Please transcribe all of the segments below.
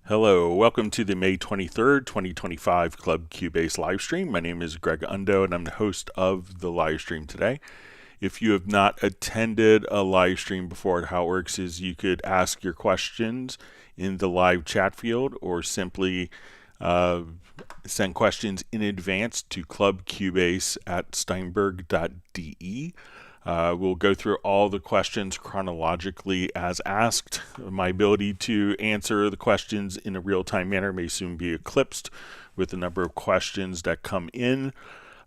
Hello, welcome to the May 23rd, 2025 Club Cubase live stream. My name is Greg Undo and I'm the host of the live stream today. If you have not attended a live stream before, how it works is you could ask your questions in the live chat field or simply send questions in advance to clubcubase@steinberg.de. We'll go through all the questions chronologically as asked. My ability to answer the questions in a real-time manner may soon be eclipsed with the number of questions that come in.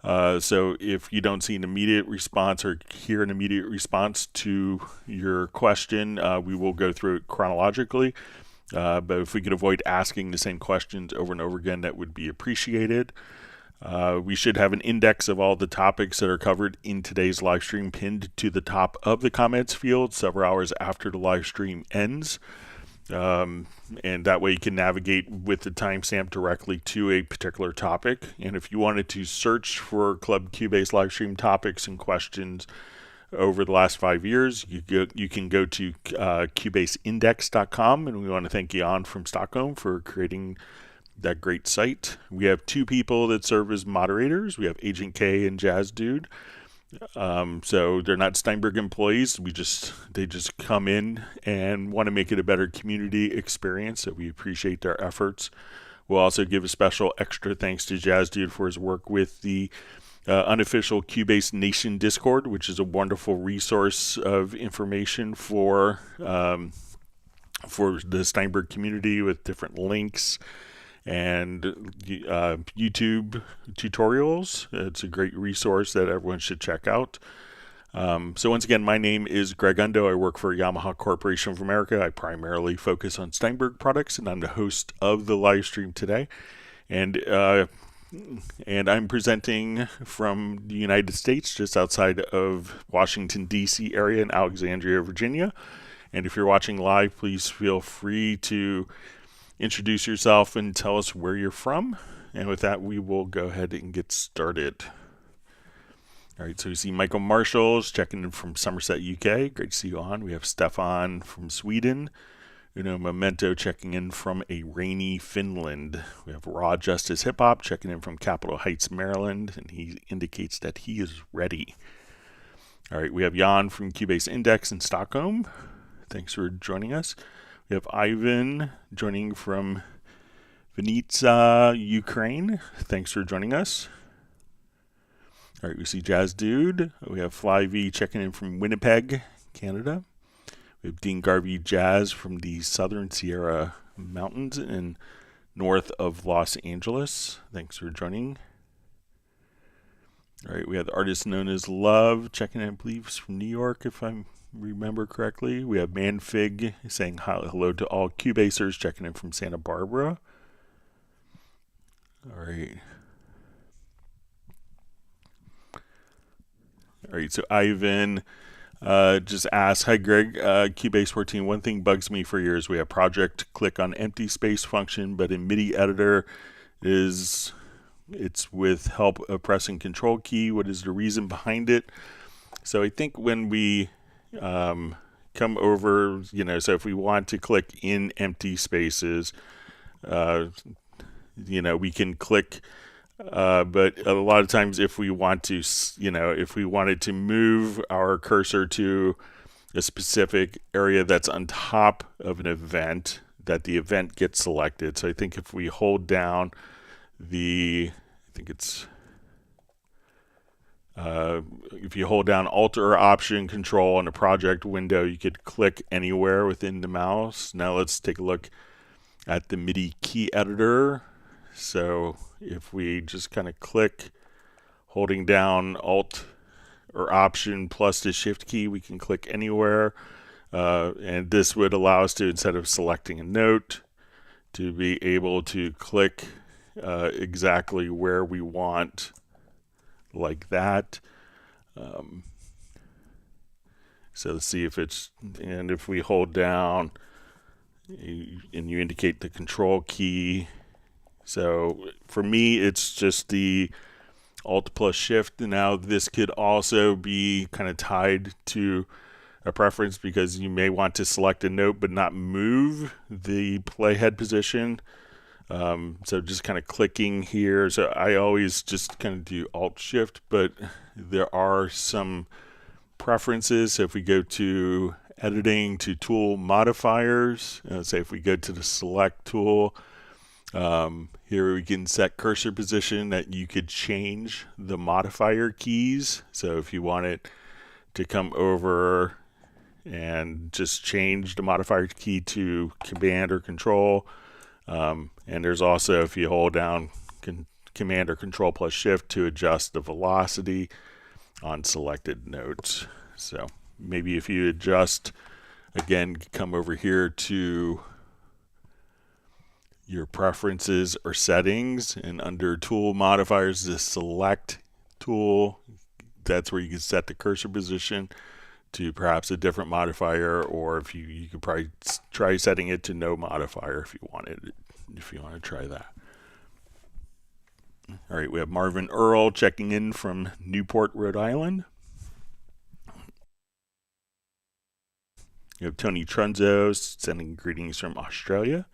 So if you don't see an immediate response or hear an immediate response to your question, we will go through it chronologically. But if we could avoid asking the same questions over and over again, that would be appreciated. We should have an index of all the topics that are covered in today's live stream pinned to the top of the comments field several hours after the live stream ends. And that way you can navigate with the timestamp directly to a particular topic. And if you wanted to search for Club Cubase live stream topics and questions over the last 5 years, you can go to cubaseindex.com. And we want to thank Jan from Stockholm for creating that great site. We have two people that serve as moderators. We have Agent K and Jazz Dude. So they're not Steinberg employees. They just come in and want to make it a better community experience. So we appreciate their efforts. We'll also give a special extra thanks to Jazz Dude for his work with the unofficial Cubase Nation Discord, which is a wonderful resource of information for the Steinberg community with different links and YouTube tutorials. It's a great resource that everyone should check out. So once again, my name is Greg Undo. I work for Yamaha Corporation of America. I primarily focus on Steinberg products, and I'm the host of the live stream today. And I'm presenting from the United States, just outside of Washington, D.C. area in Alexandria, Virginia. And if you're watching live, please feel free to introduce yourself and tell us where you're from. And with that, we will go ahead and get started. All right, so we see Michael Marshall's checking in from Somerset, UK. Great to see you on. We have Stefan from Sweden. Uno Memento checking in from a rainy Finland. We have Raw Justice Hip Hop checking in from Capitol Heights, Maryland, and he indicates that he is ready. All right, we have Jan from Cubase Index in Stockholm. Thanks for joining us. We have Ivan joining from Vinnytsia, Ukraine. Thanks for joining us. All right, we see Jazz Dude. We have Fly V checking in from Winnipeg, Canada. We have Dean Garvey Jazz from the Southern Sierra Mountains in north of Los Angeles. Thanks for joining. All right, we have the artist known as Love checking in, I believe, from New York, if I remember correctly. We have Manfig saying hello to all Cubasers checking in from Santa Barbara. All right. All right, so Ivan just asked, hi Greg, Cubase 14, one thing bugs me for years. We have project click on empty space function, but in MIDI editor it's with help of pressing control key. What is the reason behind it? So I think when we come over, so if we want to click in empty spaces, we can click, but a lot of times if we want to, if we wanted to move our cursor to a specific area that's on top of an event, that the event gets selected. So I think if we hold down if you hold down Alt or Option Control on a project window, you could click anywhere within the mouse. Now let's take a look at the MIDI key editor. So if we just kind of click, holding down Alt or Option plus the Shift key, we can click anywhere. And this would allow us to, instead of selecting a note, to be able to click exactly where we want, like that. So let's see if and if we hold down and you indicate the control key. So for me, it's just the Alt plus Shift. Now this could also be kind of tied to a preference because you may want to select a note but not move the playhead position. So just kind of clicking here. So I always just kind of do Alt Shift, but there are some preferences. So if we go to editing, to tool modifiers, say if we go to the select tool, here we can set cursor position that you could change the modifier keys. So if you want it to come over and just change the modifier key to Command or Control. And there's also, if you hold down Command or Control plus Shift, to adjust the velocity on selected notes. So maybe if you adjust, again, come over here to your preferences or settings, and under tool modifiers, the select tool, that's where you can set the cursor position to perhaps a different modifier, or if you could probably try setting it to no modifier if you want to try that. All right, we have Marvin Earl checking in from Newport, Rhode Island. We have Tony Trunzo sending greetings from Australia.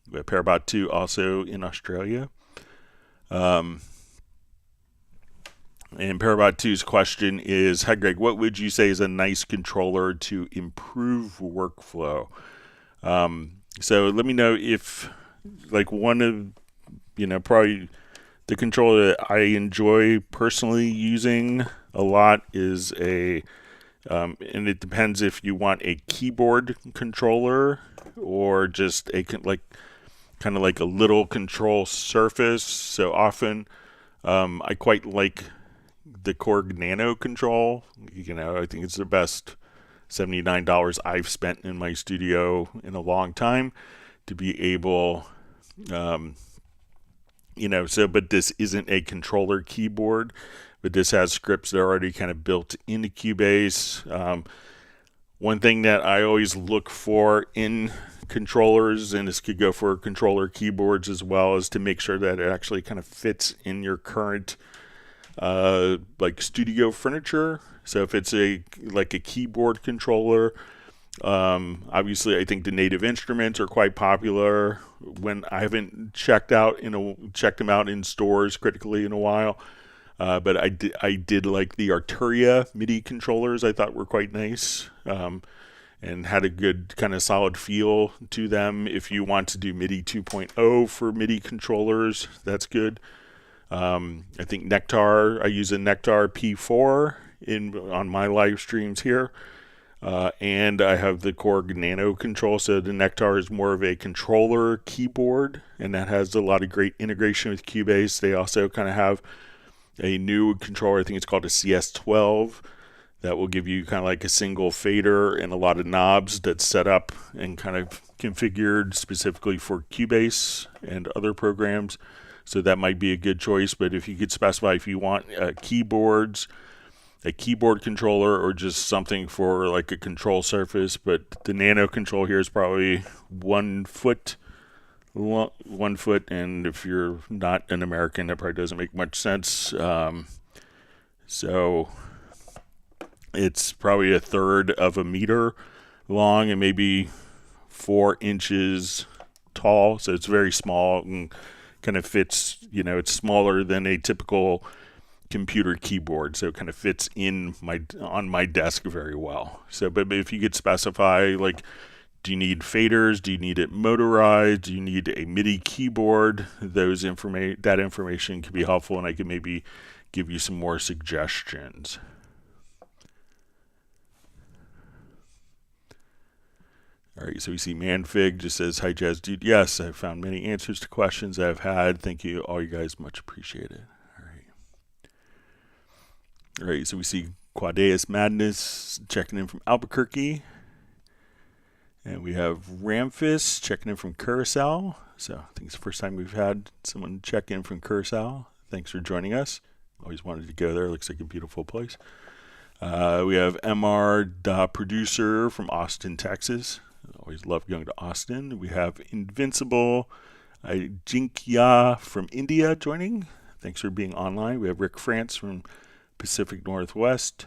We have Parabot2 also in Australia. And Parabot2's question is, hi Greg, what would you say is a nice controller to improve workflow? So let me know if, like, one of, probably the controller that I enjoy personally using a lot is and it depends if you want a keyboard controller or just a kind of like a little control surface. So often I quite like the Chord Nano control. I think it's the best $79 I've spent in my studio in a long time to be able, but this isn't a controller keyboard, but this has scripts that are already kind of built into Cubase. One thing that I always look for in controllers, and this could go for controller keyboards as well, is to make sure that it actually kind of fits in your current studio furniture. So if it's a keyboard controller, obviously I think the native instruments are quite popular. When I haven't checked them out in stores critically in a while, but I did like the Arturia MIDI controllers. I thought were quite nice, and had a good kind of solid feel to them. If you want to do MIDI 2.0 for MIDI controllers, that's good. I think Nectar, I use a Nectar P4 on my live streams here, and I have the Chord Nano control. So the Nectar is more of a controller keyboard, and that has a lot of great integration with Cubase. They also kind of have a new controller, I think it's called a CS12, that will give you kind of like a single fader and a lot of knobs that's set up and kind of configured specifically for Cubase and other programs. So that might be a good choice. But if you could specify if you want a keyboard controller, or just something for like a control surface. But the Nano control here is probably 1 foot, and if you're not an American, that probably doesn't make much sense. So it's probably 1/3 of a meter long and maybe 4 inches tall. So it's very small and kind of fits, it's smaller than a typical computer keyboard, so it kind of fits on my desk very well. So, but if you could specify, like, do you need faders? Do you need it motorized? Do you need a MIDI keyboard? That information could be helpful, and I could maybe give you some more suggestions. All right, so we see Manfig just says, hi, Jazz Dude. Yes, I've found many answers to questions I've had. Thank you, all you guys. Much appreciated. All right, so we see Quadeus Madness checking in from Albuquerque. And we have Ramphis checking in from Curacao. So I think it's the first time we've had someone check in from Curacao. Thanks for joining us. Always wanted to go there. Looks like a beautiful place. We have MR the Producer from Austin, Texas. Always love going to Austin. We have Invincible Jinkya from India joining. Thanks for being online. We have Rick France from Pacific Northwest.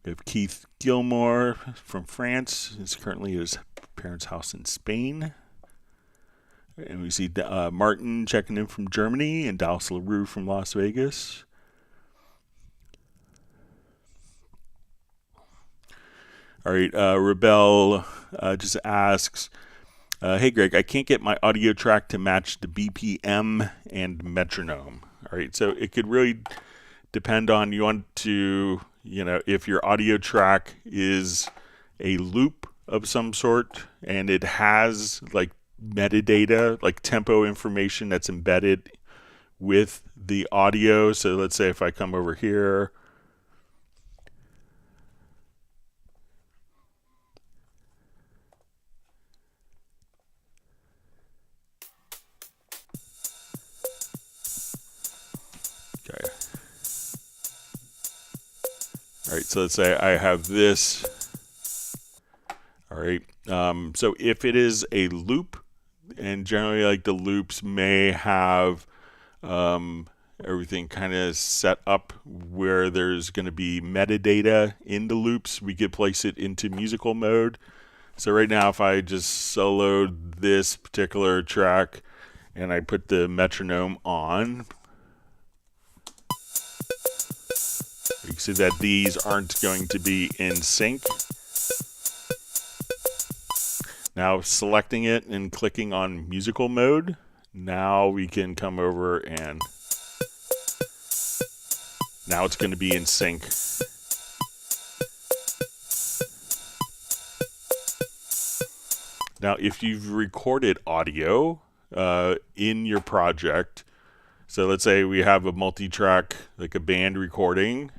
We have Keith Gilmore from France. He's currently at his parents' house in Spain. And we see Martin checking in from Germany and Dallas LaRue from Las Vegas. All right, Rebel just asks, hey Greg, I can't get my audio track to match the BPM and metronome. All right, so it could really depend on, you want to, if your audio track is a loop of some sort and it has like metadata, like tempo information that's embedded with the audio. So let's say if I come over here, okay. All right, so let's say I have this. All right, so if it is a loop, and generally like the loops may have everything kind of set up where there's going to be metadata in the loops, we could place it into musical mode. So right now, if I just soloed this particular track and I put the metronome on, you can see that these aren't going to be in sync. Now selecting it and clicking on musical mode, now we can come over and now it's going to be in sync. Now if you've recorded audio in your project, so let's say we have a multi-track, like a band recording,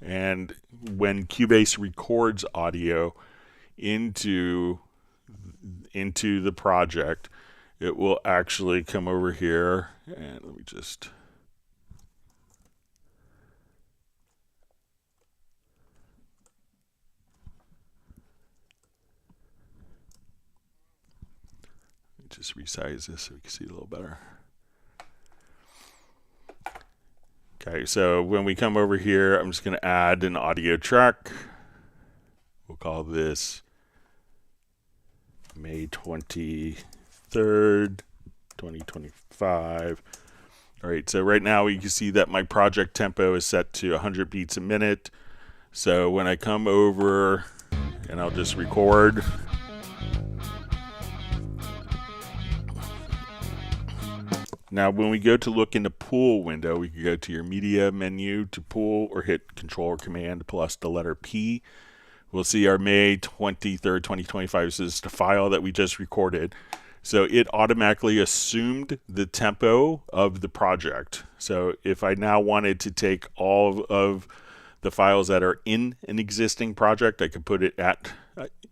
and when Cubase records audio into the project, it will actually come over here, and let me just resize this so we can see it a little better. Okay, so when we come over here, I'm just going to add an audio track. We'll call this May 23rd, 2025. All right, so right now you can see that my project tempo is set to 100 beats a minute. So when I come over and I'll just record, now when we go to look in the pool window, we can go to your media menu to pool or hit Control or Command plus the letter P. We'll see our May 23rd, 2025. This is the file that we just recorded. So it automatically assumed the tempo of the project. So if I now wanted to take all of the files that are in an existing project, I could put it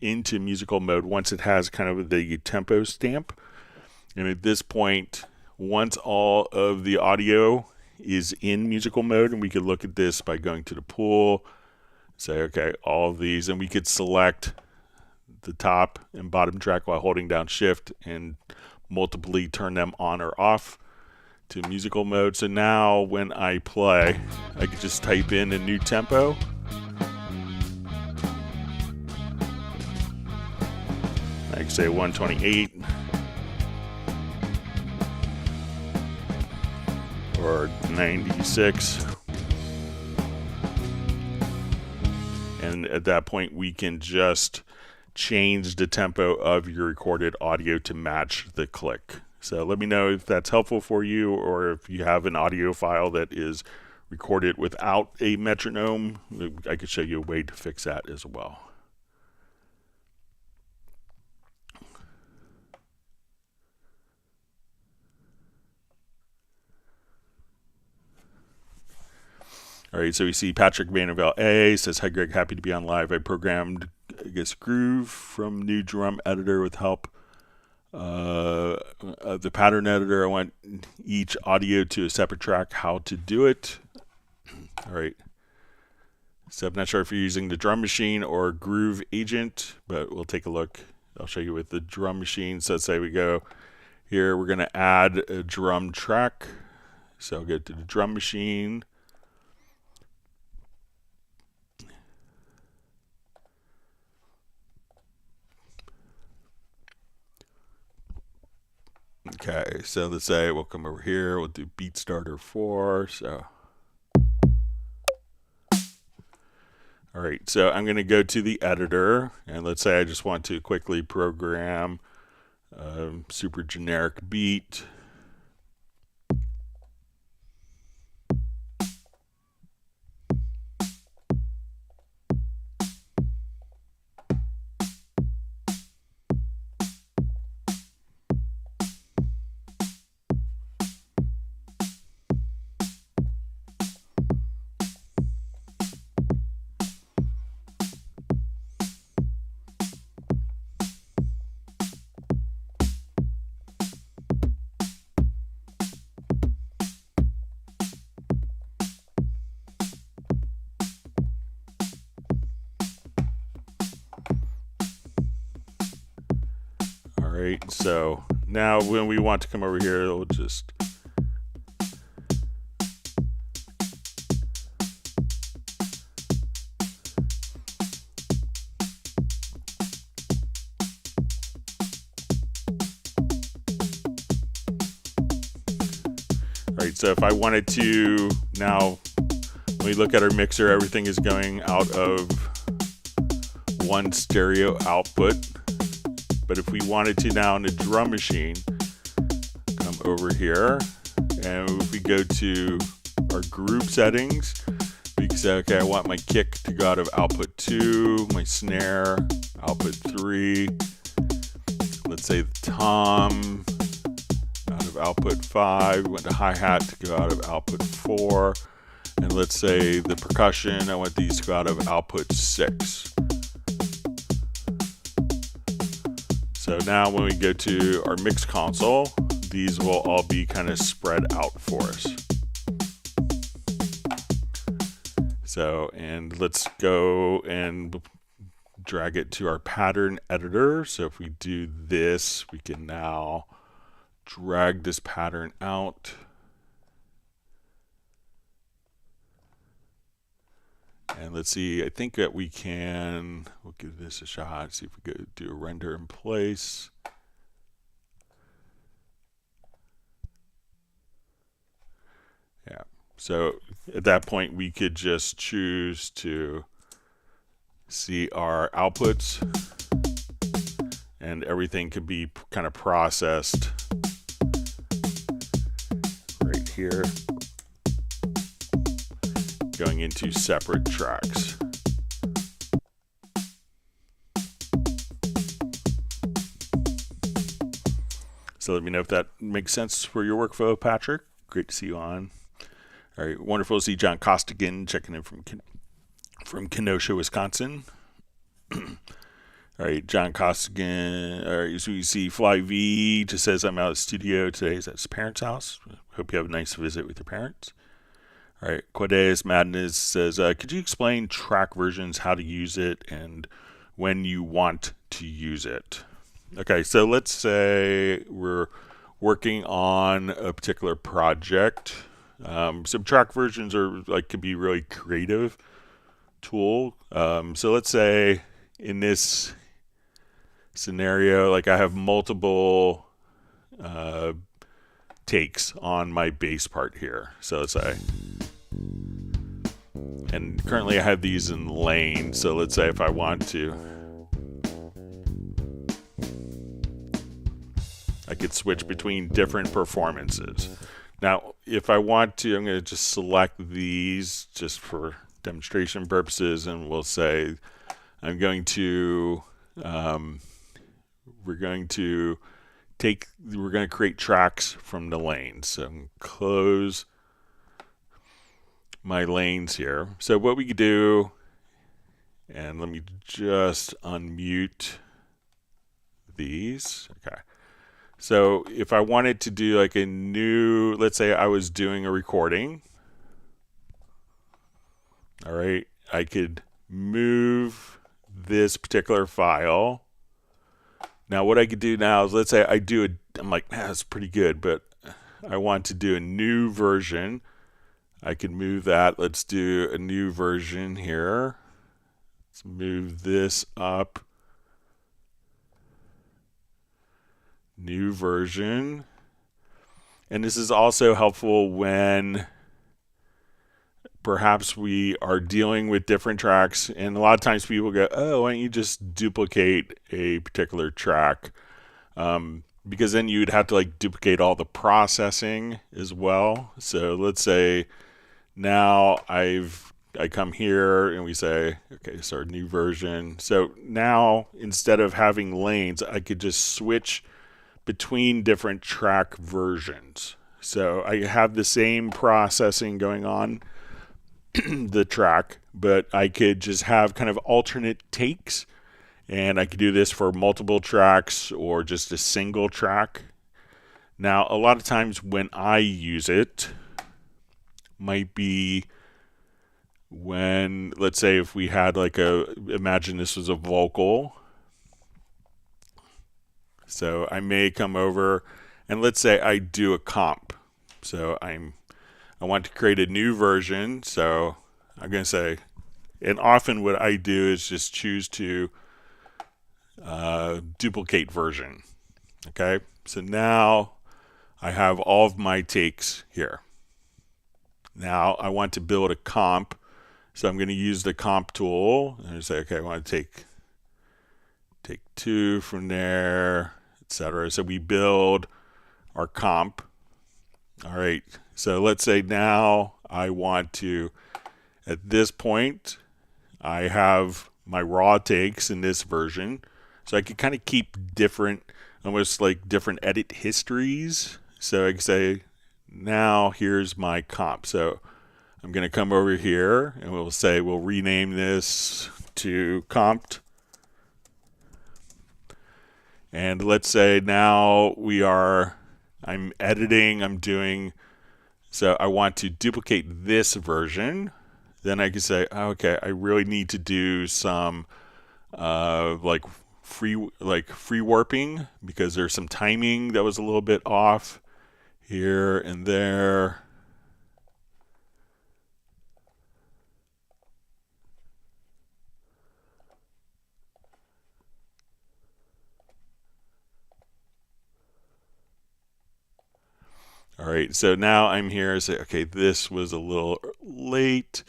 into musical mode once it has kind of the tempo stamp. And at this point, once all of the audio is in musical mode, and we could look at this by going to the pool, say, okay, all of these, and we could select the top and bottom track while holding down Shift and multiply turn them on or off to musical mode. So now when I play, I could just type in a new tempo. I can say 128 or 96. And at that point, we can just change the tempo of your recorded audio to match the click. So let me know if that's helpful for you, or if you have an audio file that is recorded without a metronome, I could show you a way to fix that as well. All right, so we see Patrick Vanderbilt A says, hi Greg, happy to be on live. I programmed, I guess, Groove from new drum editor with help of the pattern editor. I want each audio to a separate track, how to do it. All right. So I'm not sure if you're using the drum machine or Groove agent, but we'll take a look. I'll show you with the drum machine. So let's say we go here, we're going to add a drum track. So I'll go to the drum machine. Okay, so let's say we'll come over here, we'll do beat starter 4. So, all right, so I'm going to go to the editor, and let's say I just want to quickly program a super generic beat. Right, so now when we want to come over here, we'll just so if I wanted to, now when we look at our mixer, everything is going out of one stereo output. But if we wanted to now in the drum machine, come over here, and if we go to our group settings, we can say, okay, I want my kick to go out of output 2, my snare, output 3, let's say the tom, out of output 5, we want the hi-hat to go out of output 4, and let's say the percussion, I want these to go out of output 6. So now when we go to our mix console, these will all be kind of spread out for us. So, and let's go and drag it to our pattern editor. So if we do this, we can now drag this pattern out. And let's see, I think that we can, we'll give this a shot, see if we could do a render in place. Yeah, so at that point we could just choose to see our outputs, and everything could be kind of processed right here, going into separate tracks. So let me know if that makes sense for your workflow, Patrick. Great to see you on. All right, wonderful to see John Costigan checking in from Kenosha, Wisconsin. All right, John Costigan. All right, so you see Fly V just says I'm out of the studio today. He's at his parents' house. Hope you have a nice visit with your parents. All right, Quades Madness says, could you explain track versions, how to use it, and when you want to use it? Okay, so let's say we're working on a particular project. Some track versions are could be really creative tool. So let's say in this scenario, I have multiple takes on my bass part here. So let's say, and currently I have these in lane. So let's say if I want to, I could switch between different performances. Now, if I want to, I'm going to just select these just for demonstration purposes, and we'll say I'm going to, we're going to create tracks from the lanes. So I'm going to close my lanes here. So what we could do, and let me just unmute these. Okay. So if I wanted to do a new, let's say I was doing a recording. All right, I could move this particular file. Now what I could do now is, let's say I do it, I'm like, man, that's pretty good, but I want to do a new version. I can move that. Let's do a new version here. Let's move this up. New version. And this is also helpful when perhaps we are dealing with different tracks, and a lot of times people go, oh, why don't you just duplicate a particular track? Because then you'd have to like duplicate all the processing as well. So let's say now I come here and we say, okay, so our new version. So now instead of having lanes, I could just switch between different track versions. So I have the same processing going on the track, but I could just have kind of alternate takes, and I could do this for multiple tracks or just a single track. Now, a lot of times when I use it, might be when, let's say if we had like imagine this was a vocal. So I may come over and let's say I do a comp. So I want to create a new version. So I'm going to say, and often what I do is just choose to duplicate version. Okay. So now I have all of my takes here. Now I want to build a comp. So I'm going to use the comp tool and say, okay, I want to take 2 from there, etc. So we build our comp. All right. So let's say now I want to, at this point, I have my raw takes in this version. So I could kind of keep different, almost like different edit histories. So I can say, now here's my comp. So I'm going to come over here and we'll say, we'll rename this to comped. And let's say now I'm editing, I'm doing, so I want to duplicate this version. Then I can say, okay, I really need to do some free warping because there's some timing that was a little bit off here and there. All right, so now I'm here and say, okay, this was a little late.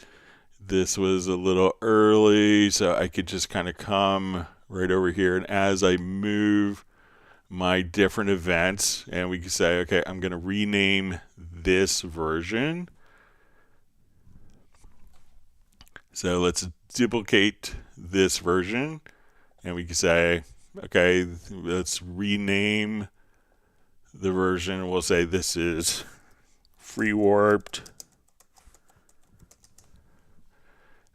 This was a little early, so I could just kind of come right over here. And as I move my different events, and we can say, okay, I'm going to rename this version. So let's duplicate this version, and we can say, okay, let's rename the version. We'll say this is free warped.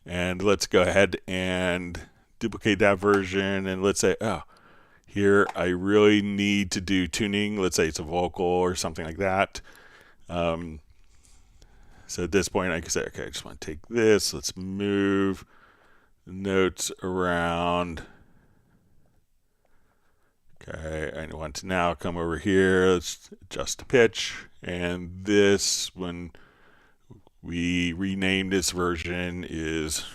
And let's go ahead and duplicate that version. And let's say, oh, here I really need to do tuning. Let's say it's a vocal or something like that. So at this point I can say, okay, I just want to take this. Let's move the notes around. Okay, I want to now come over here. Let's adjust the pitch. And this, when we rename this version, is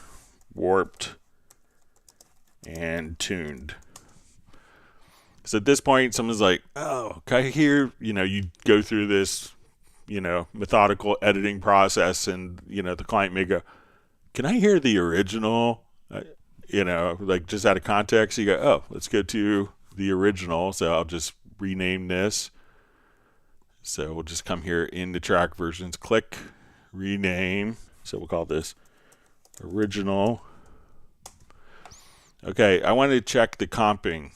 warped and tuned. So at this point, someone's like, oh, can I hear, you go through this, methodical editing process, and, the client may go, can I hear the original? Like just out of context, you go, oh, let's go to the original. So I'll just rename this. So we'll just come here into track versions, click rename. So we'll call this original. Okay, I want to check the comping.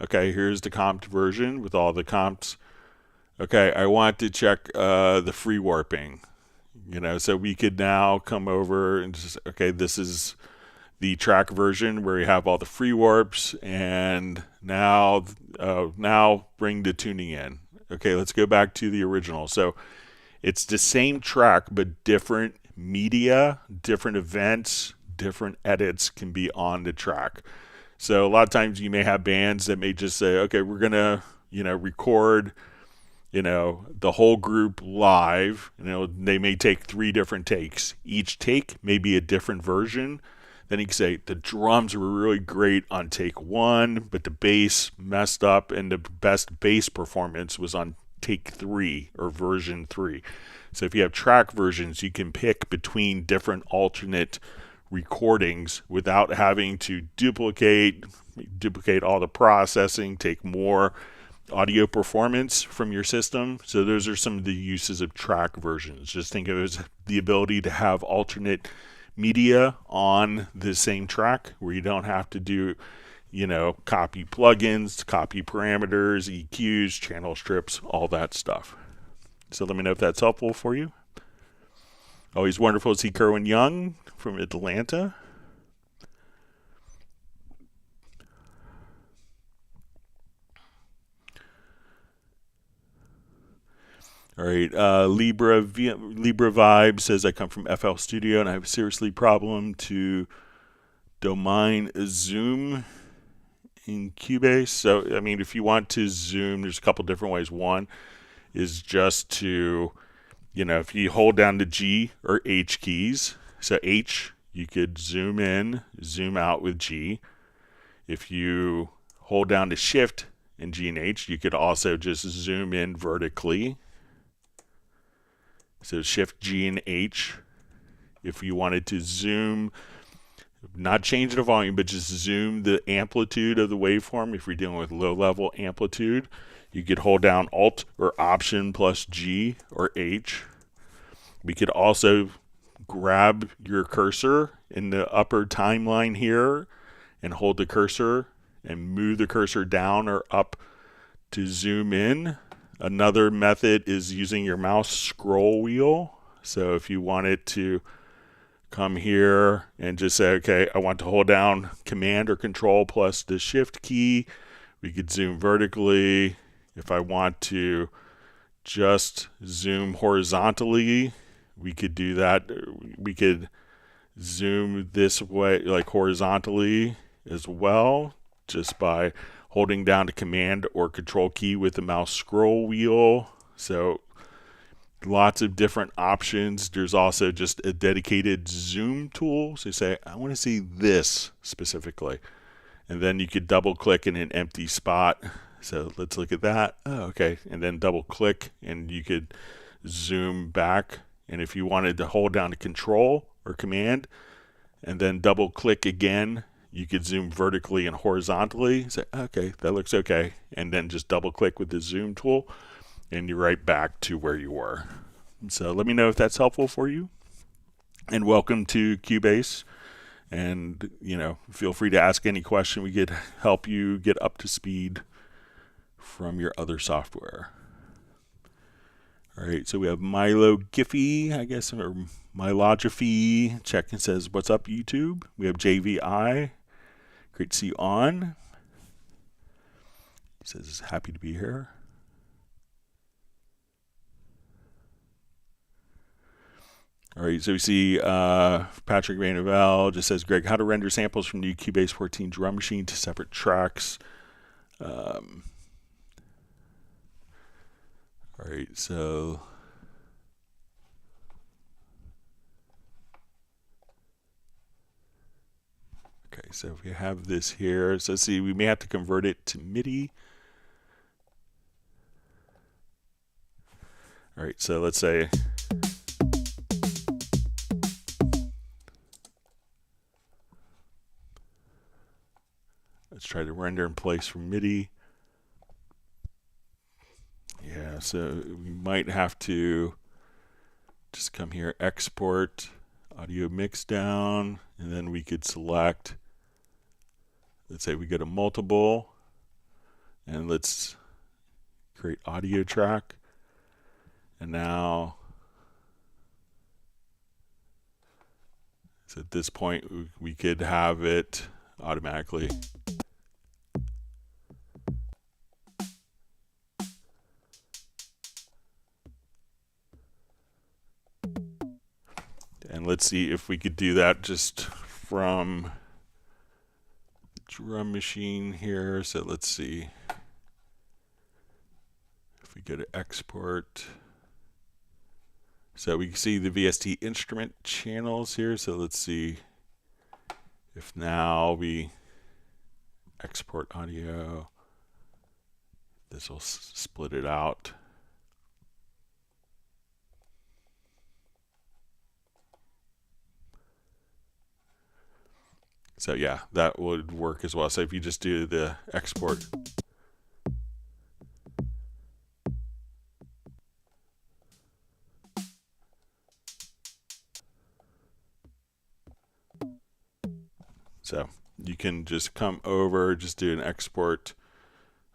Okay, here's the comped version with all the comps. Okay, I want to check the free warping. So we could now come over and just, okay, this is the track version where you have all the free warps, and now bring the tuning in. Okay, let's go back to the original. So it's the same track, but different media, different events, different edits can be on the track. So a lot of times you may have bands that may just say, okay, we're gonna, record, the whole group live. They may take 3 different takes. Each take may be a different version. Then you can say the drums were really great on take 1, but the bass messed up, and the best bass performance was on take 3 or version 3. So if you have track versions, you can pick between different alternate recordings without having to duplicate all the processing, take more audio performance from your system. So those are some of the uses of track versions. Just think of it as the ability to have alternate media on the same track where you don't have to do, copy plugins, copy parameters, EQs, channel strips, all that stuff. So let me know if that's helpful for you. Always wonderful to see Kerwin Young from Atlanta. All right, Libra Vibe says, I come from FL Studio and I have a seriously problem to domain zoom in Cubase. So, if you want to zoom, there's a couple different ways. One is just to, if you hold down the G or H keys, so H, you could zoom in, zoom out with G. If you hold down the Shift and G and H, you could also just zoom in vertically. So Shift G and H. If you wanted to zoom, not change the volume, but just zoom the amplitude of the waveform, if you're dealing with low level amplitude, you could hold down Alt or Option plus G or H. We could also grab your cursor in the upper timeline here and hold the cursor and move the cursor down or up to zoom in. Another method is using your mouse scroll wheel. So if you wanted to come here and just say, okay, I want to hold down Command or Control plus the Shift key, we could zoom vertically. If I want to just zoom horizontally, we could do that. We could zoom this way, like horizontally as well, just by holding down the Command or Control key with the mouse scroll wheel. So lots of different options. There's also just a dedicated zoom tool. So you say, I want to see this specifically. And then you could double click in an empty spot. So let's look at that. Oh, okay. And then double click and you could zoom back. And if you wanted to hold down the Control or Command and then double click again, you could zoom vertically and horizontally. Say, okay, that looks okay. And then just double click with the zoom tool and you're right back to where you were. So let me know if that's helpful for you. And welcome to Cubase. And, feel free to ask any question. We could help you get up to speed from your other software. All right, so we have Milo Giffy, I guess, or Milogiphy. Check and says, what's up, YouTube? We have JVI. Great to see you on. He says, happy to be here. All right, so we see Patrick Vandervel just says, Greg, how to render samples from new Cubase 14 drum machine to separate tracks. All right, so okay, so if we have this here, so see, we may have to convert it to MIDI. All right, so let's say let's try to render in place from MIDI. Yeah, so we might have to just come here, export audio mix down, and then we could select, let's say we go to multiple, and let's create audio track. And now, so at this point, we could have it automatically. And let's see if we could do that just from the drum machine here. So let's see if we go to export. So we can see the VST instrument channels here. So let's see if now we export audio, this will split it out. So yeah, that would work as well. So if you just do the export. So you can just come over, just do an export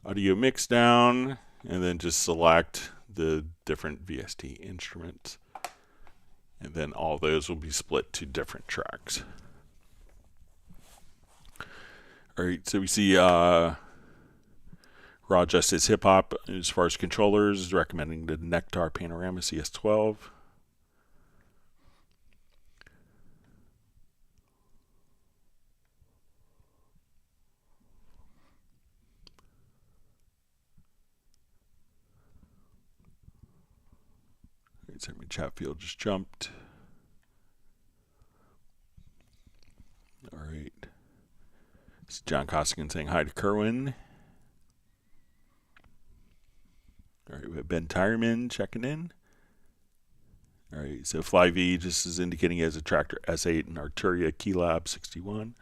audio mix down, and then just select the different VST instruments. And then all those will be split to different tracks. All right, so we see Raw Justice Hip Hop as far as controllers is recommending the Nectar Panorama CS12. So my chat field just jumped. All right. It's John Costigan saying hi to Kerwin. All right, we have Ben Tyreman checking in. All right, so Fly V just is indicating he has a Tractor S8 and Arturia Keylab 61.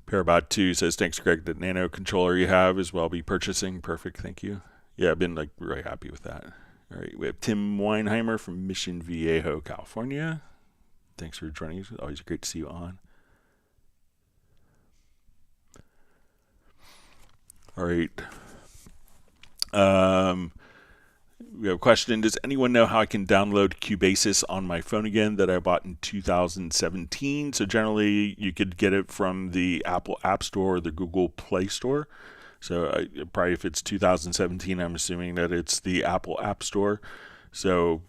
Parabot 2 says, thanks, Greg. The Nano controller you have is well be purchasing. Perfect, thank you. Yeah, I've been really happy with that. All right, we have Tim Weinheimer from Mission Viejo, California. Thanks for joining us. Always great to see you on. All right. We have a question. Does anyone know how I can download Cubase on my phone again that I bought in 2017? So generally, you could get it from the Apple App Store or the Google Play Store. So probably if it's 2017, I'm assuming that it's the Apple App Store. So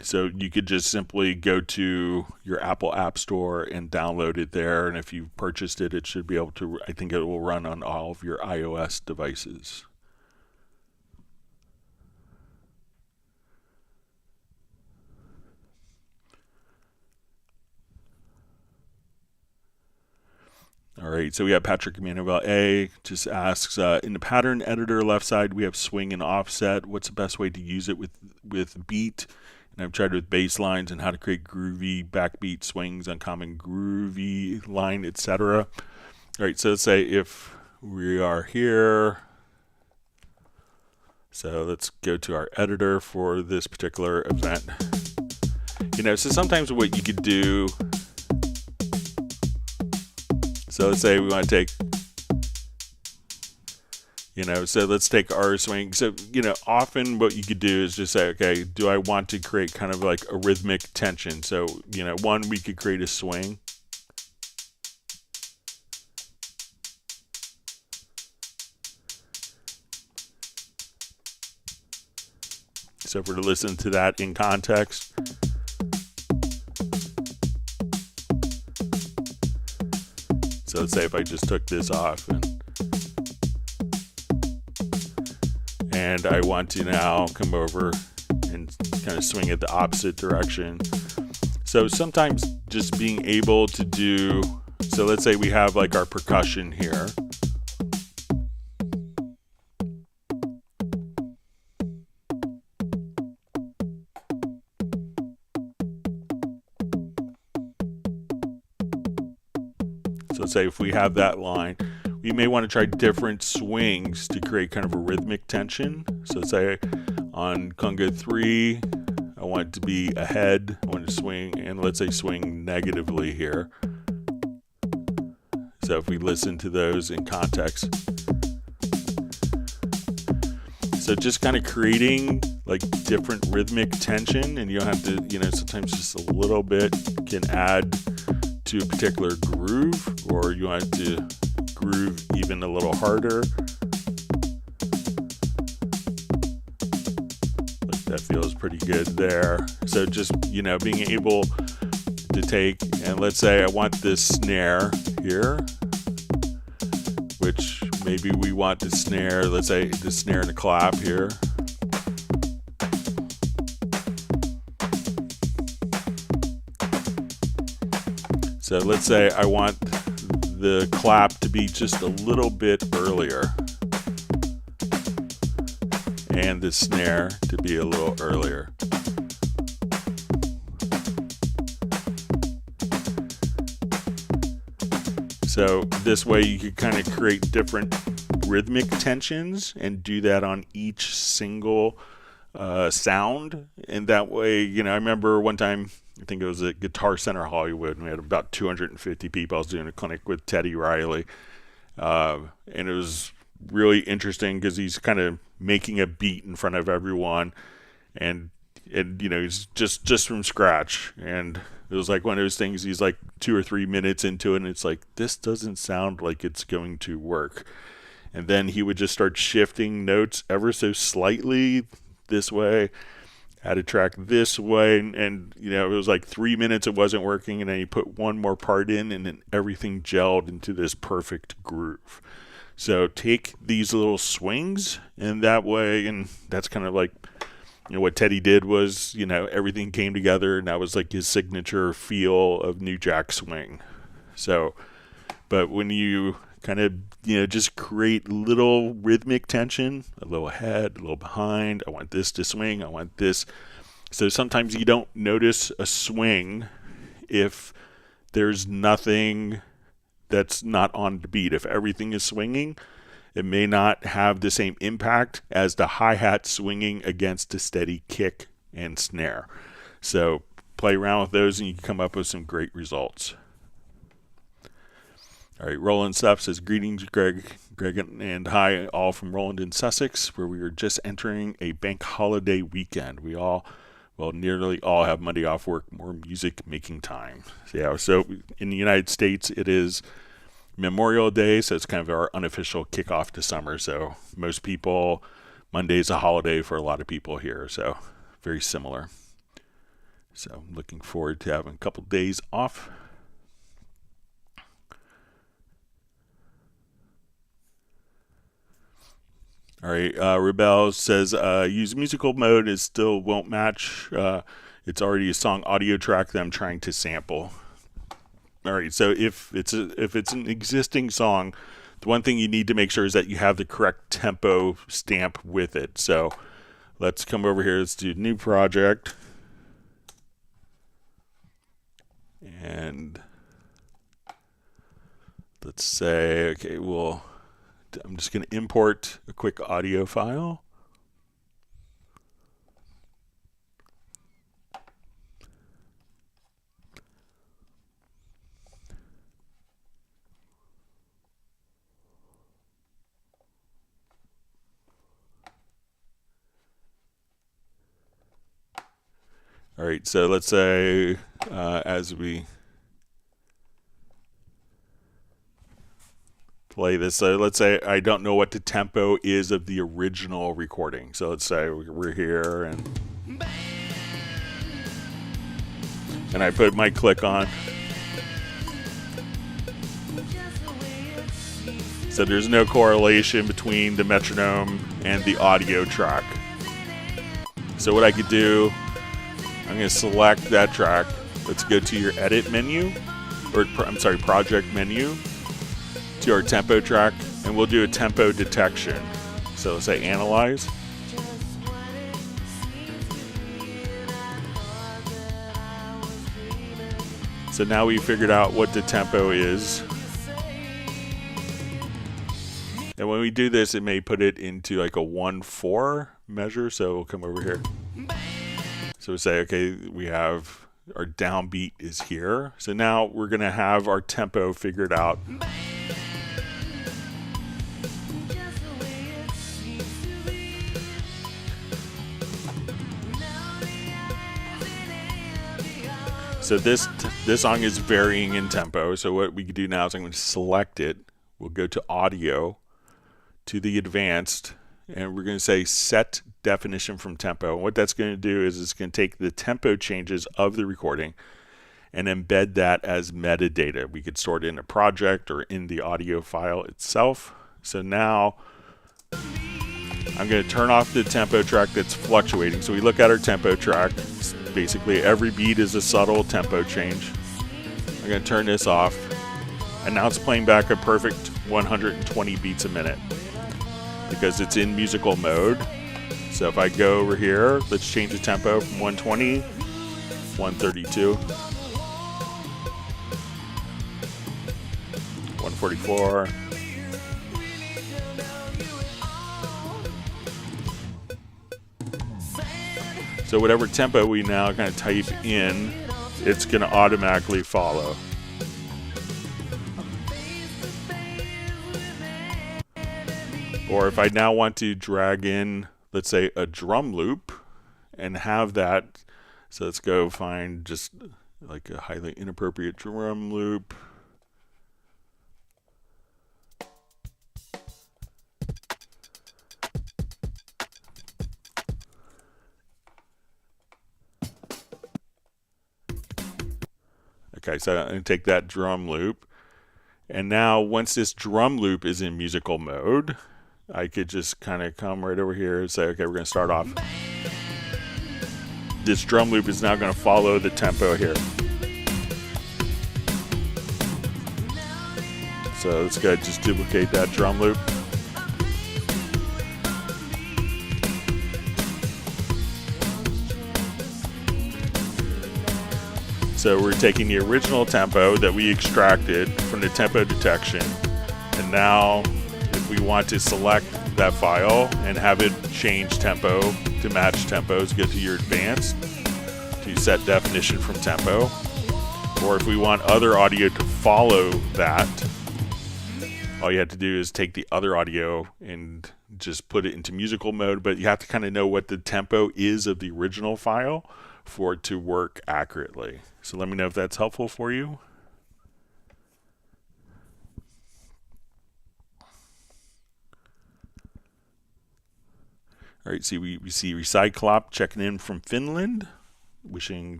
so you could just simply go to your Apple App Store and download it there. And if you've purchased it, it should be able to, I think it will run on all of your iOS devices. All right, so we have Patrick Manuel A. just asks, in the pattern editor left side, we have swing and offset. What's the best way to use it with beat? And I've tried with bass lines and how to create groovy backbeat swings, uncommon groovy line, etc. All right, so let's say if we are here. So let's go to our editor for this particular event. So sometimes what you could do, so let's say we want to take, so let's take our swing. So, often what you could do is just say, okay, do I want to create kind of like a rhythmic tension? So, one, we could create a swing. So if we're to listen to that in context. So let's say if I just took this off and I want to now come over and kind of swing it the opposite direction. So sometimes just being able to do, so let's say we have like our percussion here. So let's say if we have that line, we may want to try different swings to create kind of a rhythmic tension. So let's say on conga 3, I want it to be ahead, I want to swing, and let's say swing negatively here. So if we listen to those in context. So just kind of creating like different rhythmic tension, and you don't have to, sometimes just a little bit can add to a particular groove, or you want to groove even a little harder. That feels pretty good there. So just, being able to take, and let's say I want this snare here, which maybe we want the snare, let's say the snare and a clap here. So let's say I want the clap to be just a little bit earlier and the snare to be a little earlier. So this way you could kind of create different rhythmic tensions and do that on each single sound. And that way, you know, I remember one time, I think it was at Guitar Center Hollywood, and we had about 250 people. I was doing a clinic with Teddy Riley, and it was really interesting because he's kind of making a beat in front of everyone, and you know, he's just from scratch. And it was like one of those things, he's like 2 or 3 minutes into it, and it's like, this doesn't sound like it's going to work. And then he would just start shifting notes ever so slightly this way, add a track this way, and you know, it was like 3 minutes it wasn't working, and then he put one more part in, and then everything gelled into this perfect groove. So take these little swings, and that way, and that's kind of like, you know, what Teddy did was, you know, everything came together, and that was like his signature feel of New Jack Swing. So, but when you kind of, you know, just create little rhythmic tension, a little ahead, a little behind, I want this to swing, I want this. So sometimes you don't notice a swing if there's nothing that's not on the beat. If everything is swinging, it may not have the same impact as the hi-hat swinging against a steady kick and snare. So play around with those and you can come up with some great results. All right, Roland Stuff says, greetings, Greg, and hi, all from Roland in Sussex, where we are just entering a bank holiday weekend. We all, well, nearly all have Monday off work, more music making time. So, yeah, so in the United States, it is Memorial Day, so it's kind of our unofficial kickoff to summer. So most people, Monday is a holiday for a lot of people here, so very similar. So I'm looking forward to having a couple days off. All right, Rebel says, use musical mode, it still won't match. It's already a song audio track that I'm trying to sample. All right, so if it's an existing song, the one thing you need to make sure is that you have the correct tempo stamp with it. So let's come over here, let's do new project. And let's say, okay, I'm just going to import a quick audio file. All right, so let's say as we play this, so let's say I don't know what the tempo is of the original recording. So let's say we're here and I put my click on. So there's no correlation between the metronome and the audio track. So what I could do, I'm going to select that track. Let's go to your edit menu, or I'm sorry, project menu, to our tempo track, and we'll do a tempo detection. So let's say analyze. So now we figured out what the tempo is. And when we do this, it may put it into like a 1/4 measure. So we'll come over here. So we say, okay, we have our downbeat is here. So now we're going to have our tempo figured out. So this song is varying in tempo. So what we can do now is I'm going to select it. We'll go to audio, to the advanced, and we're going to say set definition from tempo. And what that's going to do is it's going to take the tempo changes of the recording and embed that as metadata. We could store it in a project or in the audio file itself. So now I'm going to turn off the tempo track that's fluctuating. So we look at our tempo track. Basically every beat is a subtle tempo change. I'm going to turn this off, and now it's playing back a perfect 120 beats a minute because it's in musical mode. So if I go over here, let's change the tempo from 120, 132, 144. So whatever tempo we now kind of type in, it's going to automatically follow. Or if I now want to drag in, let's say, a drum loop and have that, so let's go find just like a highly inappropriate drum loop. Okay, so I'm going to take that drum loop. And now once this drum loop is in musical mode, I could just kind of come right over here and say, okay, we're going to start off. This drum loop is now going to follow the tempo here. So let's go ahead and just duplicate that drum loop. So we're taking the original tempo that we extracted from the tempo detection, and now if we want to select that file and have it change tempo to match tempos, go to your advanced to set definition from tempo. Or if we want other audio to follow that, all you have to do is take the other audio and just put it into musical mode, but you have to kind of know what the tempo is of the original file for it to work accurately. So let me know if that's helpful for you. All right, see, we see Recyclop checking in from Finland,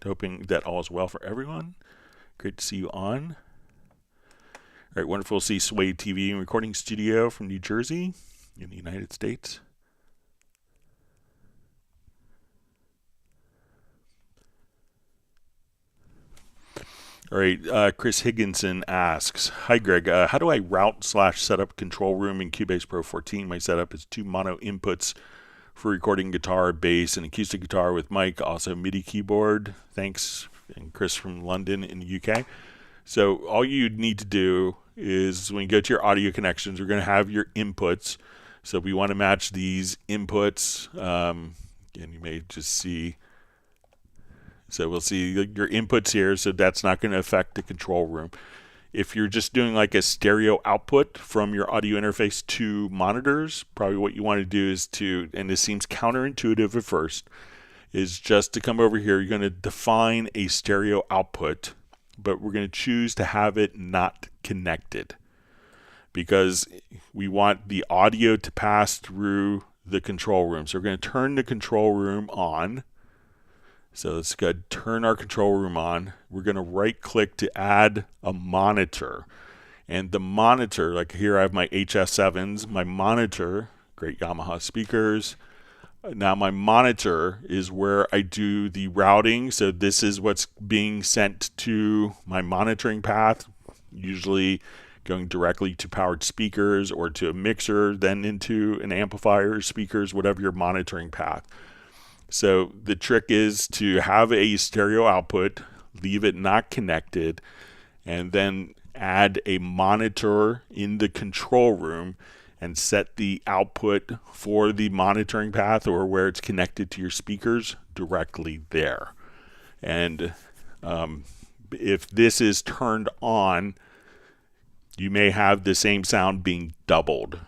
hoping that all is well for everyone. Great to see you on. All right, wonderful to see Sway TV and Recording Studio from New Jersey in the United States. All right, Chris Higginson asks, hi Greg, how do I route/setup control room in Cubase Pro 14? My setup is 2 mono inputs for recording guitar, bass, and acoustic guitar with mic, also MIDI keyboard. Thanks, and Chris from London in the UK. So all you need to do is when you go to your audio connections, we're going to have your inputs. So we want to match these inputs, and you may just see. So we'll see your inputs here, so that's not going to affect the control room. If you're just doing like a stereo output from your audio interface to monitors, probably what you want to do is to, and this seems counterintuitive at first, is just to come over here. You're going to define a stereo output, but we're going to choose to have it not connected because we want the audio to pass through the control room. So we're going to turn the control room on. So let's go ahead and turn our control room on. We're going to right click to add a monitor. And the monitor, like here I have my HS7s, my monitor, great Yamaha speakers. Now my monitor is where I do the routing. So this is what's being sent to my monitoring path, usually going directly to powered speakers or to a mixer, then into an amplifier, speakers, whatever your monitoring path. So the trick is to have a stereo output, leave it not connected, and then add a monitor in the control room and set the output for the monitoring path or where it's connected to your speakers directly there. And if this is turned on, you may have the same sound being doubled.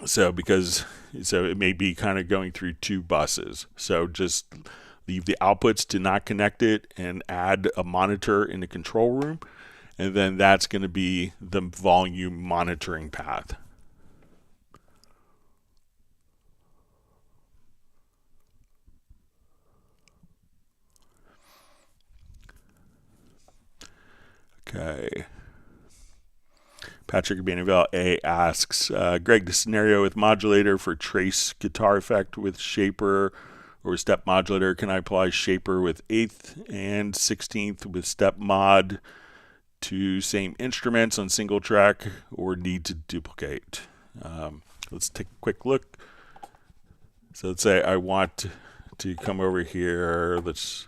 So it may be kind of going through 2 buses. So just leave the outputs to not connect it and add a monitor in the control room. And then that's going to be the volume monitoring path. Okay. Patrick Banaville A asks, Greg, the scenario with modulator for trace guitar effect with shaper or step modulator, can I apply shaper with 8th and 16th with step mod to same instruments on single track or need to duplicate? Let's take a quick look. So let's say I want to come over here. Let's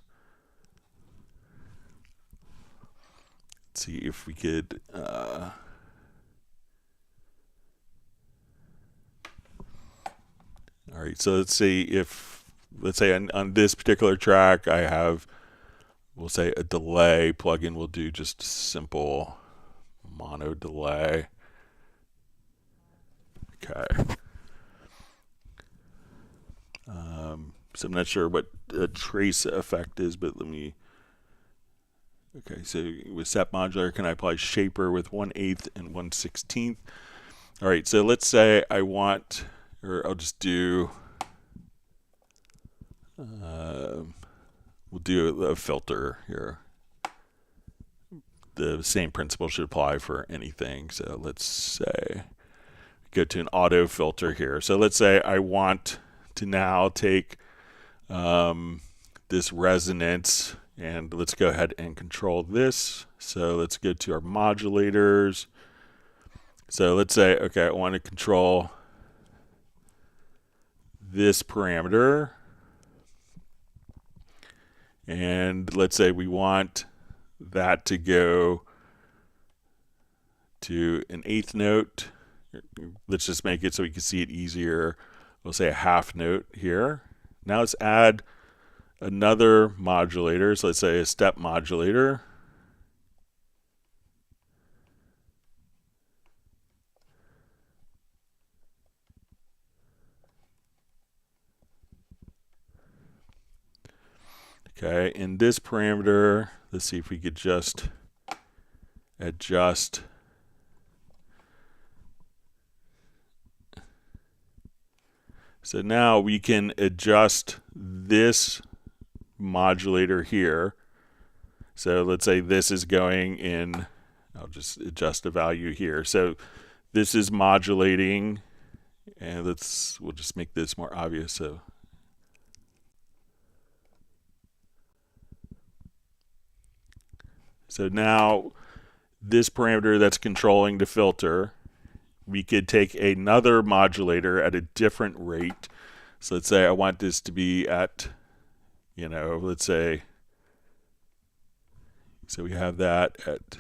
see if we could All right, so let's say on this particular track I have, we'll say a delay plugin will do just simple mono delay. Okay. So I'm not sure what a trace effect is, but let me. Okay, so with set modulator, can I apply shaper with 1/8 and 1/16? All right, so let's say I want, or I'll just do, we'll do a filter here. The same principle should apply for anything. So let's say, go to an auto filter here. So let's say I want to now take this resonance, and let's go ahead and control this. So let's go to our modulators. So let's say, okay, I want to control this parameter, and let's say we want that to go to an 1/8 note. Let's just make it so we can see it easier. We'll say a 1/2 note here. Now let's add another modulator. So let's say a step modulator. Okay, in this parameter, let's see if we could just adjust. So now we can adjust this modulator here. So let's say this is going in, I'll just adjust the value here. So this is modulating, and we'll just make this more obvious. So now this parameter that's controlling the filter, we could take another modulator at a different rate. So let's say I want this to be at, let's say, so we have that at,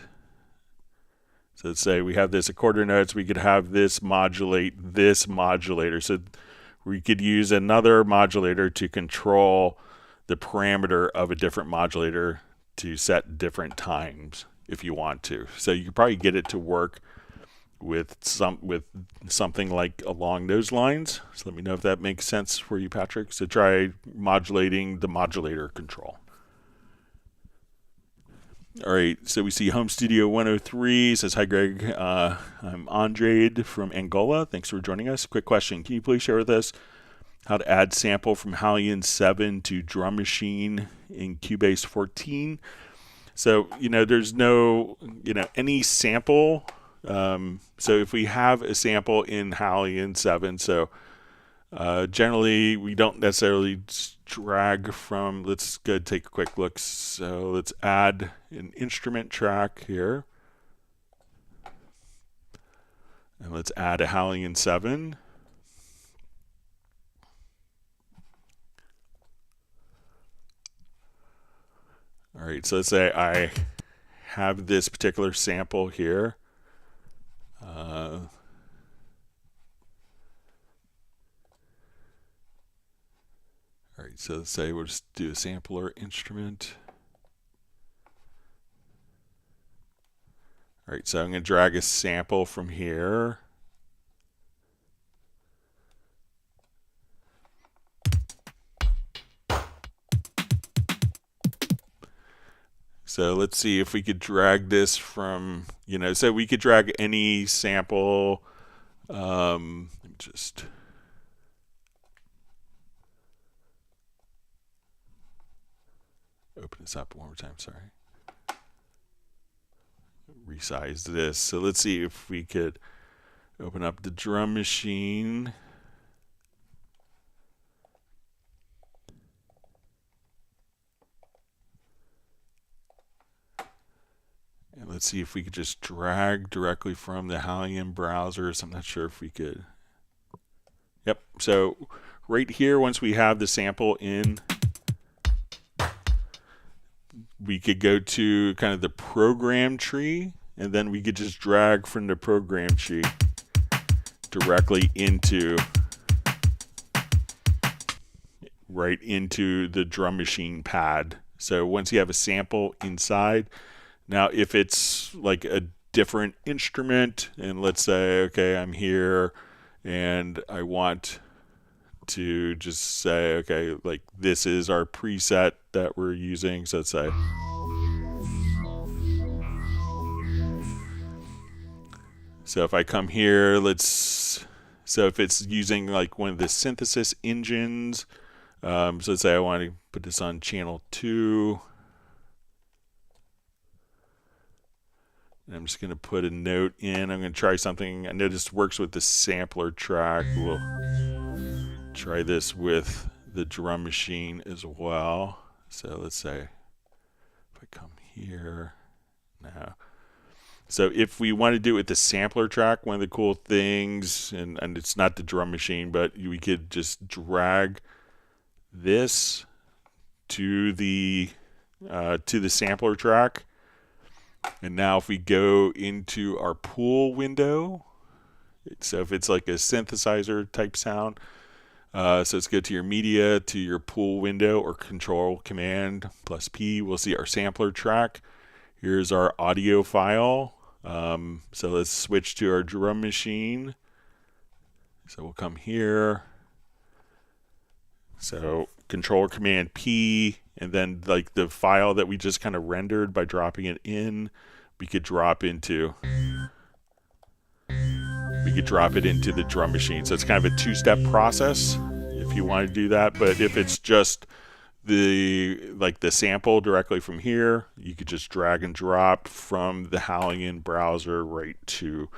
so let's say we have this at quarter notes, we could have this modulate this modulator. So we could use another modulator to control the parameter of a different modulator to set different times if you want to. So you could probably get it to work with something like along those lines. So let me know if that makes sense for you, Patrick. So try modulating the modulator control. All right, so we see Home Studio 103 says, hi Greg, I'm Andrade from Angola. Thanks for joining us. Quick question, can you please share with us how to add sample from Halion 7 to Drum Machine in Cubase 14? So, there's no, any sample. So if we have a sample in Halion 7, so generally we don't necessarily drag from, let's go take a quick look. So let's add an instrument track here. And let's add a Halion 7. All right, so let's say I have this particular sample here. All right, so let's say we'll just do a sampler instrument. All right, so I'm going to drag a sample from here. So let's see if we could drag this from, so we could drag any sample. Let me just open this up one more time, sorry. Resize this. So let's see if we could open up the drum machine. And let's see if we could just drag directly from the Halion browsers. I'm not sure if we could. Yep. So right here, once we have the sample in, we could go to kind of the program tree, and then we could just drag from the program tree directly into right into the drum machine pad. So once you have a sample inside, now if it's like a different instrument, and let's say, okay, I'm here and I want to just say, okay, like this is our preset that we're using. So let's say, so if I come here, so if it's using like one of the synthesis engines, so let's say I want to put this on channel 2. And I'm just going to put a note in. I'm going to try something. I know this works with the sampler track. We'll try this with the drum machine as well. So let's say if I come here now. So if we want to do it with the sampler track, one of the cool things, and it's not the drum machine, but we could just drag this to the sampler track. And now if we go into our pool window, so if it's like a synthesizer type sound, so let's go to your media, to your pool window, or control command plus P, we'll see our sampler track. Here's our audio file. So let's switch to our drum machine. So we'll come here. So control command P, and then like the file that we just kind of rendered by dropping it in, we could drop it into the drum machine. So it's kind of a two-step process if you want to do that. But if it's just the sample directly from here, you could just drag and drop from the Howling browser right to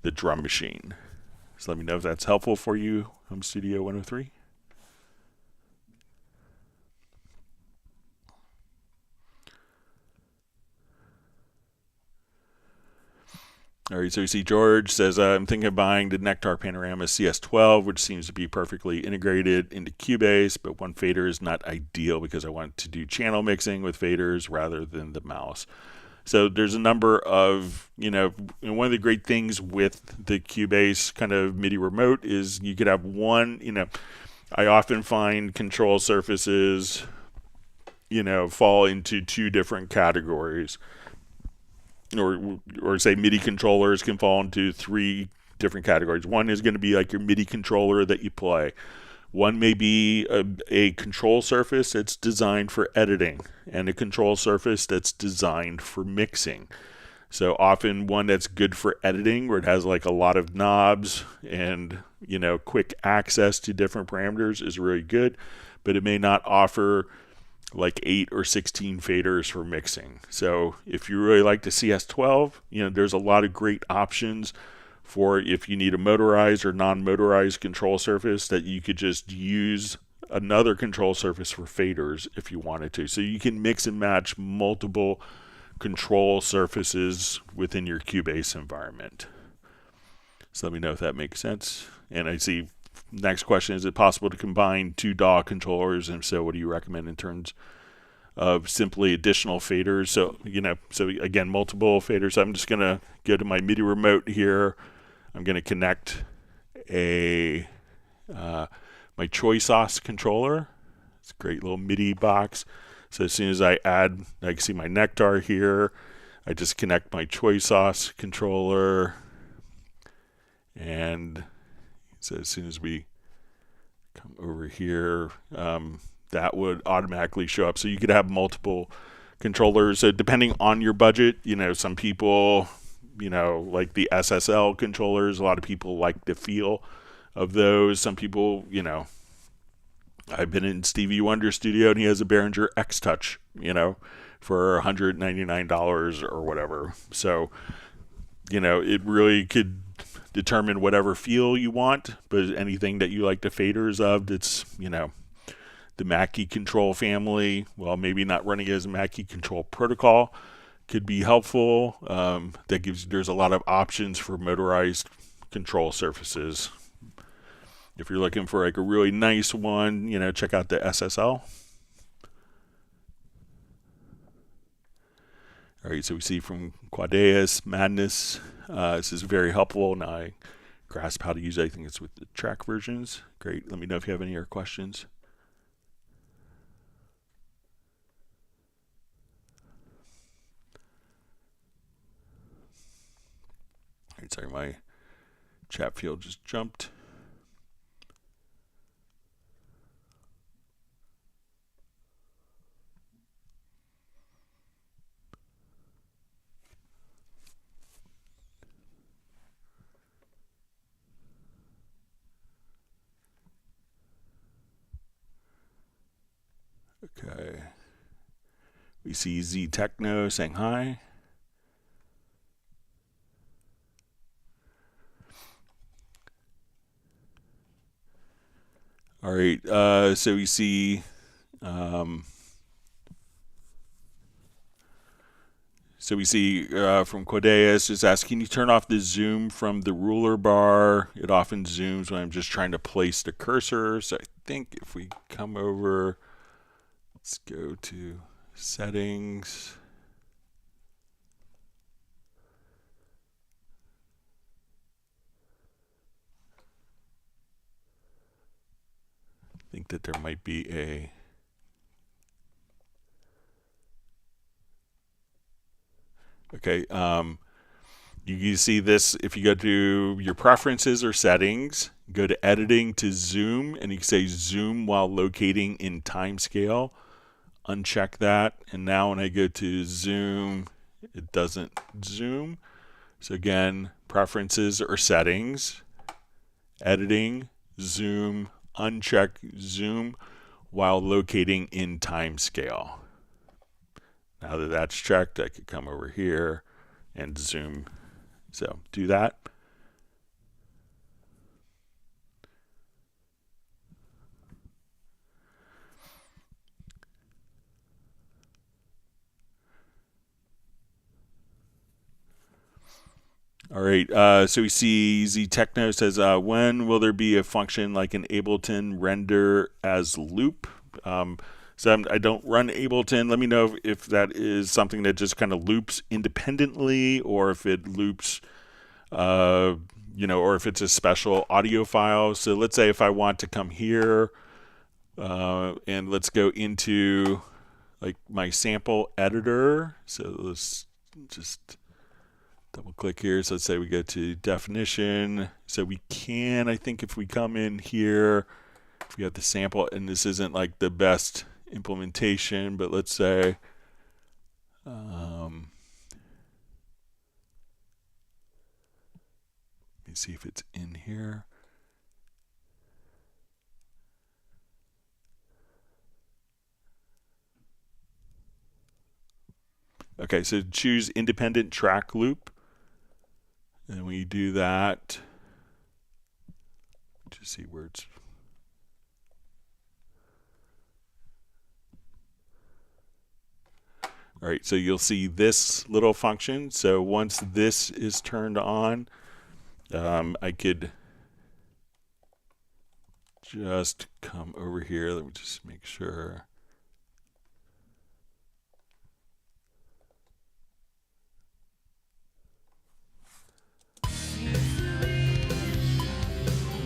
the drum machine. So let me know if that's helpful for you, Home Studio 103. All right, so you see George says, I'm thinking of buying the Nectar Panorama CS12, which seems to be perfectly integrated into Cubase, but one fader is not ideal because I want to do channel mixing with faders rather than the mouse. So there's a number of, one of the great things with the Cubase kind of MIDI remote is you could have one, I often find control surfaces, fall into two different categories. Or say MIDI controllers can fall into 3 different categories. One is going to be like your MIDI controller that you play. One may be a control surface that's designed for editing, and a control surface that's designed for mixing. So often one that's good for editing, where it has like a lot of knobs and quick access to different parameters, is really good, but it may not offer like 8 or 16 faders for mixing. So if you really like the CS12, there's a lot of great options for if you need a motorized or non-motorized control surface, that you could just use another control surface for faders if you wanted to. So you can mix and match multiple control surfaces within your Cubase environment. So let me know if that makes sense. And I see next question, is it possible to combine 2 DAW controllers? And so what do you recommend in terms of simply additional faders? So, so again, multiple faders. I'm just going to go to my MIDI remote here. I'm going to connect my Choice Sauce controller. It's a great little MIDI box. So as soon as I can see my Nectar here, I just connect my Choice Sauce controller, and so as soon as we come over here, that would automatically show up. So you could have multiple controllers. So depending on your budget, some people, like the SSL controllers. A lot of people like the feel of those. Some people, I've been in Stevie Wonder's studio and he has a Behringer X Touch, for $199 or whatever. So, it really could determine whatever feel you want, but anything that you like the faders of, that's, the Mackie control family, well, maybe not running as a Mackie control protocol could be helpful. There's a lot of options for motorized control surfaces. If you're looking for like a really nice one, check out the SSL. All right, so we see from Quadeus, Madness, this is very helpful. Now I grasp how to use it. I think it's with the track versions. Great. Let me know if you have any other questions. sorry, my chat field just jumped. Okay. We see Z Techno saying hi. All right, so we see from Quadeus just asking, can you turn off the zoom from the ruler bar? It often zooms when I'm just trying to place the cursor. So I think if we come over, let's go to settings. I think that there might be a okay. You can see this if you go to your preferences or settings, go to editing to zoom, and you can say zoom while locating in time scale. Uncheck that, and now when I go to zoom, it doesn't zoom. So again, preferences or settings, editing, zoom, uncheck zoom while locating in time scale. Now that that's checked, I could come over here and zoom. So do that. All right, so we see Z Techno says, when will there be a function like an Ableton render as loop? So I don't run Ableton. Let me know if that is something that just kind of loops independently, or if it loops, or if it's a special audio file. So let's say if I want to come here, and let's go into like my sample editor. So let's just double click here. So let's say we go to definition. So we can, I think if we come in here, if we have the sample, and this isn't like the best implementation, but let's say, let me see if it's in here. Okay, so choose independent track loop. And when you do that, just see where it's. All right, so you'll see this little function. So once this is turned on, I could just come over here. Let me just make sure.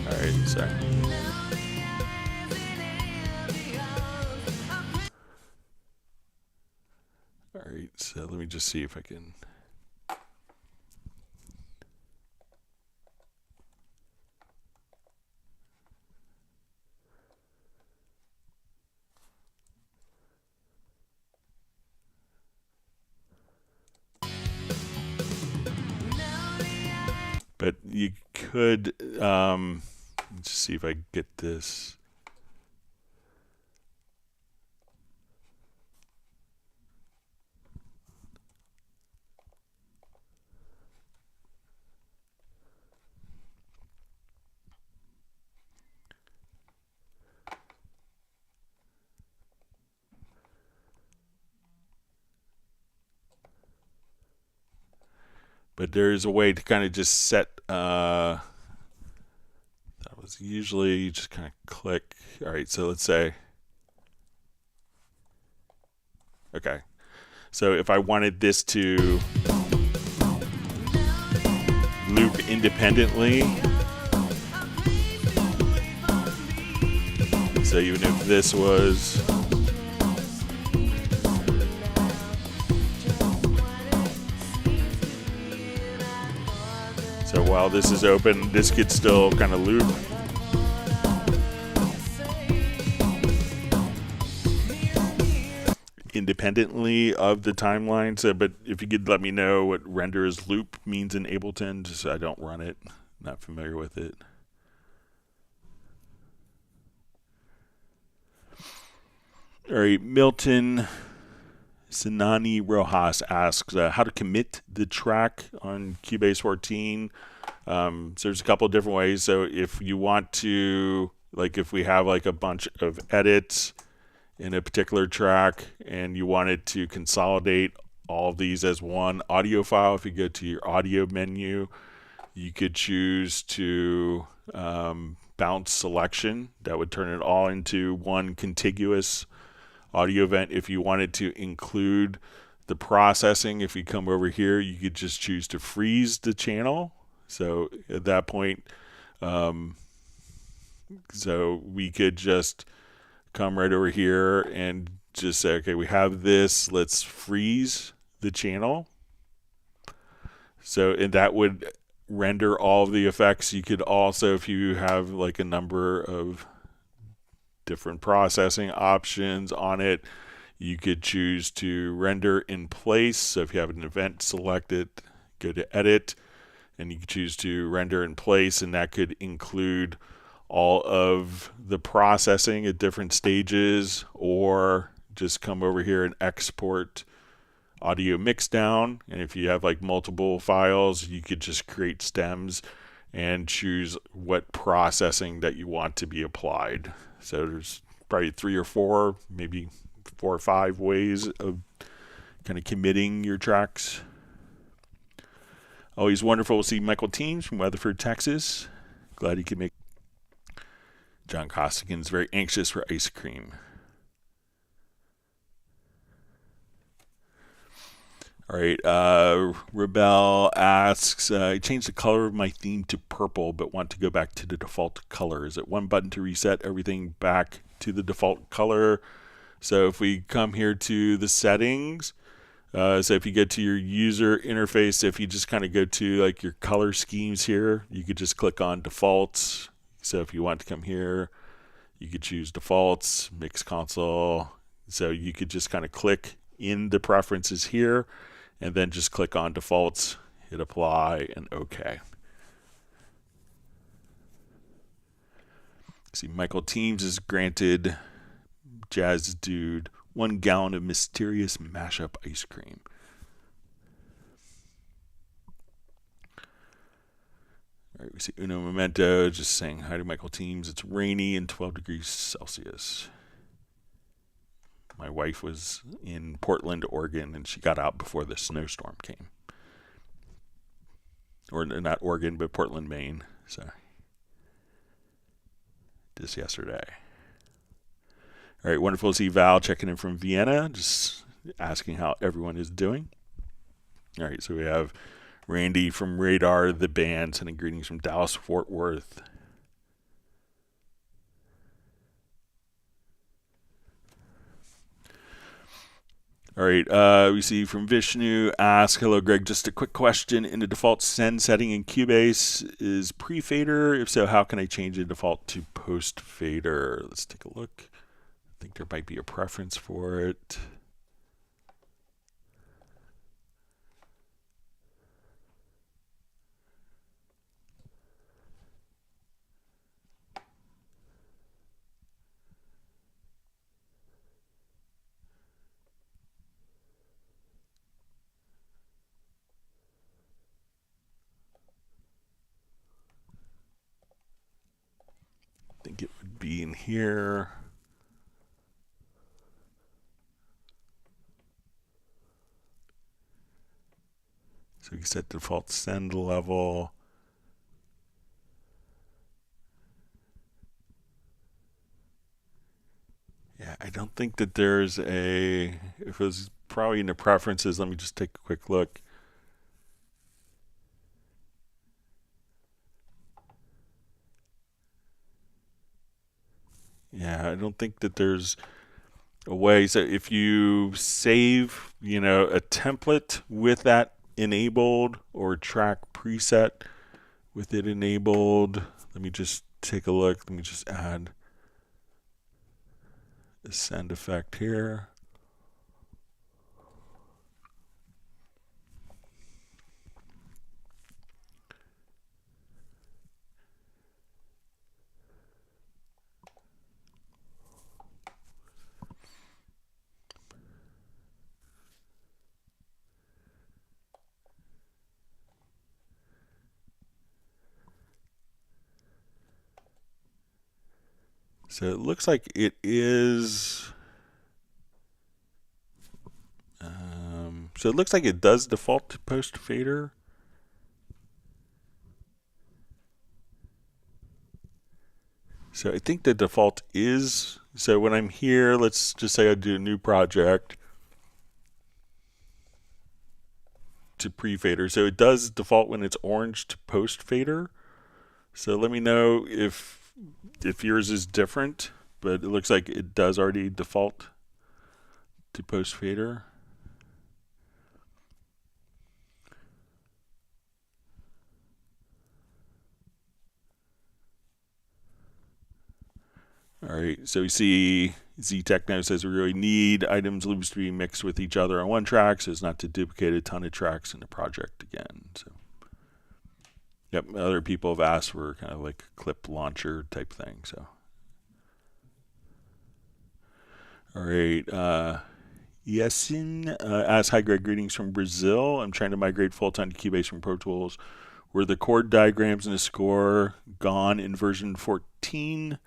All right, sorry. All right, so let me just see if I can. But you could, let's see if I get this. But there's a way to kind of just set, that was usually you just kind of click. All right, so let's say, okay. So if I wanted this to loop independently, so even if this was, So while this is open, this could still kind of loop. Independently of the timeline. So, but if you could let me know what render as loop means in Ableton, just so I don't run it. Not familiar with it. All right, Milton Sinani Rojas asks how to commit the track on Cubase 14. So there's a couple of different ways. So if you want to, like if we have like a bunch of edits in a particular track and you wanted to consolidate all of these as one audio file, if you go to your audio menu, you could choose to bounce selection. That would turn it all into one contiguous audio event. If you wanted to include the processing, if you come over here, you could just choose to freeze the channel. So at that point, so we could just come right over here and just say, okay, we have this, let's freeze the channel. So, and that would render all of the effects. You could also, if you have like a number of different processing options on it, you could choose to render in place. So if you have an event selected, go to edit, and you can choose to render in place, and that could include all of the processing at different stages, or just come over here and export audio mix down. And if you have like multiple files, you could just create stems and choose what processing that you want to be applied. So there's probably 3 or 4, maybe 4 or 5 ways of kind of committing your tracks. Always wonderful to see Michael Teams from Weatherford, Texas. Glad he could make. John Costigan's very anxious for ice cream. All right, Rebel asks, I changed the color of my theme to purple, but want to go back to the default color. Is it one button to reset everything back to the default color? So if we come here to the settings, so if you get to your user interface, if you just kind of go to like your color schemes here, you could just click on defaults. So if you want to come here, you could choose defaults, mix console. So you could just kind of click in the preferences here, and then just click on defaults, hit apply, and OK. See, Michael Teams is granted Jazz Dude 1 gallon of mysterious mashup ice cream. All right, we see Uno Momento just saying hi to Michael Teams. It's rainy and 12 degrees Celsius. My wife was in Portland, Oregon, and she got out before the snowstorm came. Or not Oregon, but Portland, Maine. So just yesterday. All right, wonderful to see Val checking in from Vienna, just asking how everyone is doing. All right, so we have Randy from Radar, the band, sending greetings from Dallas, Fort Worth. All right, we see from Vishnu, ask, hello Greg, just a quick question. In the default send setting in Cubase, is pre-fader? If so, how can I change the default to post-fader? Let's take a look. I think there might be a preference for it. I think it would be in here. So we can set default send level. Yeah, I don't think that there's a, if it was probably in the preferences, let me just take a quick look. Yeah, I don't think that there's a way. So if you save, a template with that enabled or track preset, with it enabled. Let me just take a look. Let me just add a send effect here. So it looks like it is. So it looks like it does default to post fader. So I think the default is, so when I'm here, let's just say I do a new project to pre-fader. So it does default when it's orange to post fader. So let me know if yours is different, but it looks like it does already default to post fader. All right, so we see ZTech says we really need items loops to be mixed with each other on one track so as not to duplicate a ton of tracks in the project again. So, yep, other people have asked for kind of like a clip launcher type thing. So, all right, Yesin asks, hi Greg, greetings from Brazil. I'm trying to migrate full-time to Cubase from Pro Tools. Were the chord diagrams in the score gone in version 14?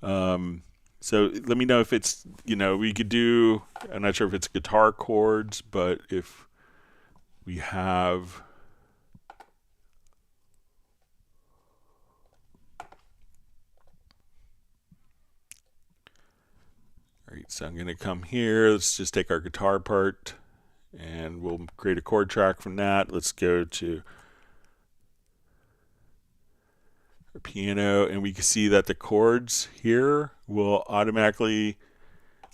So let me know if it's, we could do, I'm not sure if it's guitar chords, but if we have, all right, so I'm going to come here. Let's just take our guitar part and we'll create a chord track from that. Let's go to our piano and we can see that the chords here will automatically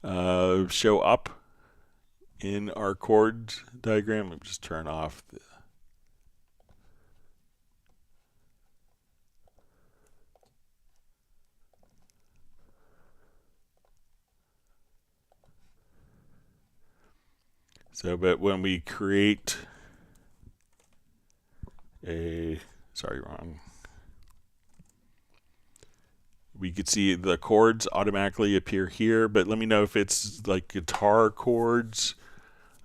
show up in our chord diagram. Let me just turn off the but when we create we could see the chords automatically appear here, but let me know if it's like guitar chords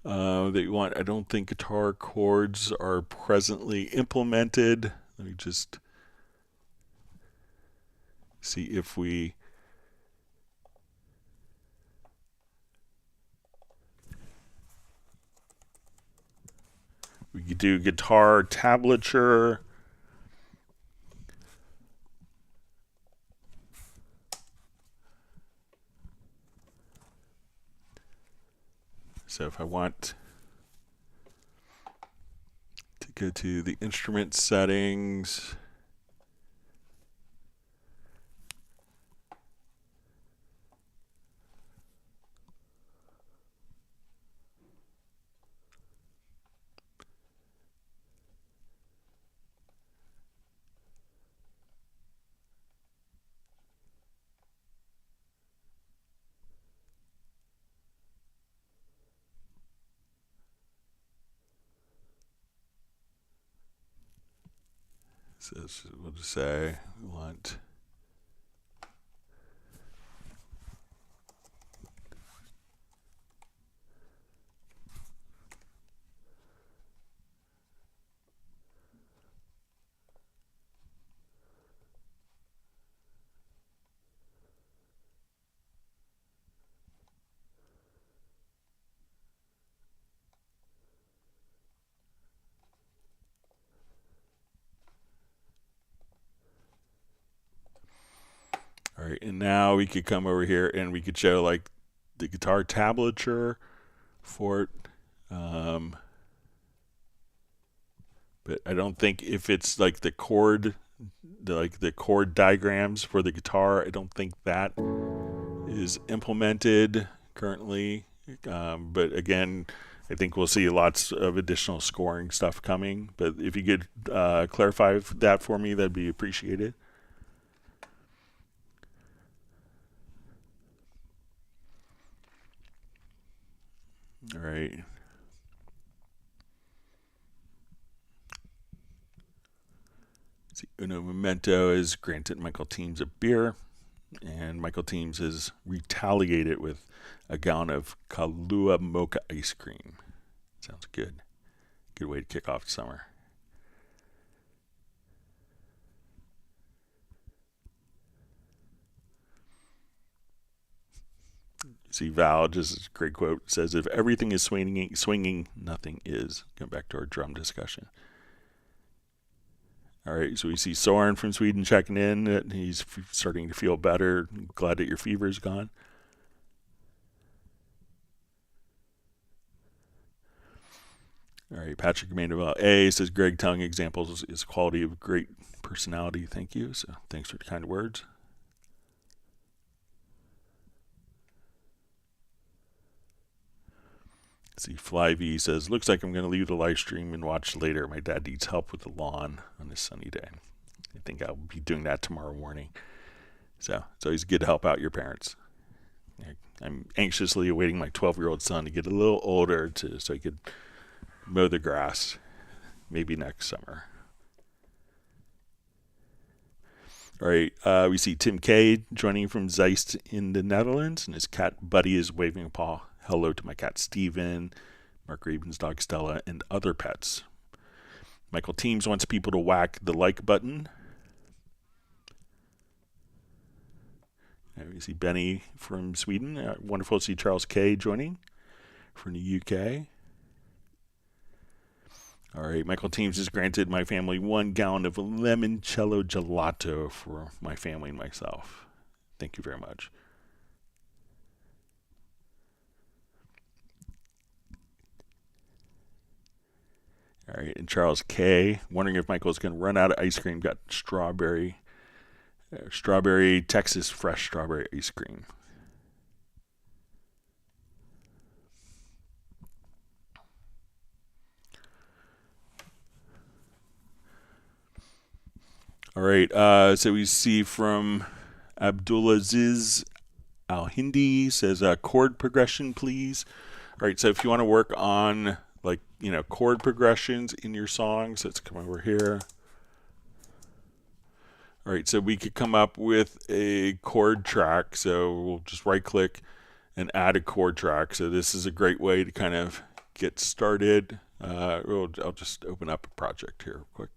that you want. I don't think guitar chords are presently implemented. Let me just see if we could do guitar tablature. So if I want to go to the instrument settings, so we'll just say we want all right, and now we could come over here and we could show like the guitar tablature for it. But I don't think if it's like the chord diagrams for the guitar, I don't think that is implemented currently. But again, I think we'll see lots of additional scoring stuff coming, but if you could clarify that for me, that'd be appreciated. All right. See, Uno Memento is granted Michael Teams a beer, and Michael Teams has retaliated with a gallon of Kahlua mocha ice cream. Sounds good. Good way to kick off the summer. See, Val, just a great quote, says, if everything is swinging, nothing is. Going back to our drum discussion. All right, so we see Soren from Sweden checking in. He's starting to feel better. Glad that your fever's gone. All right, Patrick Mandeville A says, Greg telling examples is quality of great personality. Thank you. So thanks for the kind words. See, Fly V says, looks like I'm going to leave the live stream and watch later. My dad needs help with the lawn on this sunny day. I think I'll be doing that tomorrow morning. So it's always good to help out your parents. I'm anxiously awaiting my 12-year-old son to get a little older so he could mow the grass, maybe next summer. All right, we see Tim K joining from Zeist in the Netherlands, and his cat Buddy is waving a paw. Hello to my cat Steven, Mark Raven's dog Stella, and other pets. Michael Teams wants people to whack the like button. And we see Benny from Sweden. Wonderful to see Charles K joining from the UK. All right, Michael Teams has granted my family 1 gallon of limoncello gelato for my family and myself. Thank you very much. All right, and Charles K, wondering if Michael's going to run out of ice cream. Got strawberry Texas fresh strawberry ice cream. All right, so we see from Abdulaziz Al-Hindi says chord progression, please. All right, so if you want to work on chord progressions in your songs, let's come over here. All right, so we could come up with a chord track. So we'll just right click and add a chord track. So this is a great way to kind of get started. I'll just open up a project here real quick.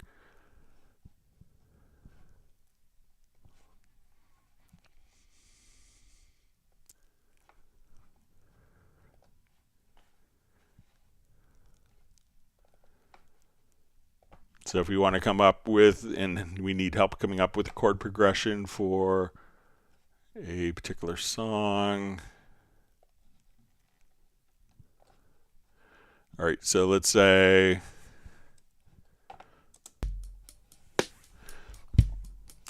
So if we want to come up with, and we need help coming up with a chord progression for a particular song. All right, so let's say,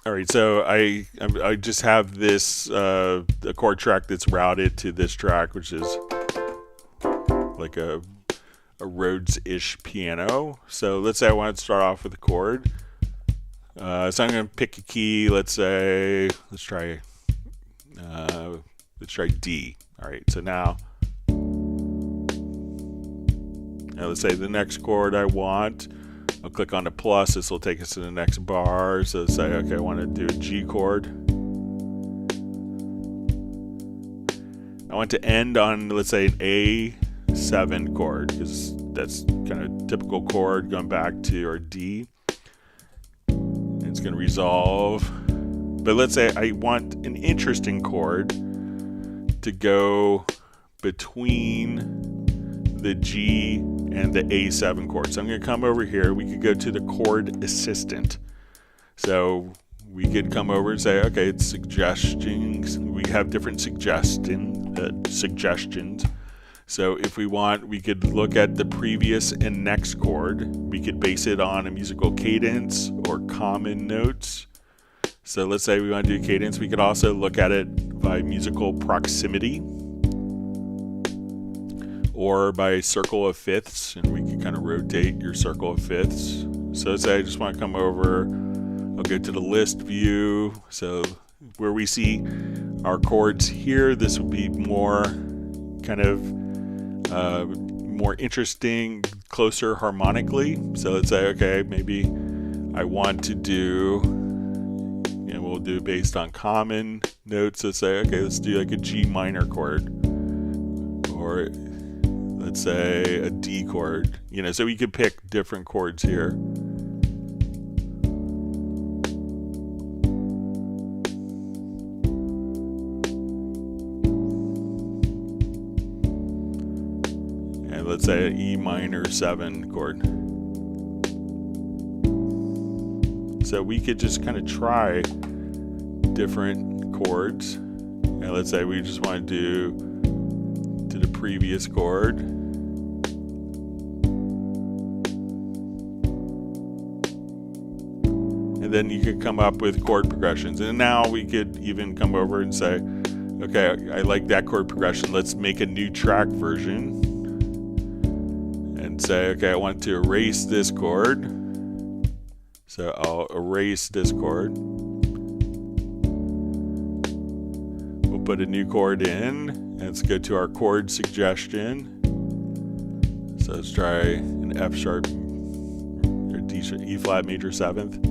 all right, so I just have this a chord track that's routed to this track, which is like a Rhodes-ish piano. So let's say I want to start off with a chord. So I'm going to pick a key. Let's try D. All right. So now let's say the next chord I want. I'll click on the plus. This will take us to the next bar. So let's say, okay, I want to do a G chord. I want to end on, let's say, an A7 chord, because that's kind of typical chord going back to our D. It's going to resolve. But let's say I want an interesting chord to go between the G and the A7 chord. So I'm going to come over here. We could go to the chord assistant. So we could come over and say, okay, it's suggestions. We have different suggestions. So if we want, we could look at the previous and next chord. We could base it on a musical cadence or common notes. So let's say we want to do cadence. We could also look at it by musical proximity. or by circle of fifths, and we can kind of rotate your circle of fifths. So say I just want to come over, I'll go to the list view. So where we see our chords here, this would be more kind of more interesting, closer harmonically. So let's say, okay, maybe I want to do, and we'll do based on common notes. Let's say, okay, let's do like a G minor chord, or let's say a D chord. So we could pick different chords here. Let's say an E minor 7 chord. So we could just kind of try different chords. And let's say we just want to do to the previous chord. And then you could come up with chord progressions. And now we could even come over and say, okay, I like that chord progression. Let's make a new track version. Say, okay, I want to erase this chord. So I'll erase this chord. We'll put a new chord in, and let's go to our chord suggestion. So let's try an F sharp or E flat major 7th.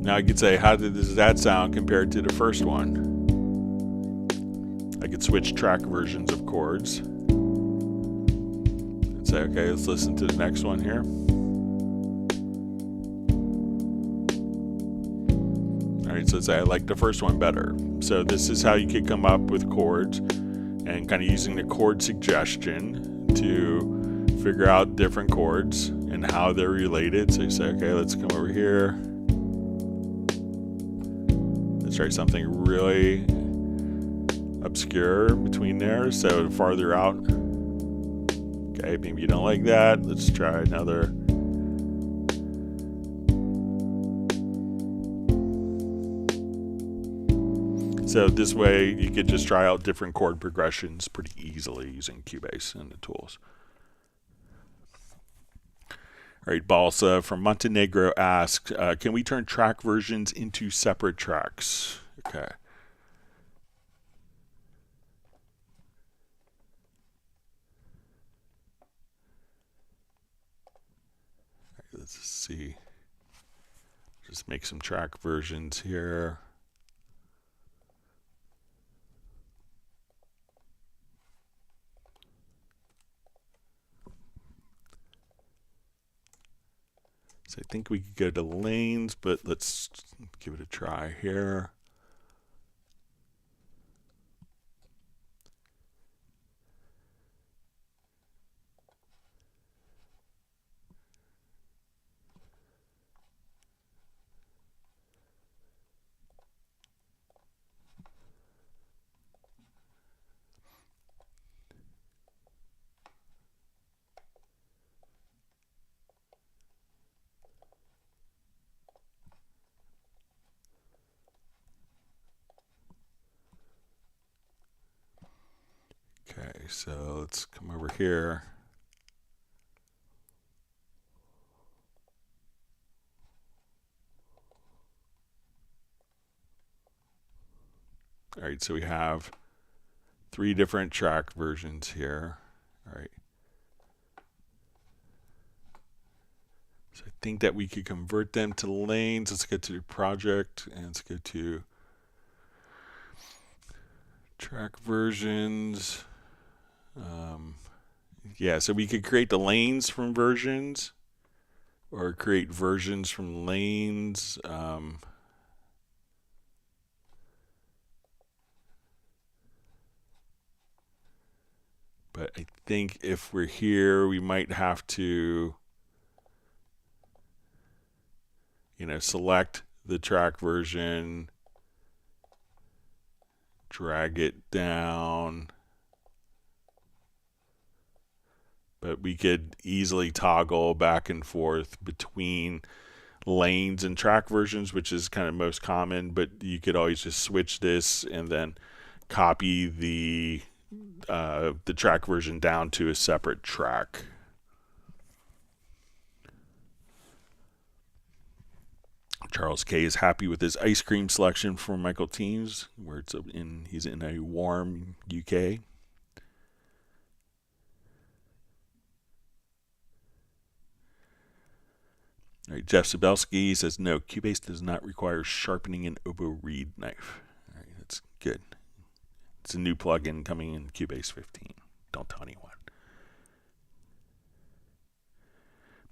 Now I could say, how does that sound compared to the first one? I could switch track versions of chords. Say, okay, let's listen to the next one here. All right, so say I like the first one better. So this is how you could come up with chords, and kind of using the chord suggestion to figure out different chords and how they're related. So you say, okay, let's come over here. Let's try something really obscure between there. So farther out. Okay, maybe you don't like that. Let's try another. So this way you could just try out different chord progressions pretty easily using Cubase and the tools. All right, Balsa from Montenegro asks, can we turn track versions into separate tracks? Okay. Let's see. Just make some track versions here. So I think we could go to lanes, but let's give it a try here. Okay, so let's come over here. All right, so we have 3 different track versions here. All right. So I think that we could convert them to lanes. Let's go to the project and let's go to track versions. Yeah, so we could create the lanes from versions or create versions from lanes. But I think if we're here, we might have to, select the track version, drag it down. But we could easily toggle back and forth between lanes and track versions, which is kind of most common, but you could always just switch this and then copy the the track version down to a separate track. Charles K is happy with his ice cream selection from Michael Teams, where he's in a warm UK. All right, Jeff Sabelski says, no, Cubase does not require sharpening an oboe reed knife. All right, that's good. It's a new plugin coming in Cubase 15. Don't tell anyone.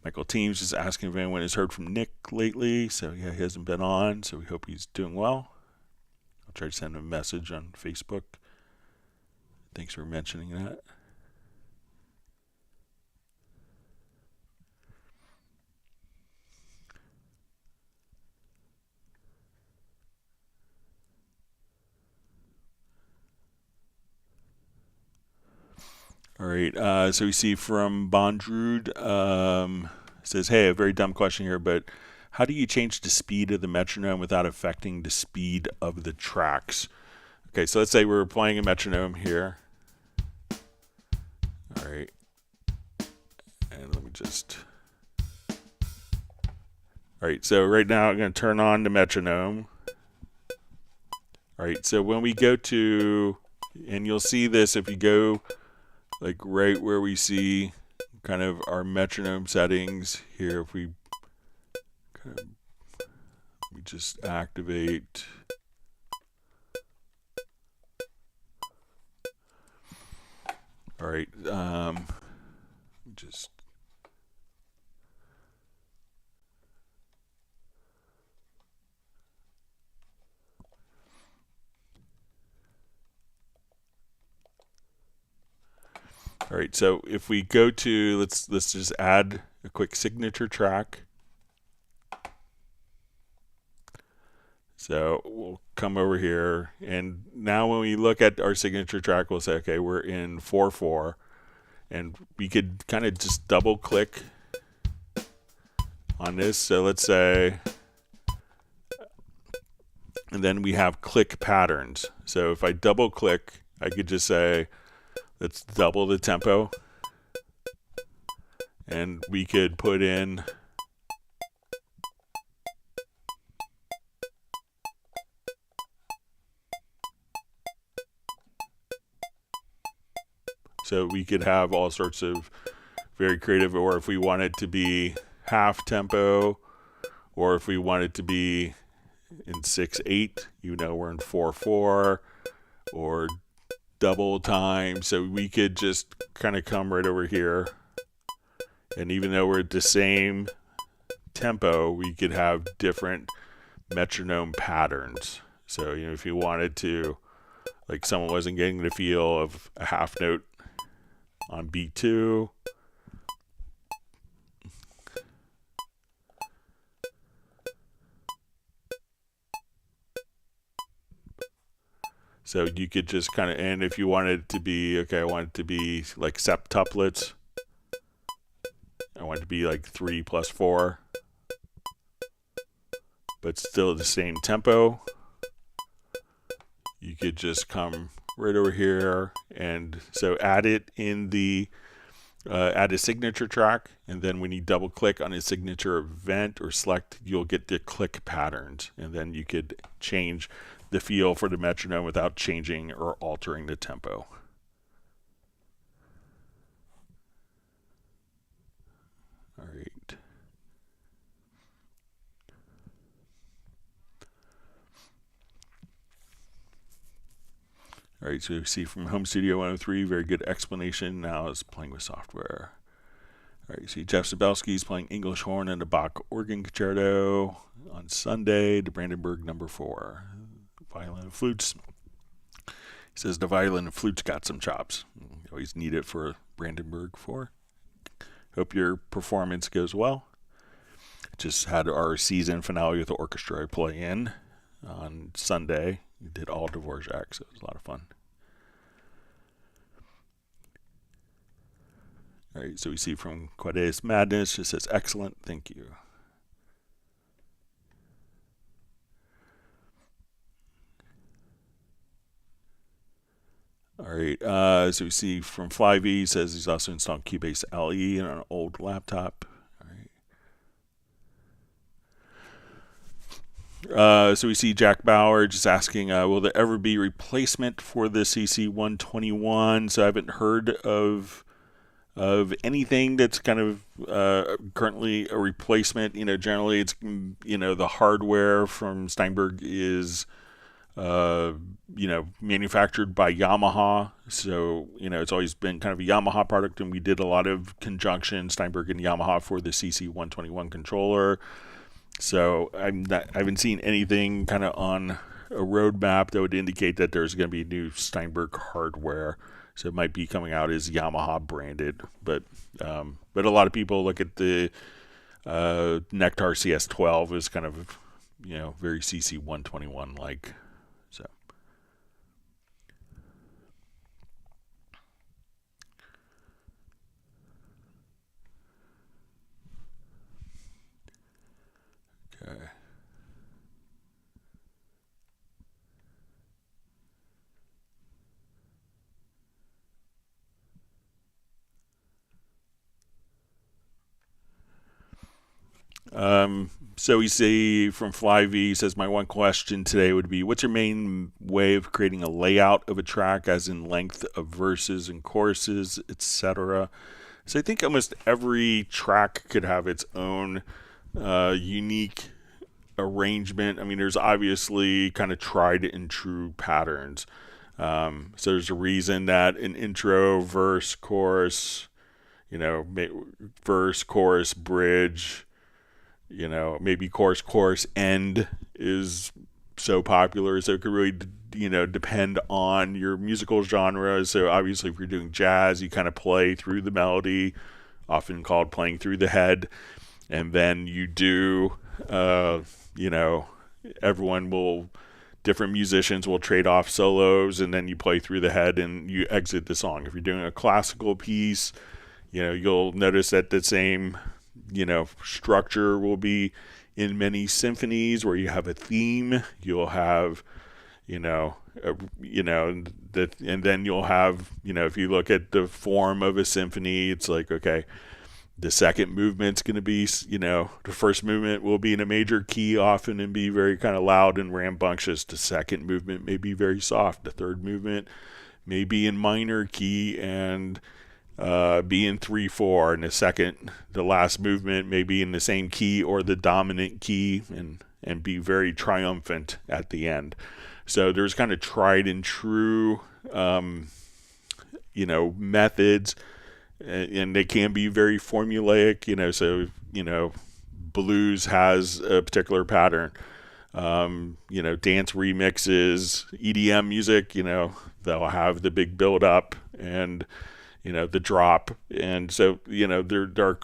Michael Teams is asking if anyone has heard from Nick lately. So, yeah, he hasn't been on, so we hope he's doing well. I'll try to send him a message on Facebook. Thanks for mentioning that. All right, so we see from Bondrude, says, hey, a very dumb question here, but how do you change the speed of the metronome without affecting the speed of the tracks? Okay, so let's say we're playing a metronome here. All right, and let me just... All right, so right now I'm going to turn on the metronome. All right, so when we go to, and you'll see this if you go like right where we see kind of our metronome settings here, if we kind of, we just activate. All right, just all right, so if we go to, let's just add a quick signature track. So we'll come over here, and now when we look at our signature track, we'll say, okay, we're in 4/4, and we could kind of just double click on this. So let's say, and then we have click patterns. So if I double click, I could just say, let's double the tempo, and we could put in so we could have all sorts of very creative, or if we want it to be half tempo, or if we want it to be in 6/8, you know, we're in 4/4, or double time. So we could just kind of come right over here, and even though we're at the same tempo, we could have different metronome patterns. So, you know, if you wanted to, like someone wasn't getting the feel of a half note on beat 2, so you could just kind of, and if you wanted it to be, okay, I want it to be like septuplets, I want it to be like 3 + 4, but still the same tempo, you could just come right over here, and so add it in the add a signature track, and then when you double click on a signature event or select, you'll get the click patterns, and then you could change the feel for the metronome without changing or altering the tempo. All right. All right, so you see from Home Studio 103, very good explanation. Now is playing with software. All right, you see Jeff Sabelski is playing English horn and the Bach organ concerto on Sunday, the Brandenburg No. 4. Violin and flutes. He says the violin and flutes got some chops. You always need it for Brandenburg 4. Hope your performance goes well. Just had our season finale with the orchestra I play in on Sunday. We did all Dvorak, so it was a lot of fun. All right, so we see from Cubase Madness, it says, excellent, thank you. All right, so we see from Flyvy says he's also installed Cubase LE on an old laptop. All right. So we see Jack Bauer just asking, will there ever be replacement for the CC121? So I haven't heard of anything that's kind of currently a replacement. Generally it's, the hardware from Steinberg is manufactured by Yamaha. So, it's always been kind of a Yamaha product, and we did a lot of conjunction, Steinberg and Yamaha, for the CC121 controller. So I haven't seen anything kind of on a roadmap that would indicate that there's going to be new Steinberg hardware. So it might be coming out as Yamaha branded, but a lot of people look at the Nectar CS12 as kind of, very CC121 like. So. Okay. So we see from Flyvy says, my one question today would be, what's your main way of creating a layout of a track, as in length of verses and choruses, etc.? So I think almost every track could have its own unique arrangement. I mean, there's obviously kind of tried and true patterns. So there's a reason that an intro, verse, chorus, verse, chorus, bridge, maybe chorus, end is so popular. So it could really, depend on your musical genre. So obviously if you're doing jazz, you kind of play through the melody, often called playing through the head. And then you do, different musicians will trade off solos, and then you play through the head and you exit the song. If you're doing a classical piece, you'll notice that the same structure will be in many symphonies where you have a theme. You'll have, and then you'll have, if you look at the form of a symphony, it's like, okay, the second movement's going to be, the first movement will be in a major key often and be very kind of loud and rambunctious. The second movement may be very soft. The third movement may be in minor key and be in 3/4, and the last movement may be in the same key or the dominant key, and be very triumphant at the end. So there's kind of tried and true, methods, and they can be very formulaic. So blues has a particular pattern. Dance remixes, EDM music, they'll have the big build up and the drop, and so there are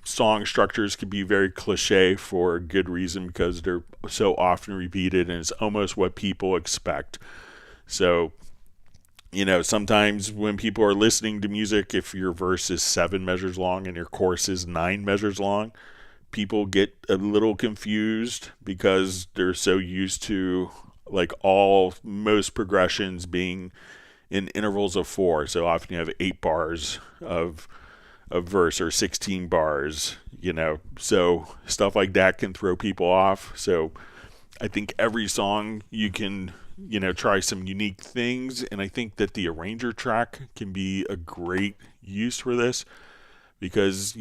song structures can be very cliche for a good reason, because they're so often repeated and it's almost what people expect. So sometimes when people are listening to music, if your verse is 7 measures long and your chorus is 9 measures long, people get a little confused because they're so used to most progressions being in intervals of 4. So often you have 8 bars of verse or 16 bars, so stuff like that can throw people off. So I think every song you can, try some unique things. And I think that the arranger track can be a great use for this, because,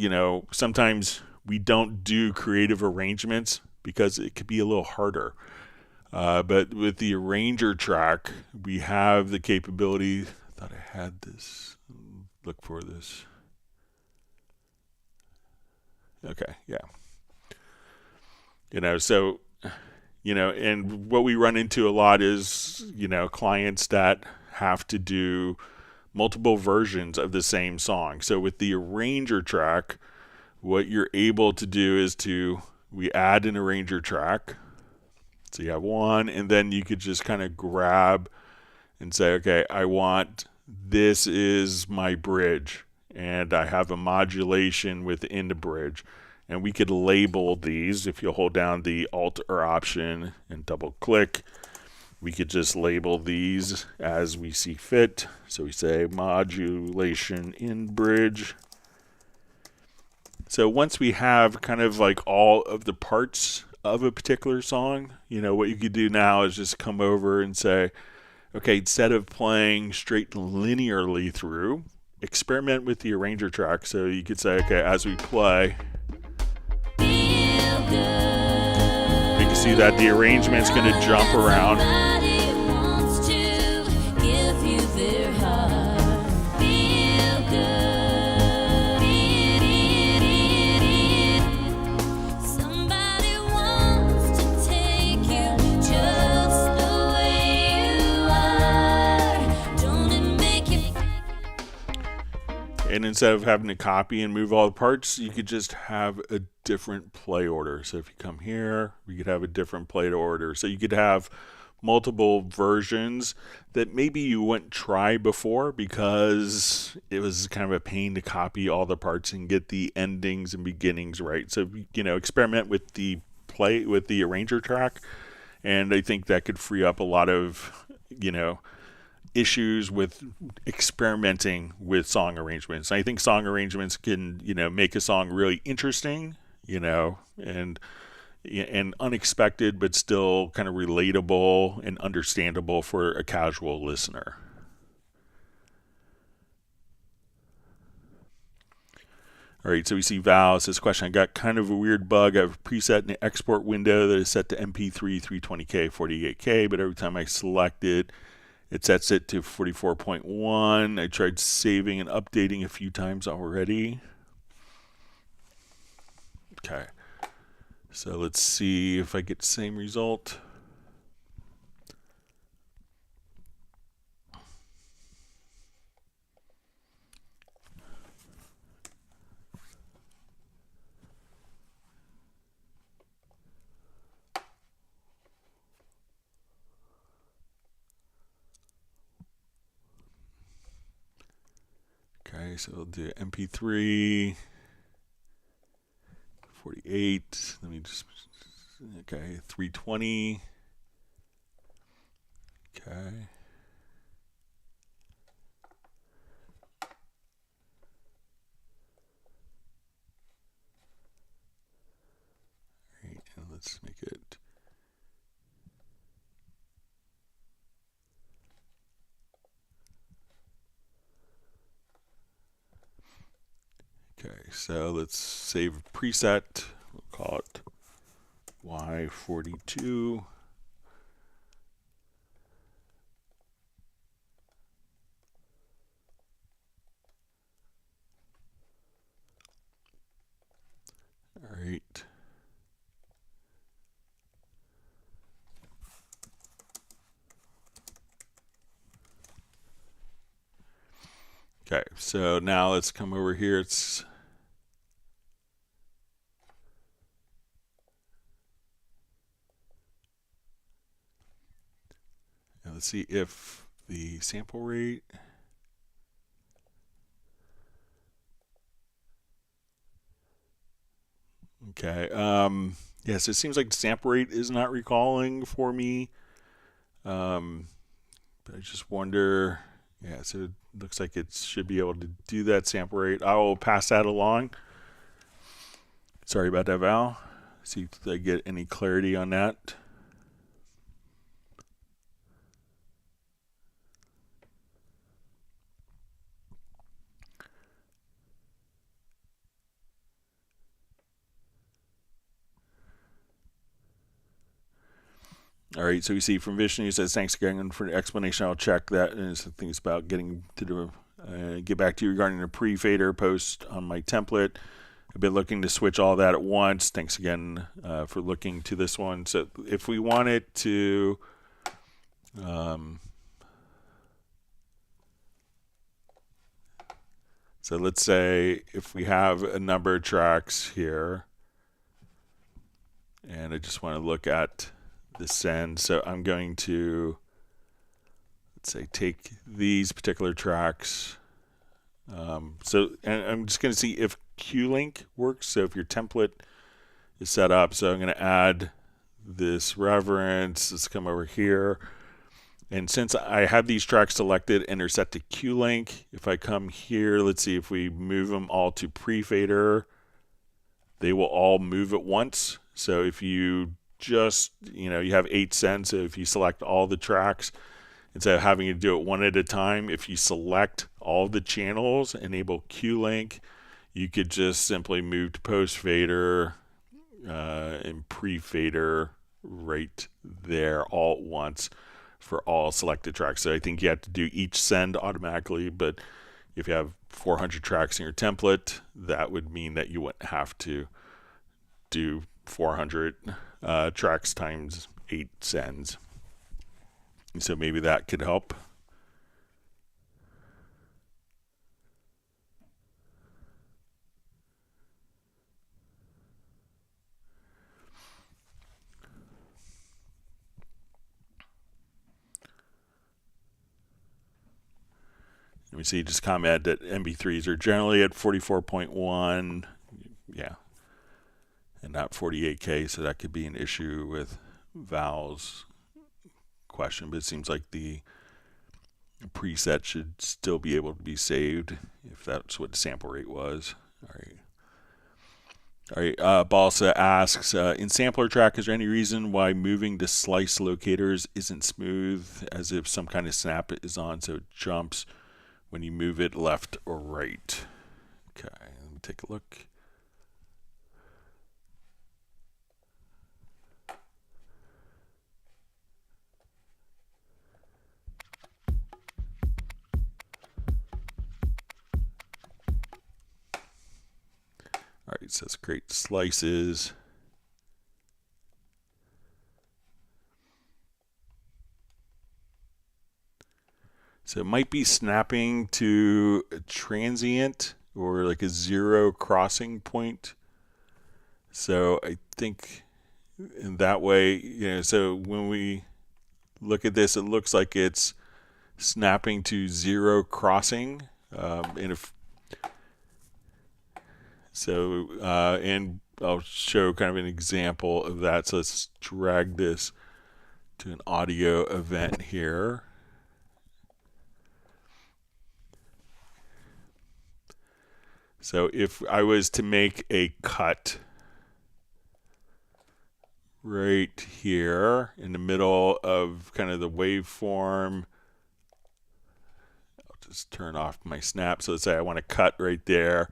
sometimes we don't do creative arrangements because it could be a little harder. But with the arranger track, we have the capability. I thought I had this. Look for this. Okay, yeah. So, and what we run into a lot is, clients that have to do multiple versions of the same song. So with the arranger track, what you're able to do is we add an arranger track. So you have one, and then you could just kind of grab and say, okay, this is my bridge, and I have a modulation within the bridge. And we could label these if you hold down the Alt or Option and double click. We could just label these as we see fit. So we say modulation in bridge. So once we have kind of like all of the parts of a particular song, what you could do now is just come over and say, okay, instead of playing straight linearly through, experiment with the arranger track. So you could say, okay, as we play, you can see that the arrangement's going to jump around. And instead of having to copy and move all the parts, you could just have a different play order. So if you come here, we could have a different play order. So you could have multiple versions that maybe you wouldn't try before because it was kind of a pain to copy all the parts and get the endings and beginnings right. So, experiment with the arranger track. And I think that could free up a lot of, issues with experimenting with song arrangements. I think song arrangements can, make a song really interesting, and unexpected, but still kind of relatable and understandable for a casual listener. All right, so we see Val says, question, I got kind of a weird bug. I have a preset in the export window that is set to MP3 320K 48K, but every time I select it, it sets it to 44.1. I tried saving and updating a few times already. Okay. So let's see if I get the same result. Okay, so we'll do MP3, 48, let me just, okay, 320, okay. All right, and let's make it. Okay, so let's save a preset. We'll call it Y42. All right. Okay, so now let's come over here. It's now let's see if the sample rate. Okay, yes, it seems like the sample rate is not recalling for me. But I just wonder, yeah, so it looks like it should be able to do that sample rate. I will pass that along. Sorry about that, Val. See if I get any clarity on that. All right, so we see from Vishnu, he says, thanks again for the explanation. I'll check that. And it's things about getting to get back to you regarding the pre-fader post on my template. I've been looking to switch all that at once. Thanks again for looking to this one. So if we wanted to, so let's say if we have a number of tracks here, and I just want to look at the send. So I'm going to, let's say, take these particular tracks. And I'm just going to see if QLink works. So if your template is set up, so I'm going to add this reference. Let's come over here. And since I have these tracks selected and they're set to Q-Link, if I come here, let's see if we move them all to pre-fader, they will all move at once. So if you just, you have 8 sends, so if you select all the tracks, instead of having to do it one at a time, if you select all the channels, enable Q-Link, you could just simply move to post-fader and pre-fader right there all at once for all selected tracks. So I think you have to do each send automatically, but if you have 400 tracks in your template, that would mean that you wouldn't have to do 400 tracks times 8 sends. And so maybe that could help. Let me see, just comment that MP3s are generally at 44.1, yeah, and not 48K, so that could be an issue with Val's question, but it seems like the preset should still be able to be saved if that's what the sample rate was. All right, Balsa asks, in sampler track, is there any reason why moving the slice locators isn't smooth, as if some kind of snap is on so it jumps when you move it left or right? Okay, let me take a look. All right, so let's create slices. So it might be snapping to a transient or like a 0 crossing point. So I think in that way, so when we look at this, it looks like it's snapping to 0 crossing. And I'll show kind of an example of that. So let's drag this to an audio event here. So if I was to make a cut right here in the middle of kind of the waveform, I'll just turn off my snap. So let's say I want to cut right there.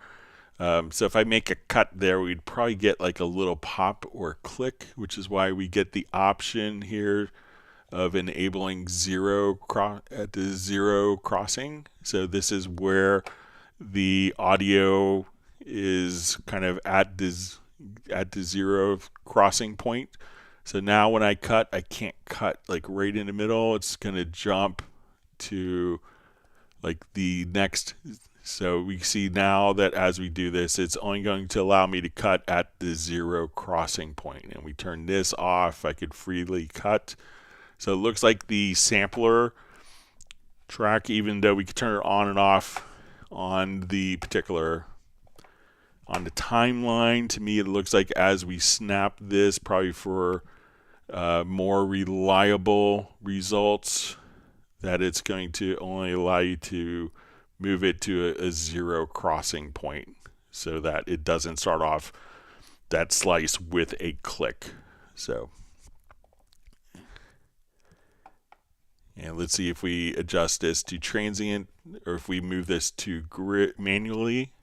So if I make a cut there, we'd probably get like a little pop or click, which is why we get the option here of enabling 0 at the 0 crossing. So this is where the audio is kind of at the 0 crossing point. So now when I cut, I can't cut like right in the middle. It's going to jump to like the next. So we see now that as we do this, it's only going to allow me to cut at the 0 crossing point. And we turn this off, I could freely cut. So it looks like the sampler track, even though we could turn it on and off on the timeline, to me it looks like as we snap this, probably for more reliable results, that it's going to only allow you to move it to a 0 crossing point so that it doesn't start off that slice with a click. So, and let's see if we adjust this to transient or if we move this to grid manually.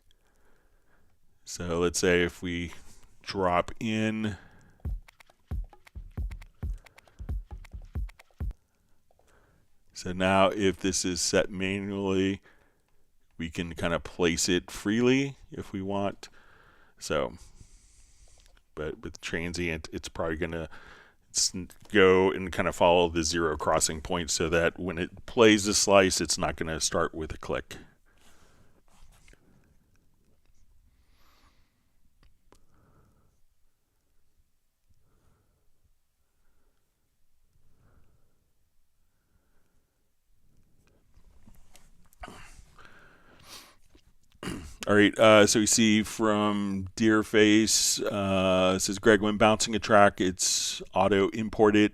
So let's say if we drop in, so now if this is set manually, we can kind of place it freely if we want. So, but with transient, it's probably going to go and kind of follow the 0 crossing point so that when it plays the slice, it's not going to start with a click. All right, so we see from Deerface, it says, Greg, when bouncing a track, it's auto imported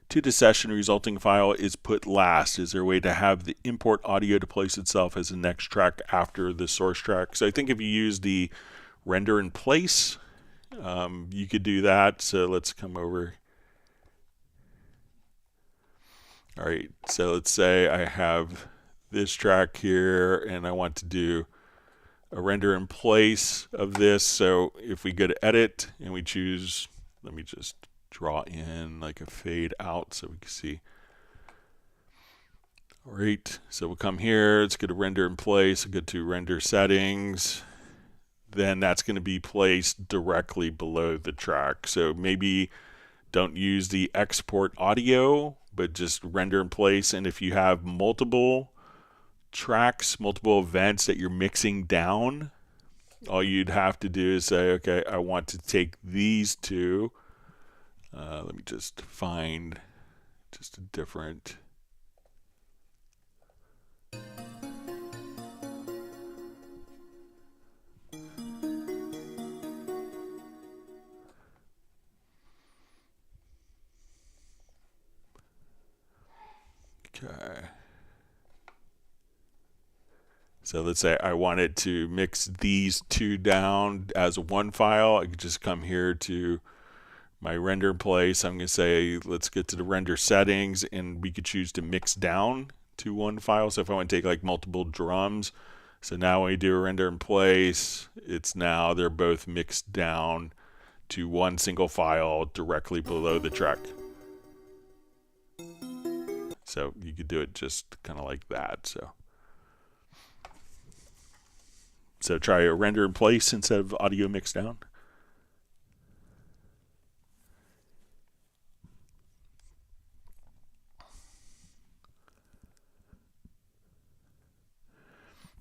to the session resulting file is put last. Is there a way to have the import audio to place itself as the next track after the source track? So I think if you use the render in place, you could do that. So let's come over. All right, so let's say I have this track here and I want to do a render in place of this. So if we go to edit and we choose, let me just draw in like a fade out so we can see. All right, so we'll come here, let's go to render in place, go to render settings. Then that's going to be placed directly below the track. So maybe don't use the export audio, but just render in place. And if you have multiple tracks, multiple events that you're mixing down, all you'd have to do is say, okay, I want to take these two. Let me just find just a different. Okay. So let's say I wanted to mix these two down as one file. I could just come here to my render place. I'm going to say, let's get to the render settings, and we could choose to mix down to one file. So if I want to take like multiple drums, so now when we do a render in place, it's now they're both mixed down to one single file directly below the track. So you could do it just kind of like that. So try a render in place instead of audio mix down.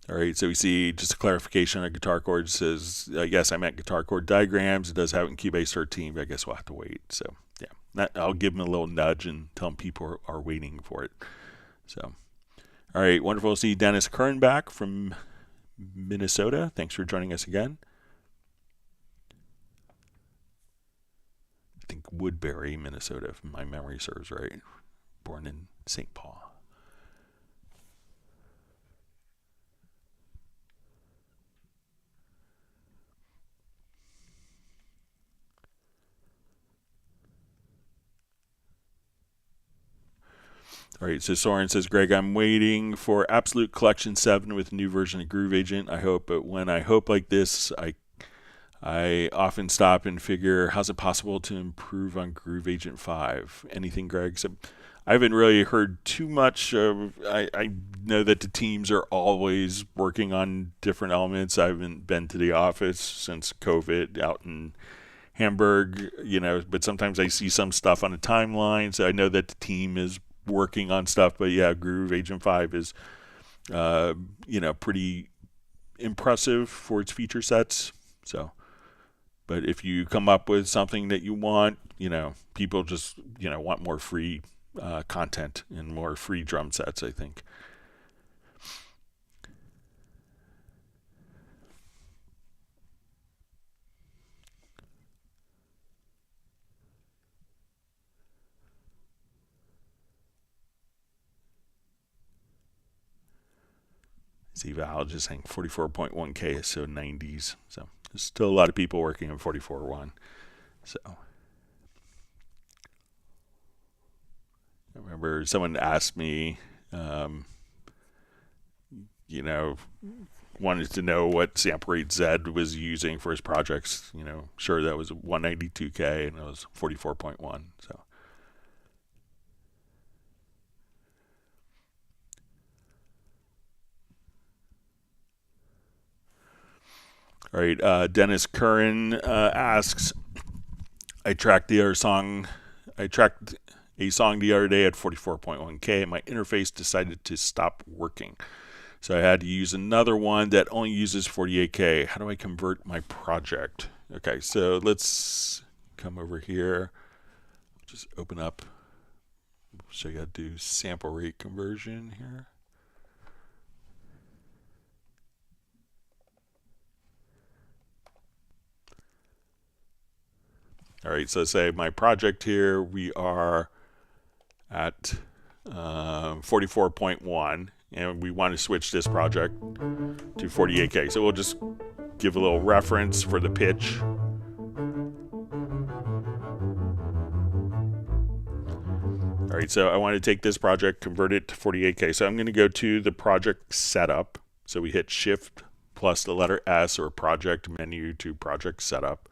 All right, so we see just a clarification on guitar chord. It says, yes, I meant guitar chord diagrams. It does have it in Cubase 13, but I guess we'll have to wait. So yeah, I'll give them a little nudge and tell them people are waiting for it. So, all right, wonderful to see Dennis Curran back from Minnesota. Thanks for joining us again. I think Woodbury, Minnesota, if my memory serves right. Born in St. Paul. All right, so Soren says, Greg, I'm waiting for Absolute Collection 7 with a new version of Groove Agent. I hope, but when I hope like this, I often stop and figure, how's it possible to improve on Groove Agent 5? Anything, Greg? So I haven't really heard too much. I know that the teams are always working on different elements. I haven't been to the office since COVID out in Hamburg, but sometimes I see some stuff on the timeline, so I know that the team is working on stuff. But yeah, Groove Agent 5 is pretty impressive for its feature sets. So, but if you come up with something that you want, people just want more free content and more free drum sets, I think. See Val just saying 44.1K is so 90s. So there's still a lot of people working on 44.1. So I remember someone asked me, wanted to know what sample rate Zed was using for his projects. Sure, that was 192K and it was 44.1. So. All right, Dennis Curran asks, I tracked a song the other day at 44.1K and my interface decided to stop working. So I had to use another one that only uses 48K. How do I convert my project? Okay, so let's come over here. Just open up. So I got to do sample rate conversion here. All right, so say my project here, we are at 44.1, and we want to switch this project to 48K. So we'll just give a little reference for the pitch. All right, so I want to take this project, convert it to 48K. So I'm going to go to the project setup. So we hit Shift plus the letter S, or project menu, to project setup.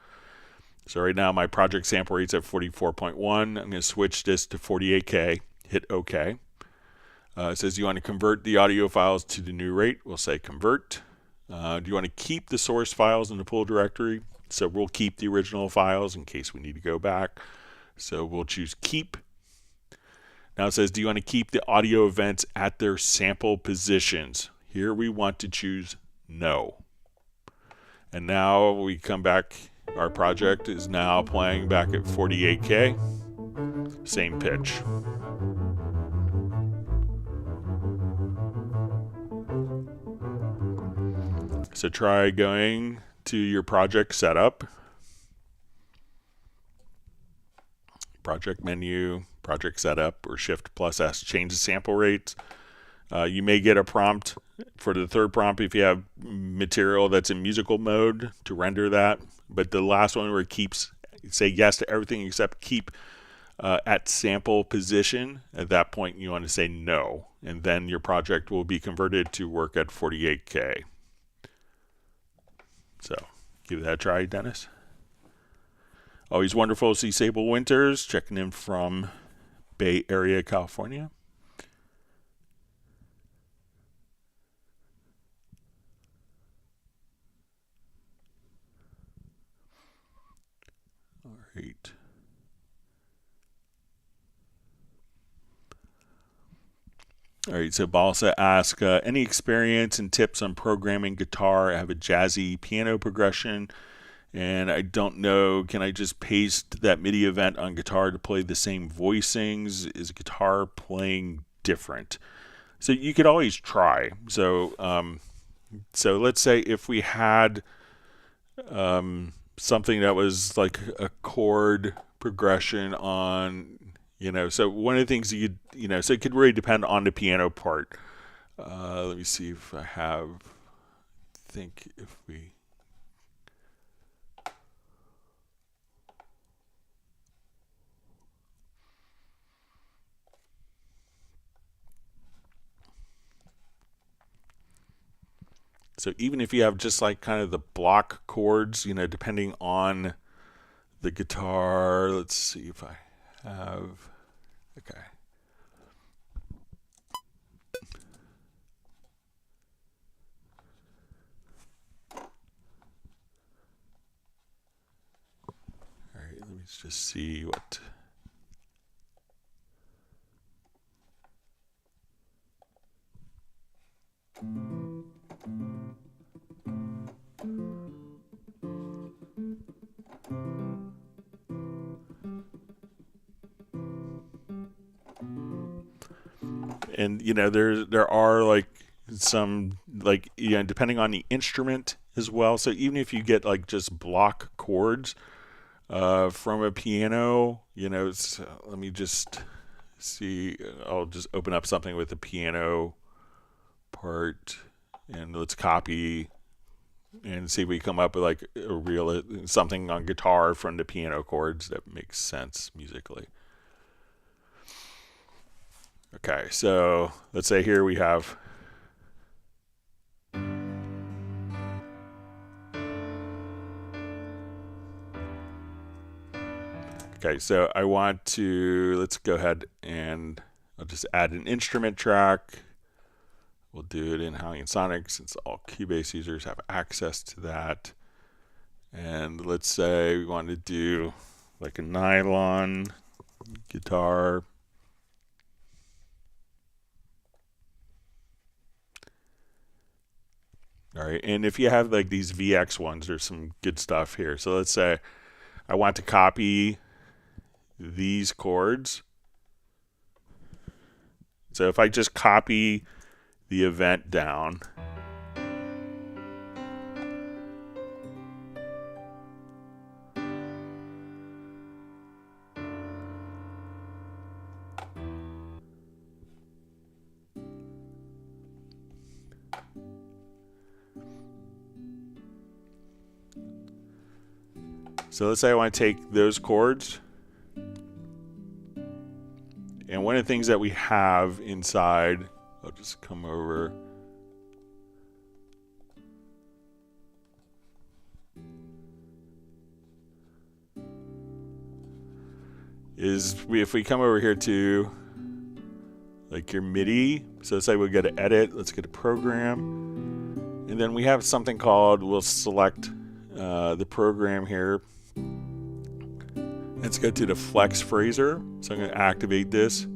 So right now my project sample rate's at 44.1. I'm going to switch this to 48K, hit OK. It says you want to convert the audio files to the new rate. We'll say convert. Do you want to keep the source files in the pull directory? So we'll keep the original files in case we need to go back. So we'll choose keep. Now it says, do you want to keep the audio events at their sample positions? Here we want to choose no. And now we come back, our project is now playing back at 48K, same pitch. So try going to your project setup, project menu, project setup, or Shift plus S, change the sample rates. You may get a prompt for the third prompt if you have material that's in musical mode to render that. But the last one where it keeps, say yes to everything except keep at sample position, at that point you want to say no. And then your project will be converted to work at 48K. So give that a try, Dennis. Always wonderful to see Sable Winters checking in from Bay Area, California. All right. All right, so Balsa asks, any experience and tips on programming guitar? I have a jazzy piano progression, and I don't know, can I just paste that MIDI event on guitar to play the same voicings? Is guitar playing different? So you could always try. So let's say if we had something that was like a chord progression on, so one of the things so it could really depend on the piano part. Let me see if I have, think if we, so even if you have just like kind of the block chords, depending on the guitar, let's see if I have, okay. All right, let me just see what. And there are like some, like, depending on the instrument as well. So even if you get like just block chords from a piano, let me just see. I'll just open up something with the piano part, and let's copy and see if we come up with like a real something on guitar from the piano chords that makes sense musically. Okay, so let's say here we have okay, so I want to, let's go ahead and I'll just add an instrument track. We'll do it in Howling Sonic since all Cubase users have access to that. And let's say we want to do like a nylon guitar. All right, and if you have like these VX ones, there's some good stuff here. So let's say I want to copy these chords. So if I just copy the event down, So let's say I want to take those chords, and one of the things that we have inside, I'll just come over. If we come over here to like your MIDI, so let's say we go to edit, let's go to program, and then we have something called, we'll select the program here. Let's go to the flex phraser. So I'm going to activate this.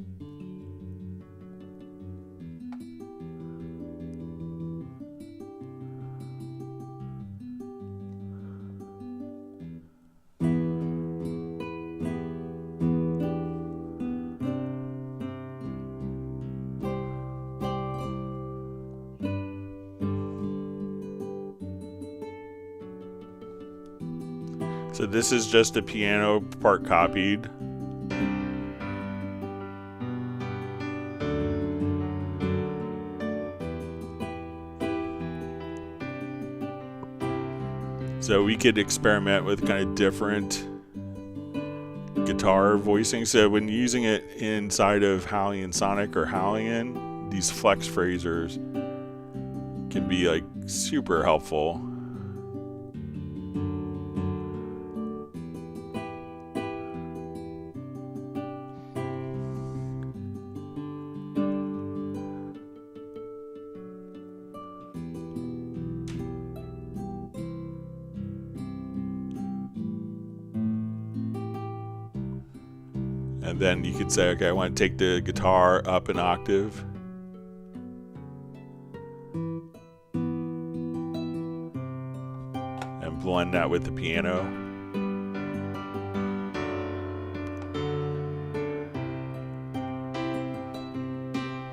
So this is just a piano part copied. So we could experiment with kind of different guitar voicing. So when using it inside of Howling and Sonic or Howling, these flex phrasers can be like super helpful. And then you could say, okay, I want to take the guitar up an octave. And blend that with the piano.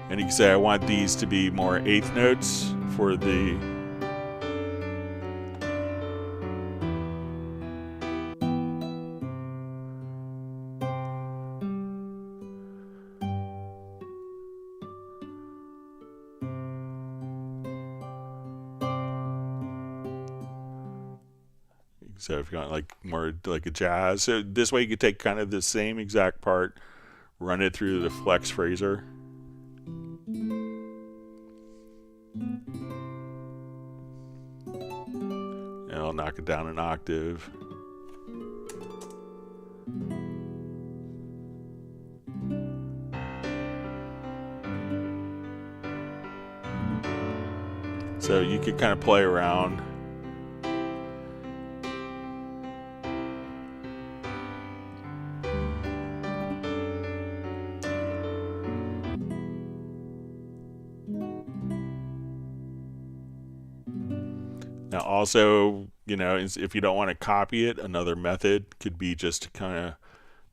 And you can say, I want these to be more eighth notes for the So if you want like more like a jazz, so this way you could take kind of the same exact part, run it through the flex phraser. And I'll knock it down an octave. So you could kind of play around. Now also, you know, if you don't want to copy it, another method could be just to kind of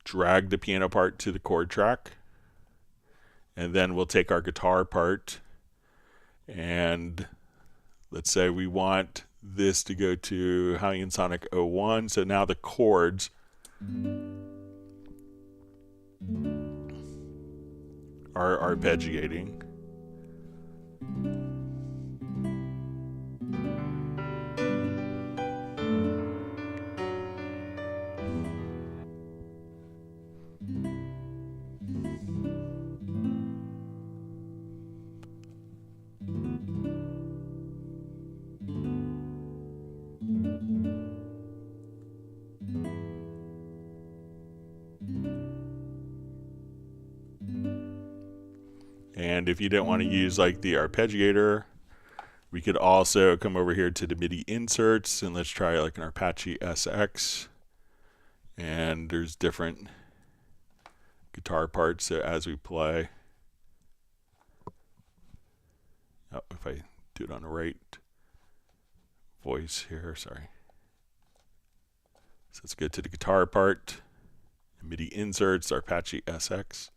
drag the piano part to the chord track. And then we'll take our guitar part, and let's say we want this to go to Howling and Sonic 01. So now the chords are arpeggiating. And if you don't want to use like the arpeggiator, we could also come over here to the MIDI inserts, and let's try like an Apache SX. And there's different guitar parts as we play. Oh, if I do it on the right voice here, sorry. So let's go to the guitar part, MIDI inserts, Apache SX.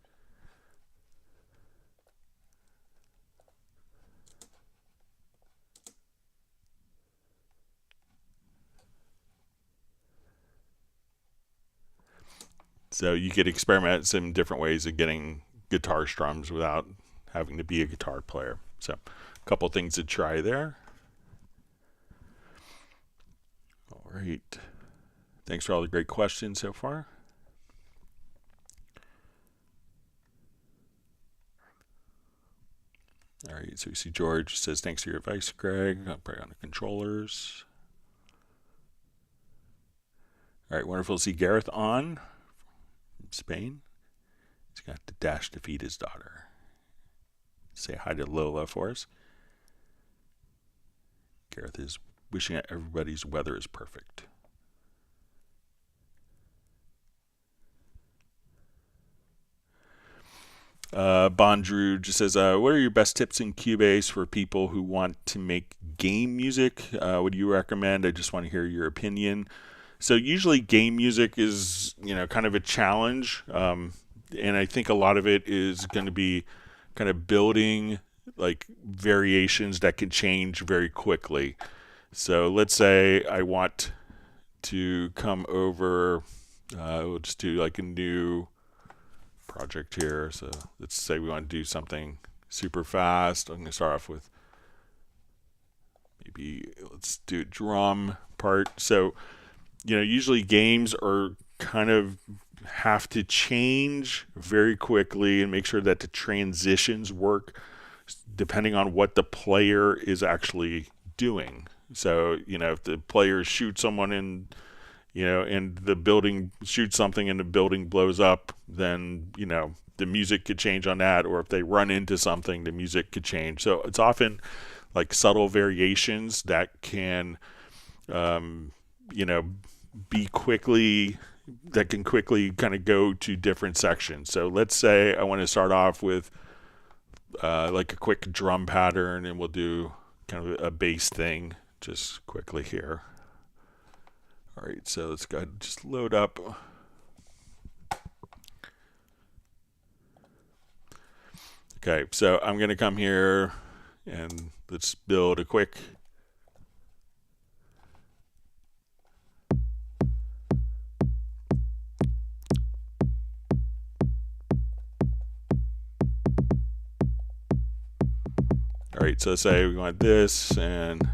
So you could experiment some different ways of getting guitar strums without having to be a guitar player. So a couple things to try there. All right. Thanks for all the great questions so far. All right, so we see George says, thanks for your advice, Greg. I'll probably on the controllers. All right, wonderful to see Gareth on from Spain. He's got to dash to feed his daughter. Say hi to Lola for us. Gareth is wishing that everybody's weather is perfect. Bondrew just says, what are your best tips in Cubase for people who want to make game music? What do you recommend? I just want to hear your opinion. So usually game music is, kind of a challenge. And I think a lot of it is going to be kind of building like variations that can change very quickly. So let's say I want to come over, we'll just do like a new project here. So let's say we want to do something super fast. I'm going to start off with maybe let's do a drum part. So, usually games are kind of have to change very quickly and make sure that the transitions work depending on what the player is actually doing. So, if the player shoots someone in, and the building shoots something and the building blows up, then, the music could change on that. Or if they run into something, the music could change. So it's often like subtle variations that can, be quickly kind of go to different sections. So let's say I want to start off with like a quick drum pattern, and we'll do kind of a bass thing just quickly here. All right, so let's go ahead and just load up. Okay, so I'm going to come here and let's build a quick all right, so say we want this, and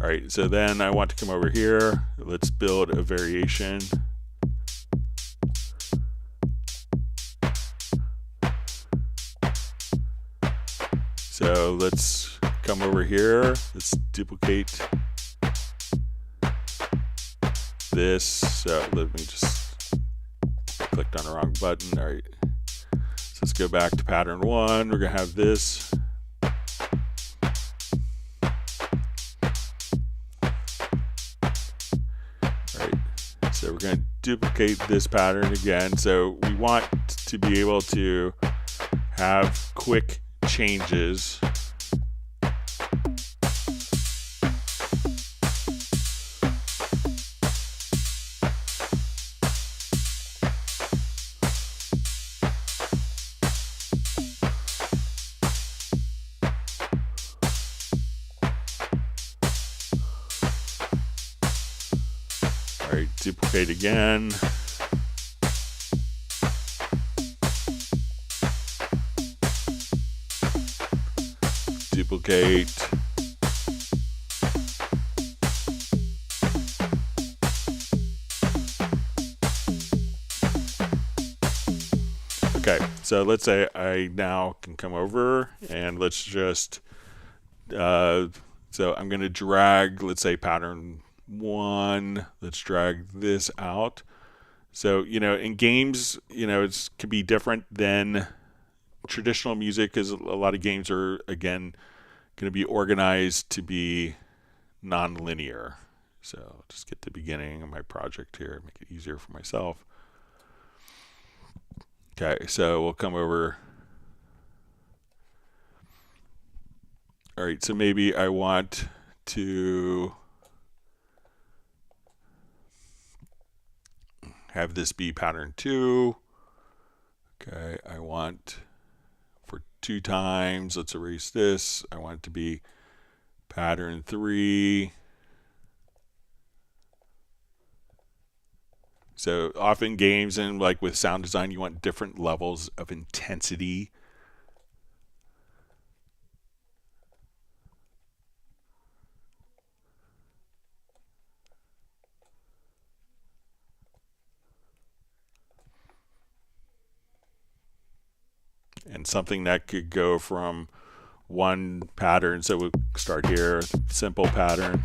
all right, so then I want to come over here. Let's build a variation. So let's come over here. Let's duplicate this. So let me just clicked on the wrong button. All right. So let's go back to pattern one. We're going to have this. So we're going to duplicate this pattern again. So we want to be able to have quick changes. All right, duplicate again. Duplicate. Okay, so let's say I now can come over and let's just, so I'm going to drag, let's say pattern one, let's drag this out. So, in games, it could be different than traditional music, because a lot of games are, again, going to be organized to be non-linear. So I'll just get the beginning of my project here, make it easier for myself. Okay, so we'll come over. All right, so maybe I want to have this be pattern 2. Okay, I want for 2 times, let's erase this. I want it to be pattern 3. So often games and like with sound design, you want different levels of intensity. And something that could go from one pattern. So we'll start here, simple pattern.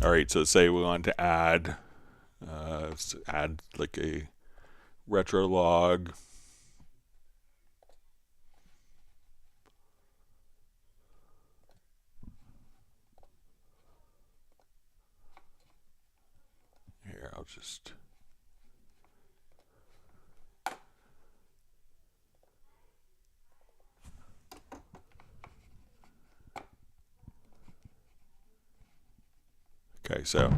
All right, so say we want to add like a retro log. Here, I'll just. Okay, so.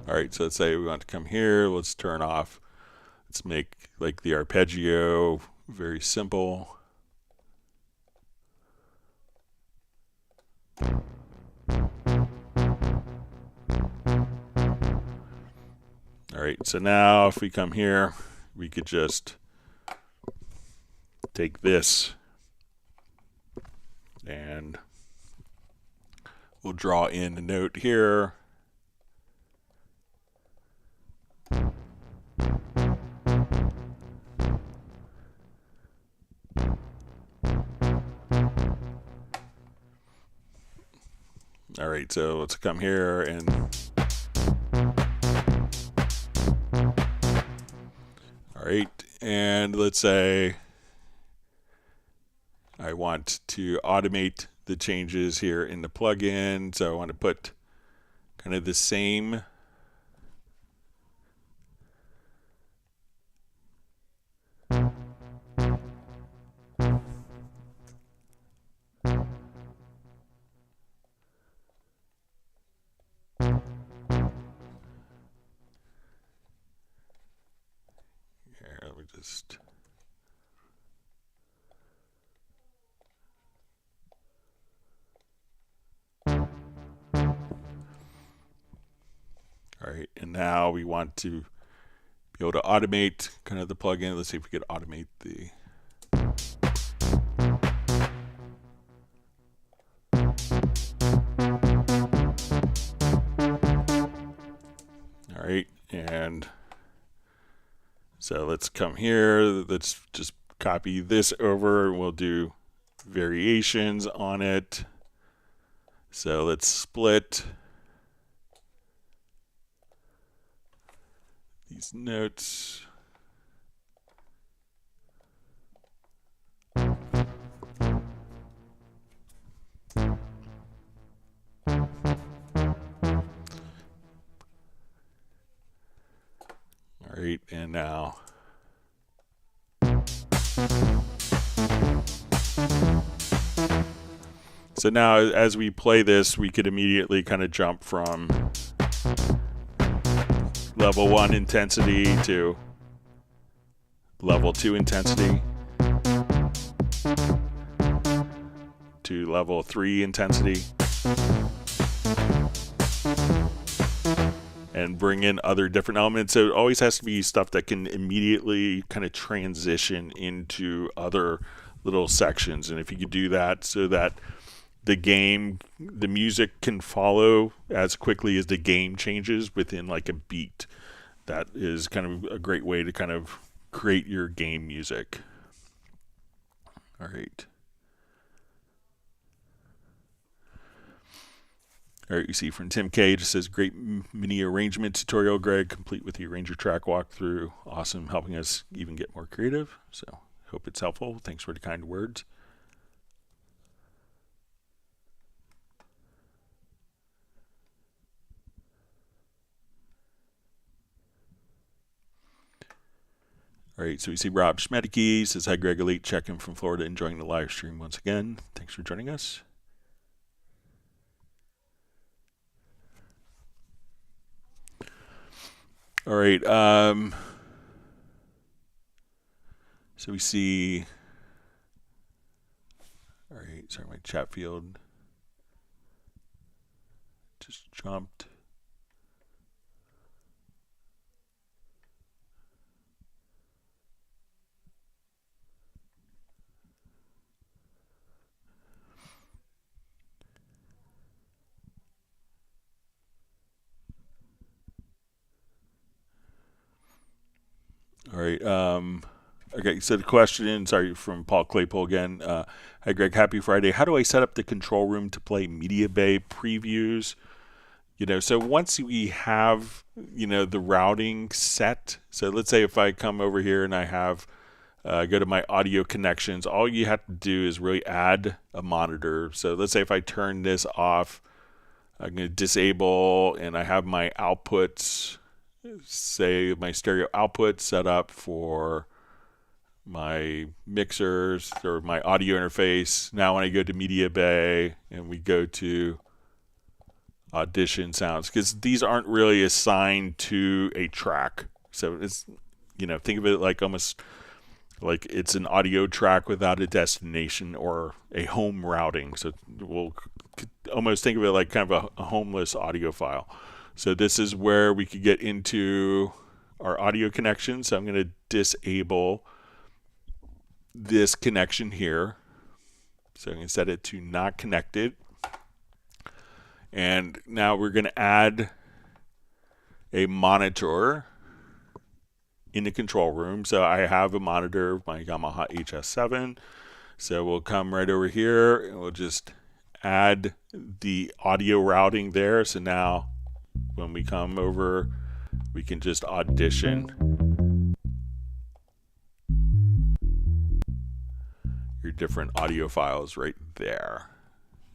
All right, so let's say we want to come here. Let's turn off. Let's make like the arpeggio very simple. All right, so now if we come here, we could just take this and we'll draw in a note here. All right, so let's come here and all right, and let's say I want to automate the changes here in the plugin. So I want to put kind of the same here, let me just all right, and now we want to be able to automate kind of the plugin. Let's see if we could automate the all right, and so let's come here. Let's just copy this over. We'll do variations on it. So let's split these notes. All right, and now so now as we play this, we could immediately kind of jump from level 1 intensity to level 2 intensity to level 3 intensity and bring in other different elements. So it always has to be stuff that can immediately kind of transition into other little sections. And if you could do that so that the music can follow as quickly as the game changes within like a beat, that is kind of a great way to kind of create your game music. All right. All right, you see from Tim K, just says, great mini arrangement tutorial, Greg, complete with the arranger track walkthrough. Awesome, helping us even get more creative. So hope it's helpful. Thanks for the kind words. All right, so we see Rob Schmedeke says, hi, Greg, Elite, check-in from Florida, enjoying the live stream once again. Thanks for joining us. All right. So we see. All right. Sorry, my chat field just jumped. All right. Okay, so the question, sorry, from Paul Claypool again. Hi, Greg. Happy Friday. How do I set up the control room to play Media Bay previews? So once we have, the routing set. So let's say if I come over here and I have, go to my audio connections, all you have to do is really add a monitor. So let's say if I turn this off, I'm going to disable, and I have my outputs, say my stereo output set up for my mixers or my audio interface. Now when I go to Media Bay and we go to Audition Sounds, because these aren't really assigned to a track. So it's, think of it like almost like it's an audio track without a destination or a home routing. So we'll almost think of it like kind of a homeless audio file. So this is where we could get into our audio connection. So I'm going to disable this connection here. So I'm going to set it to not connected. And now we're going to add a monitor in the control room. So I have a monitor, my Yamaha HS7. So we'll come right over here and we'll just add the audio routing there. So now when we come over, we can just audition your different audio files right there.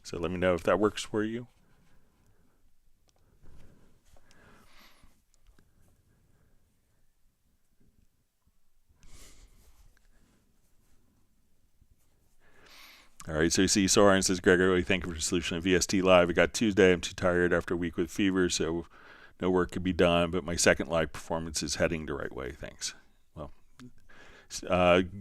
So let me know if that works for you. All right, so you see Soren says, Greg, I really thank you for the solution of VST Live. I got Tuesday. I'm too tired after a week with fever, so no work could be done, but my second live performance is heading the right way. Thanks. Well,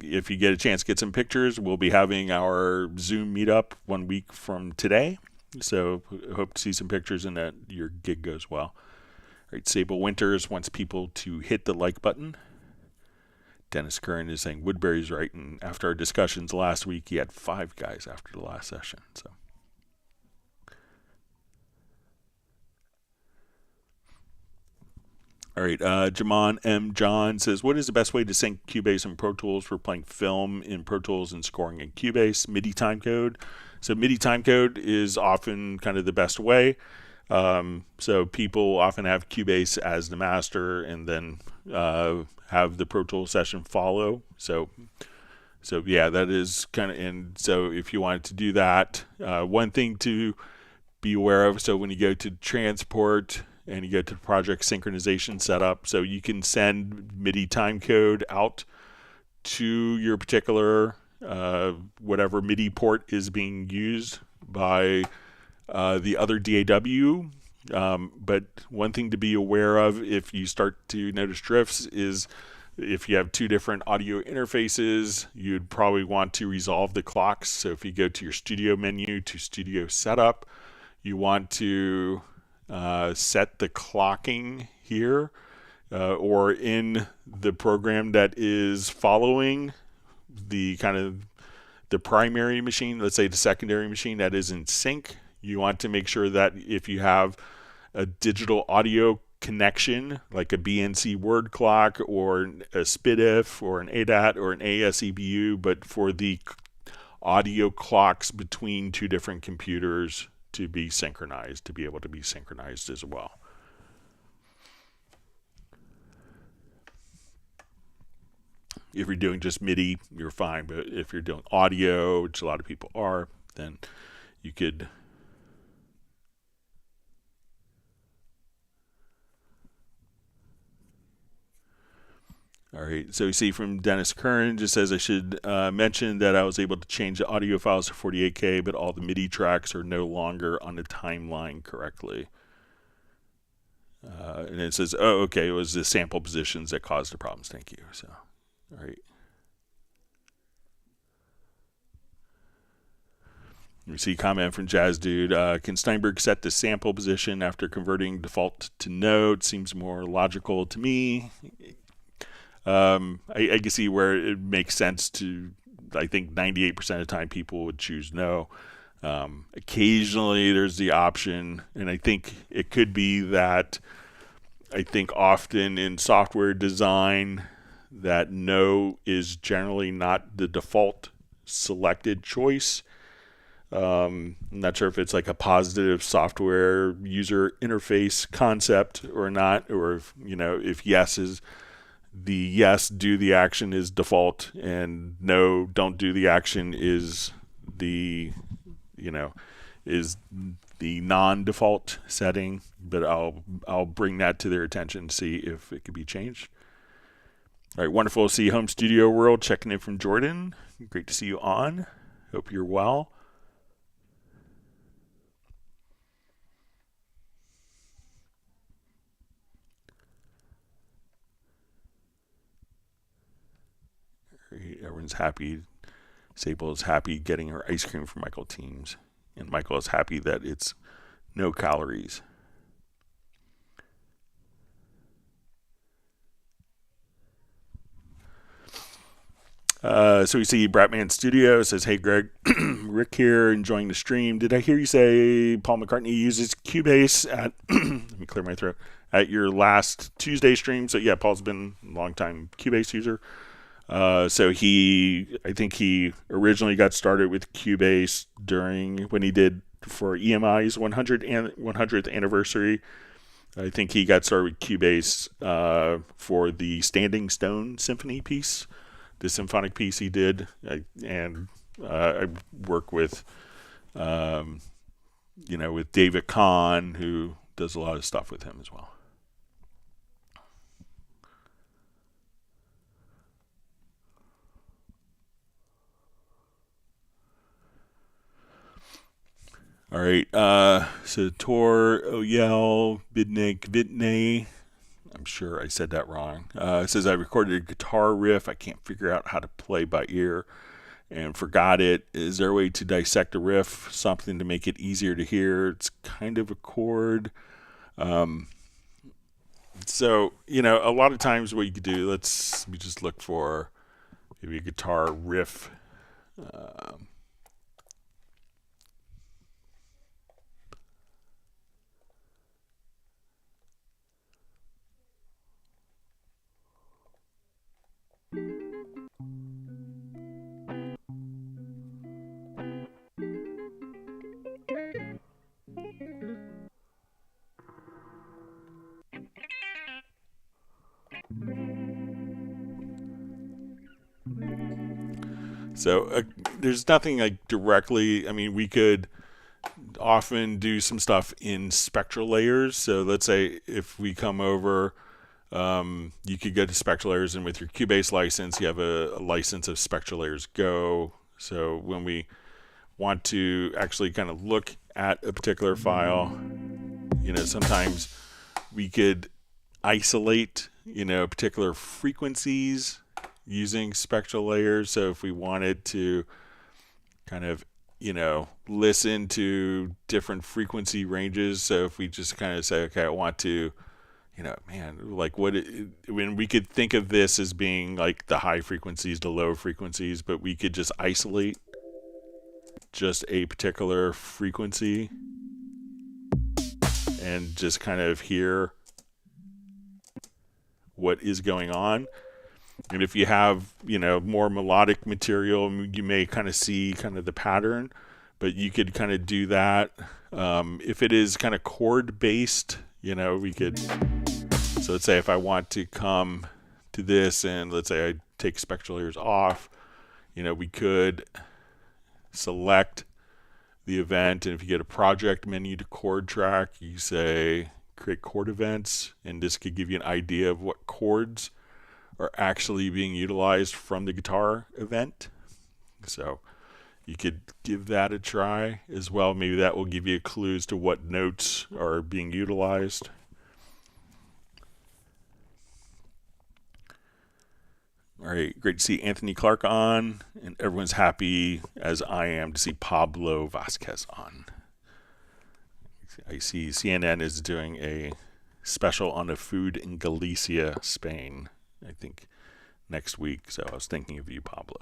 if you get a chance to get some pictures, we'll be having our Zoom meetup 1 week from today. So hope to see some pictures and that your gig goes well. All right, Sable Winters wants people to hit the like button. Dennis Curran is saying Woodbury's right, and after our discussions last week, he had 5 guys after the last session. So, all right, Jamon M. John says, what is the best way to sync Cubase and Pro Tools for playing film in Pro Tools and scoring in Cubase? MIDI timecode. So MIDI timecode is often kind of the best way. So people often have Cubase as the master and then have the Pro Tools session follow. So yeah, that is kind of, and so if you wanted to do that, one thing to be aware of, so when you go to transport and you go to the project synchronization setup, so you can send MIDI timecode out to your particular whatever MIDI port is being used by the other DAW. But one thing to be aware of if you start to notice drifts is if you have 2 different audio interfaces, you'd probably want to resolve the clocks. So if you go to your studio menu to studio setup, you want to set the clocking here or in the program that is following the kind of the primary machine, let's say the secondary machine that is in sync. You want to make sure that if you have a digital audio connection, like a BNC word clock or a SPDIF or an ADAT or an ASEBU, but for the audio clocks between 2 different computers to be synchronized, to be able to be synchronized as well. If you're doing just MIDI, you're fine, but if you're doing audio, which a lot of people are, then you could all right, so you see from Dennis Curran, just says I should mention that I was able to change the audio files to 48K, but all the MIDI tracks are no longer on the timeline correctly. And it says, oh, okay, it was the sample positions that caused the problems. Thank you. So, all right. You see a comment from Jazz Dude. Can Steinberg set the sample position after converting default to note? Seems more logical to me. I can see where it makes sense to, I think 98% of the time people would choose no. Occasionally there's the option, and I think it could be that I think often in software design that no is generally not the default selected choice. I'm not sure if it's like a positive software user interface concept or not, or if, if yes is the yes, do the action is default, and no, don't do the action is the, is the non-default setting. But I'll bring that to their attention, see if it could be changed. All right, wonderful to see Home Studio World checking in from Jordan. Great to see you on. Hope you're well. Everyone's happy. Sable is happy getting her ice cream from Michael Teams. And Michael is happy that it's no calories. So we see Bratman Studio says, hey Greg, Rick here, enjoying the stream. Did I hear you say Paul McCartney uses Cubase at, let me clear my throat, at your last Tuesday stream? So yeah, Paul's been a long time Cubase user. So I think he originally got started with Cubase when he did for EMI's 100th anniversary. I think he got started with Cubase for the Standing Stone Symphony piece, the symphonic piece he did. I work with, with David Kahn, who does a lot of stuff with him as well. All right, so Tor, Oyel, Bidnik, Vitney, I'm sure I said that wrong. It says, I recorded a guitar riff I can't figure out how to play by ear and forgot it. Is there a way to dissect a riff, something to make it easier to hear? It's kind of a chord. So, a lot of times what you could do, let me just look for maybe a guitar riff. So there's nothing like directly. I mean, we could often do some stuff in spectral layers. So let's say if we come over, you could go to spectral layers, and with your Cubase license, you have a license of spectral layers Go. So when we want to actually kind of look at a particular file, sometimes we could isolate, particular frequencies using spectral layers. So if we wanted to kind of, listen to different frequency ranges, so if we just kind of say, okay, I want to, when we could think of this as being like the high frequencies, the low frequencies, but we could just isolate just a particular frequency and just kind of hear what is going on. And if you have, more melodic material, you may kind of see kind of the pattern, but you could kind of do that. If it is kind of chord based, we could, so let's say if I want to come to this and let's say I take spectral layers off, we could select the event, and if you get a project menu to chord track, you say create chord events, and this could give you an idea of what chords are actually being utilized from the guitar event. So you could give that a try as well. Maybe that will give you clues to what notes are being utilized. All right, great to see Anthony Clark on, and everyone's happy, as I am, to see Pablo Vasquez on. I see CNN is doing a special on the food in Galicia, Spain, I think, next week. So I was thinking of you, Pablo.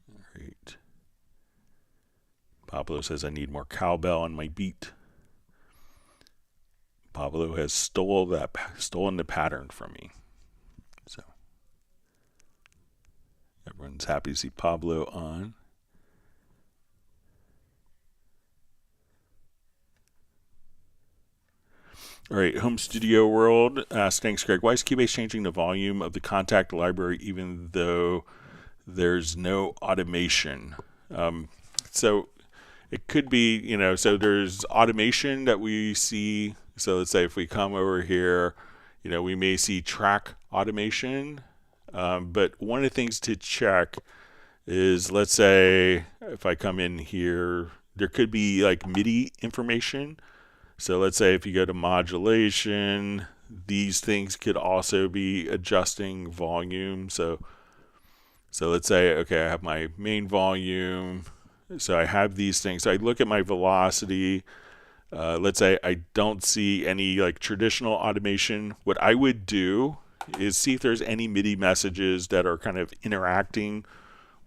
All right. Pablo says I need more cowbell on my beat. Pablo has stolen the pattern from me. So everyone's happy to see Pablo on. All right, home studio world. Thanks, Greg. Why is Cubase changing the volume of the contact library even though there's no automation? So it could be, so there's automation that we see. So let's say if we come over here, we may see track automation. But one of the things to check is, let's say if I come in here, there could be like MIDI information. So let's say if you go to modulation, these things could also be adjusting volume. So let's say, okay, I have my main volume. So I have these things. So I look at my velocity. Let's say I don't see any like traditional automation. What I would do is see if there's any MIDI messages that are kind of interacting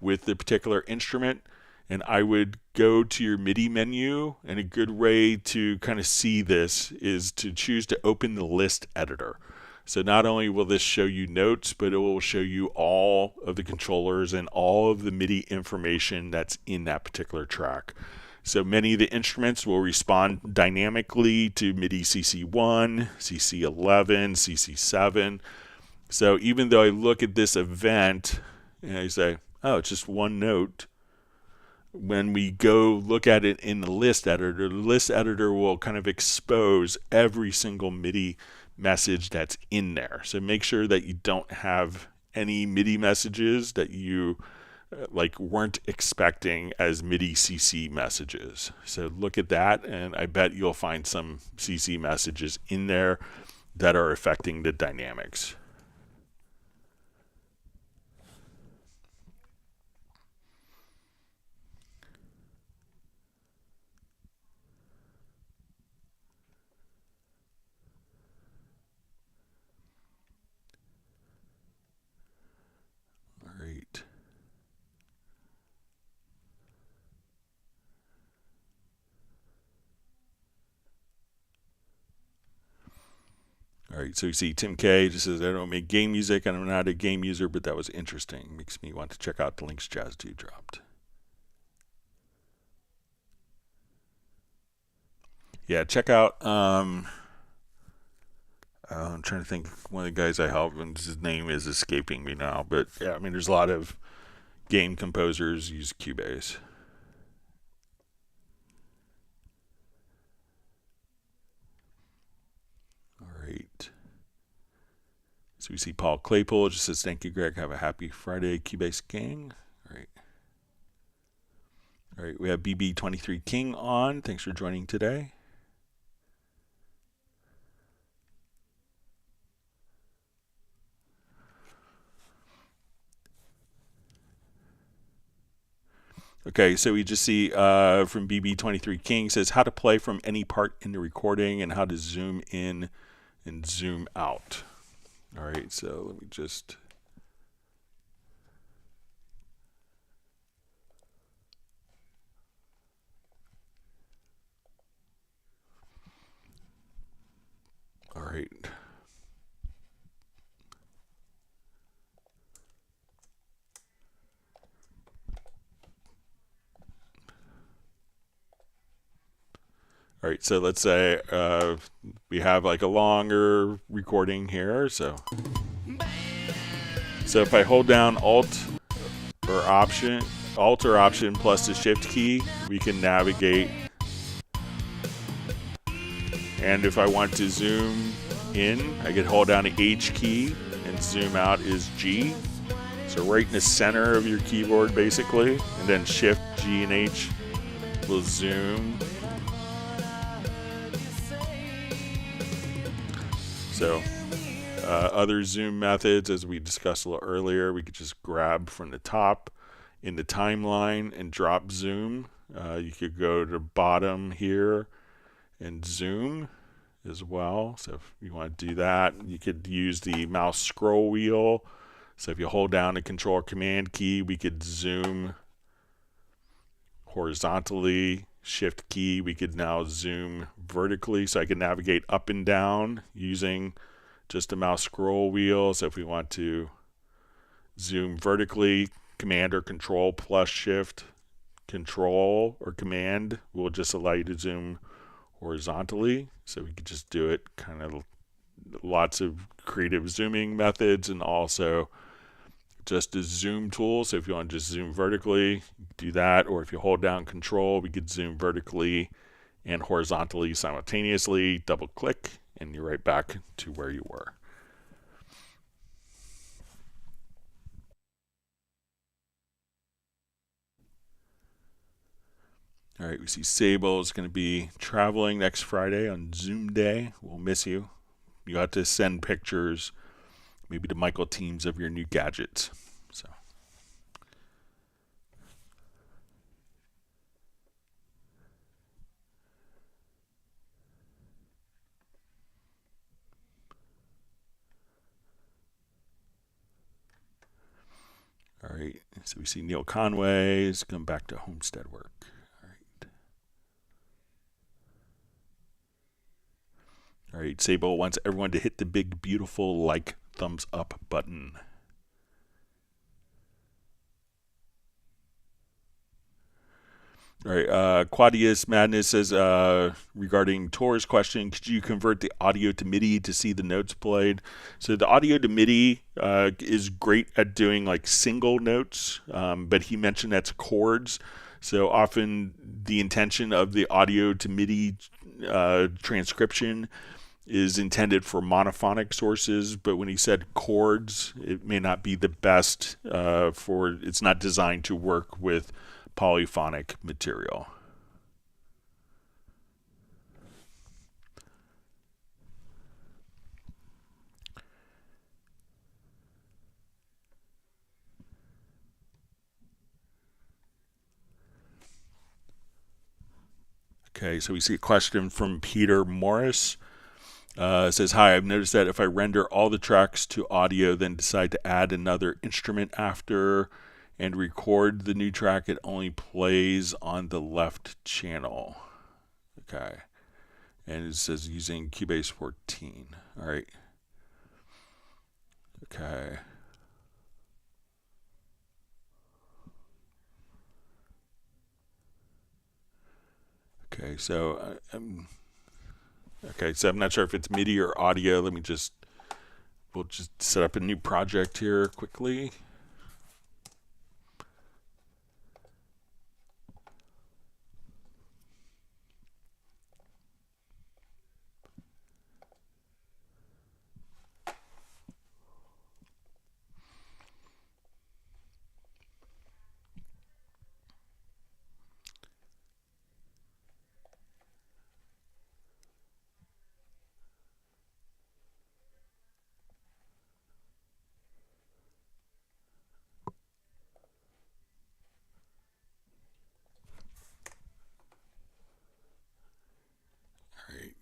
with the particular instrument. And I would go to your MIDI menu, and a good way to kind of see this is to choose to open the list editor. So not only will this show you notes, but it will show you all of the controllers and all of the MIDI information that's in that particular track. So many of the instruments will respond dynamically to MIDI CC1, CC11, CC7. So even though I look at this event and I say, oh, it's just one note, when we go look at it in the list editor will kind of expose every single MIDI message that's in there. So make sure that you don't have any MIDI messages that you weren't expecting as MIDI CC messages. So look at that, and I bet you'll find some CC messages in there that are affecting the dynamics. All right, so you see Tim K just says, I don't make game music, and I'm not a game user, but that was interesting. Makes me want to check out the links Jazz 2 dropped. Yeah, check out, I'm trying to think, one of the guys I help, and his name is escaping me now, but yeah, I mean, there's a lot of game composers use Cubase. So we see Paul Claypool just says, thank you, Greg. Have a happy Friday, Cubase gang. All right, we have BB23 King on. Thanks for joining today. Okay, so we just see from BB23 King says how to play from any part in the recording and how to zoom in and zoom out. All right, so let me just... All right. All right, so let's say we have like a longer recording here. So if I hold down Alt or Option plus the Shift key, we can navigate. And if I want to zoom in, I can hold down the H key, and and zoom out is G. So right in the center of your keyboard basically, and then Shift, G, and H will zoom. So other zoom methods, as we discussed a little earlier, we could just grab from the top in the timeline and drop zoom. You could go to bottom here and zoom as well. So if you want to do that, you could use the mouse scroll wheel. So if you hold down the Control or Command key, we could zoom horizontally. Shift key, we could now zoom vertically. So I can navigate up and down using just the mouse scroll wheel. So if we want to zoom vertically, Command or Control plus Shift, Control or Command will just allow you to zoom horizontally. So we could just do it kind of lots of creative zooming methods, and also just a zoom tool. So if you want to just zoom vertically, do that. Or if you hold down Control, we could zoom vertically and horizontally simultaneously. Double click and you're right back to where you were. All right, we see Sable is going to be traveling next Friday on Zoom Day. We'll miss you. You got to send pictures, maybe to Michael Teams, of your new gadgets. So. All right, so we see Neil Conway is going back to homestead work. All right, Sable wants everyone to hit the big, beautiful, like, thumbs up button. All right, Quadius Madness says, regarding Tor's question, could you convert the audio to MIDI to see the notes played? So the audio to MIDI is great at doing like single notes, but he mentioned that's chords. So often the intention of the audio to MIDI transcription is intended for monophonic sources, but when he said chords, it may not be the best it's not designed to work with polyphonic material. Okay, so we see a question from Peter Morris. Says, hi, I've noticed that if I render all the tracks to audio, then decide to add another instrument after and record the new track, it only plays on the left channel. Okay. And it says using Cubase 14. All right. Okay. Okay, so I'm not sure if it's MIDI or audio. We'll just set up a new project here quickly.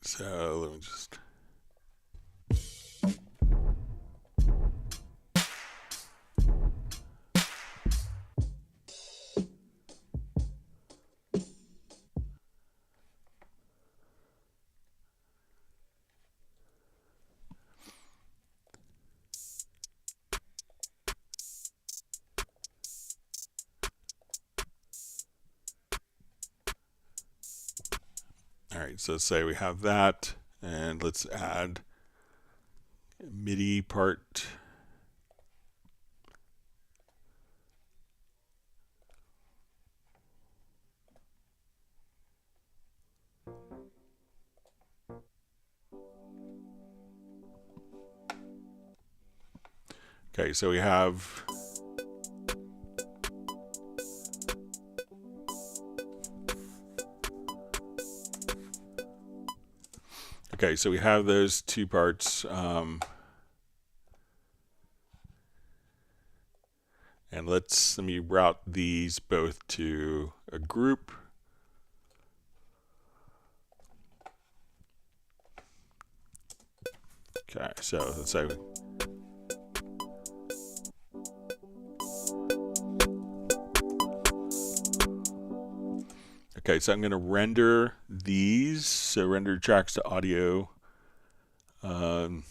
So let me just. All right, so say we have that, and let's add MIDI part. Okay, so we have those two parts, and let me route these both to a group. Okay, so let's say okay, so I'm going to render these. So render tracks to audio. Then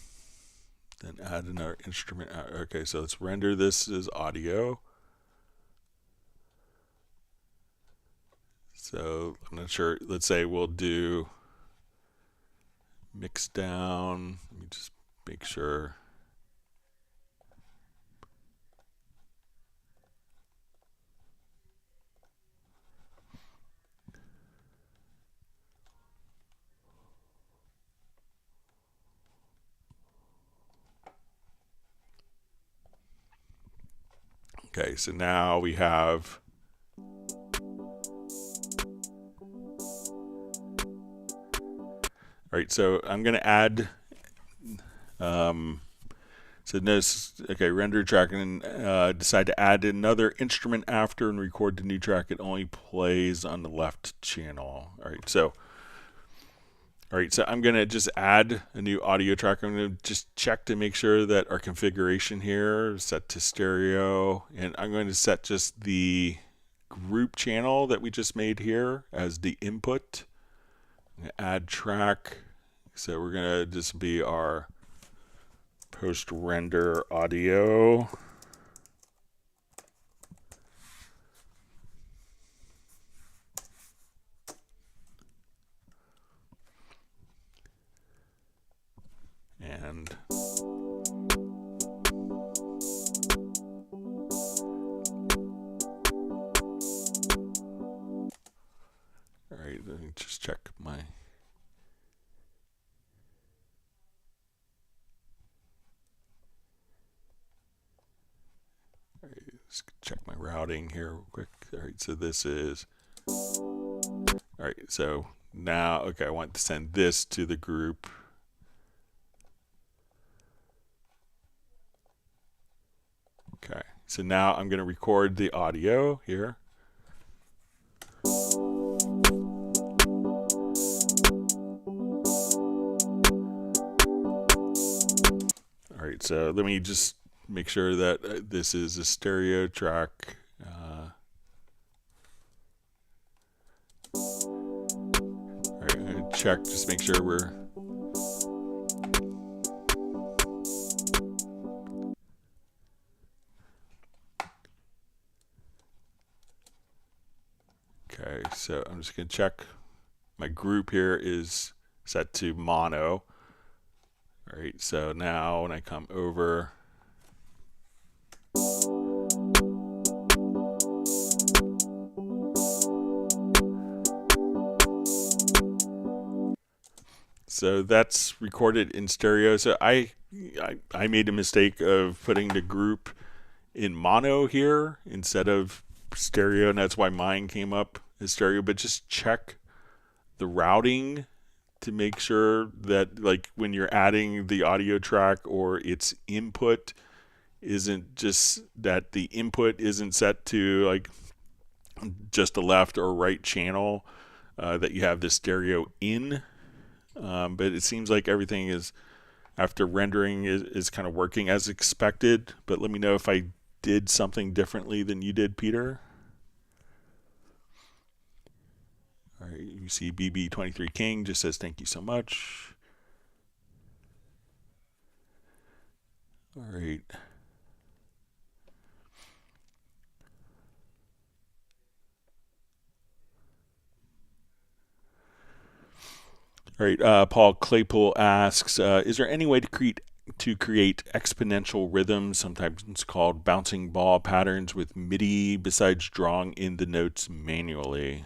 add another instrument. Okay, so let's render this as audio. So I'm not sure. Let's say we'll do mix down. Let me just make sure. Okay, so now we have all right, so I'm going to add so notice, okay, render track, and decide to add another instrument after and record the new track. It only plays on the left channel. All right, so I'm going to just add a new audio track. I'm going to just check to make sure that our configuration here is set to stereo, and I'm going to set just the group channel that we just made here as the input. I'm going to add track. So we're going to just be our post-render audio. And all right, let me just check my let's check my routing here real quick. All right, so this is all right. So now, okay, I want to send this to the group. Okay, so now I'm going to record the audio here. All right, so let me just make sure that this is a stereo track. All right, I'm going to check, just make sure we're okay. So I'm just going to check. My group here is set to mono. All right, so now when I come over, so that's recorded in stereo. So I made a mistake of putting the group in mono here instead of stereo, and that's why mine came up as stereo. But just check the routing to make sure that, like, when you're adding the audio track or its input, isn't just that the input isn't set to like just the left or right channel, that you have the stereo in. But it seems like everything is, after rendering, is kind of working as expected. But let me know if I did something differently than you did, Peter. All right, you see BB23 King just says thank you so much. All right. All right, Paul Claypool asks, is there any way to create exponential rhythms, sometimes called bouncing ball patterns, with MIDI besides drawing in the notes manually?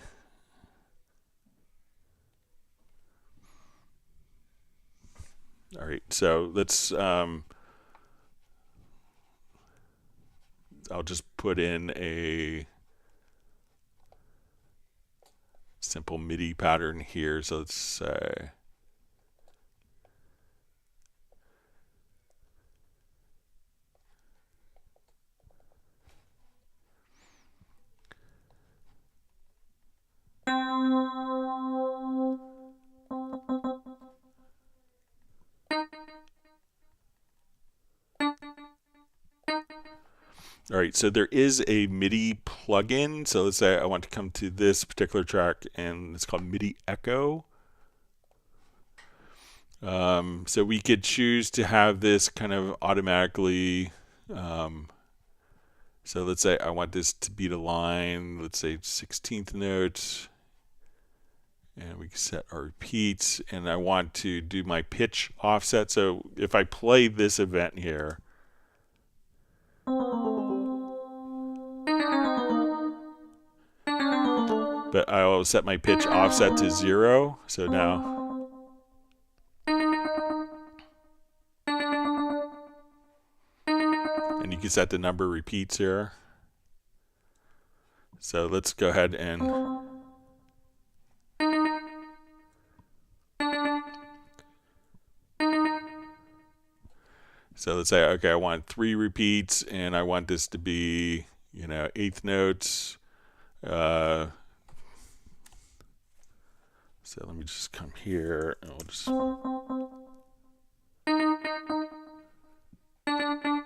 All right, so let's I'll just put in a simple MIDI pattern here. So let's say all right, so there is a MIDI plugin. So let's say I want to come to this particular track, and it's called MIDI Echo. So we could choose to have this kind of automatically. So let's say I want this to be the line, let's say 16th note, and we can set our repeats, and I want to do my pitch offset. So if I play this event here, but I'll set my pitch offset to 0. So now, and you can set the number of repeats here. So let's go ahead and so let's say, okay, I want 3 repeats, and I want this to be, 8th notes. So let me just come here, and we'll just,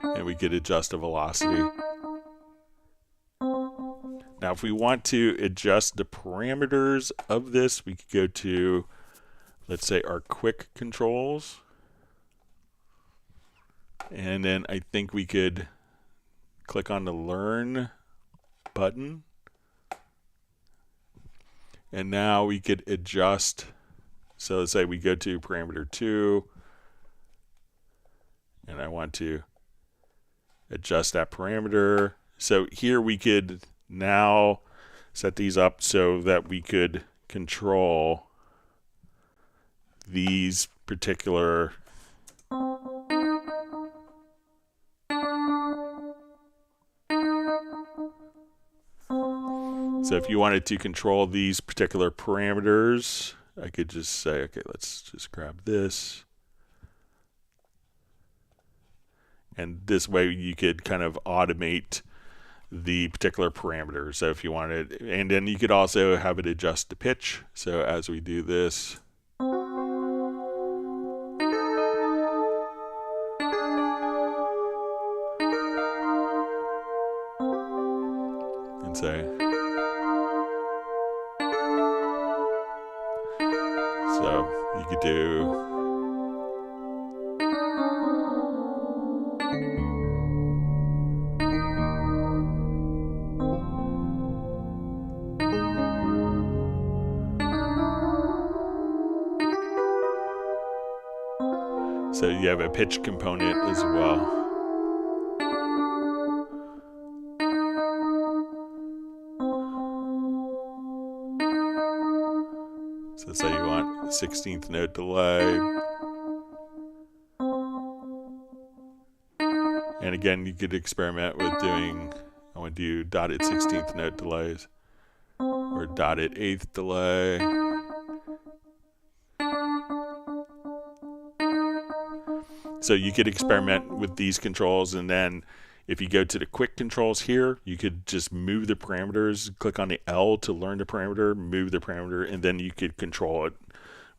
and we could adjust the velocity. Now, if we want to adjust the parameters of this, we could go to, let's say, our quick controls. And then I think we could click on the Learn button. And now we could adjust. So let's say we go to parameter 2, and I want to adjust that parameter. So here we could now set these up so that we could control these particular So if you wanted to control these particular parameters, I could just say, okay, let's just grab this. And this way you could kind of automate the particular parameters. So if you wanted, and then you could also have it adjust the pitch. So as we do this, and say, so you could do so you have a pitch component as well. So say you want 16th note delay. And again, you could experiment with doing, I want to do dotted 16th note delays or dotted 8th delay. So you could experiment with these controls, and then if you go to the quick controls here, you could just move the parameters, click on the L to learn the parameter, move the parameter, and then you could control it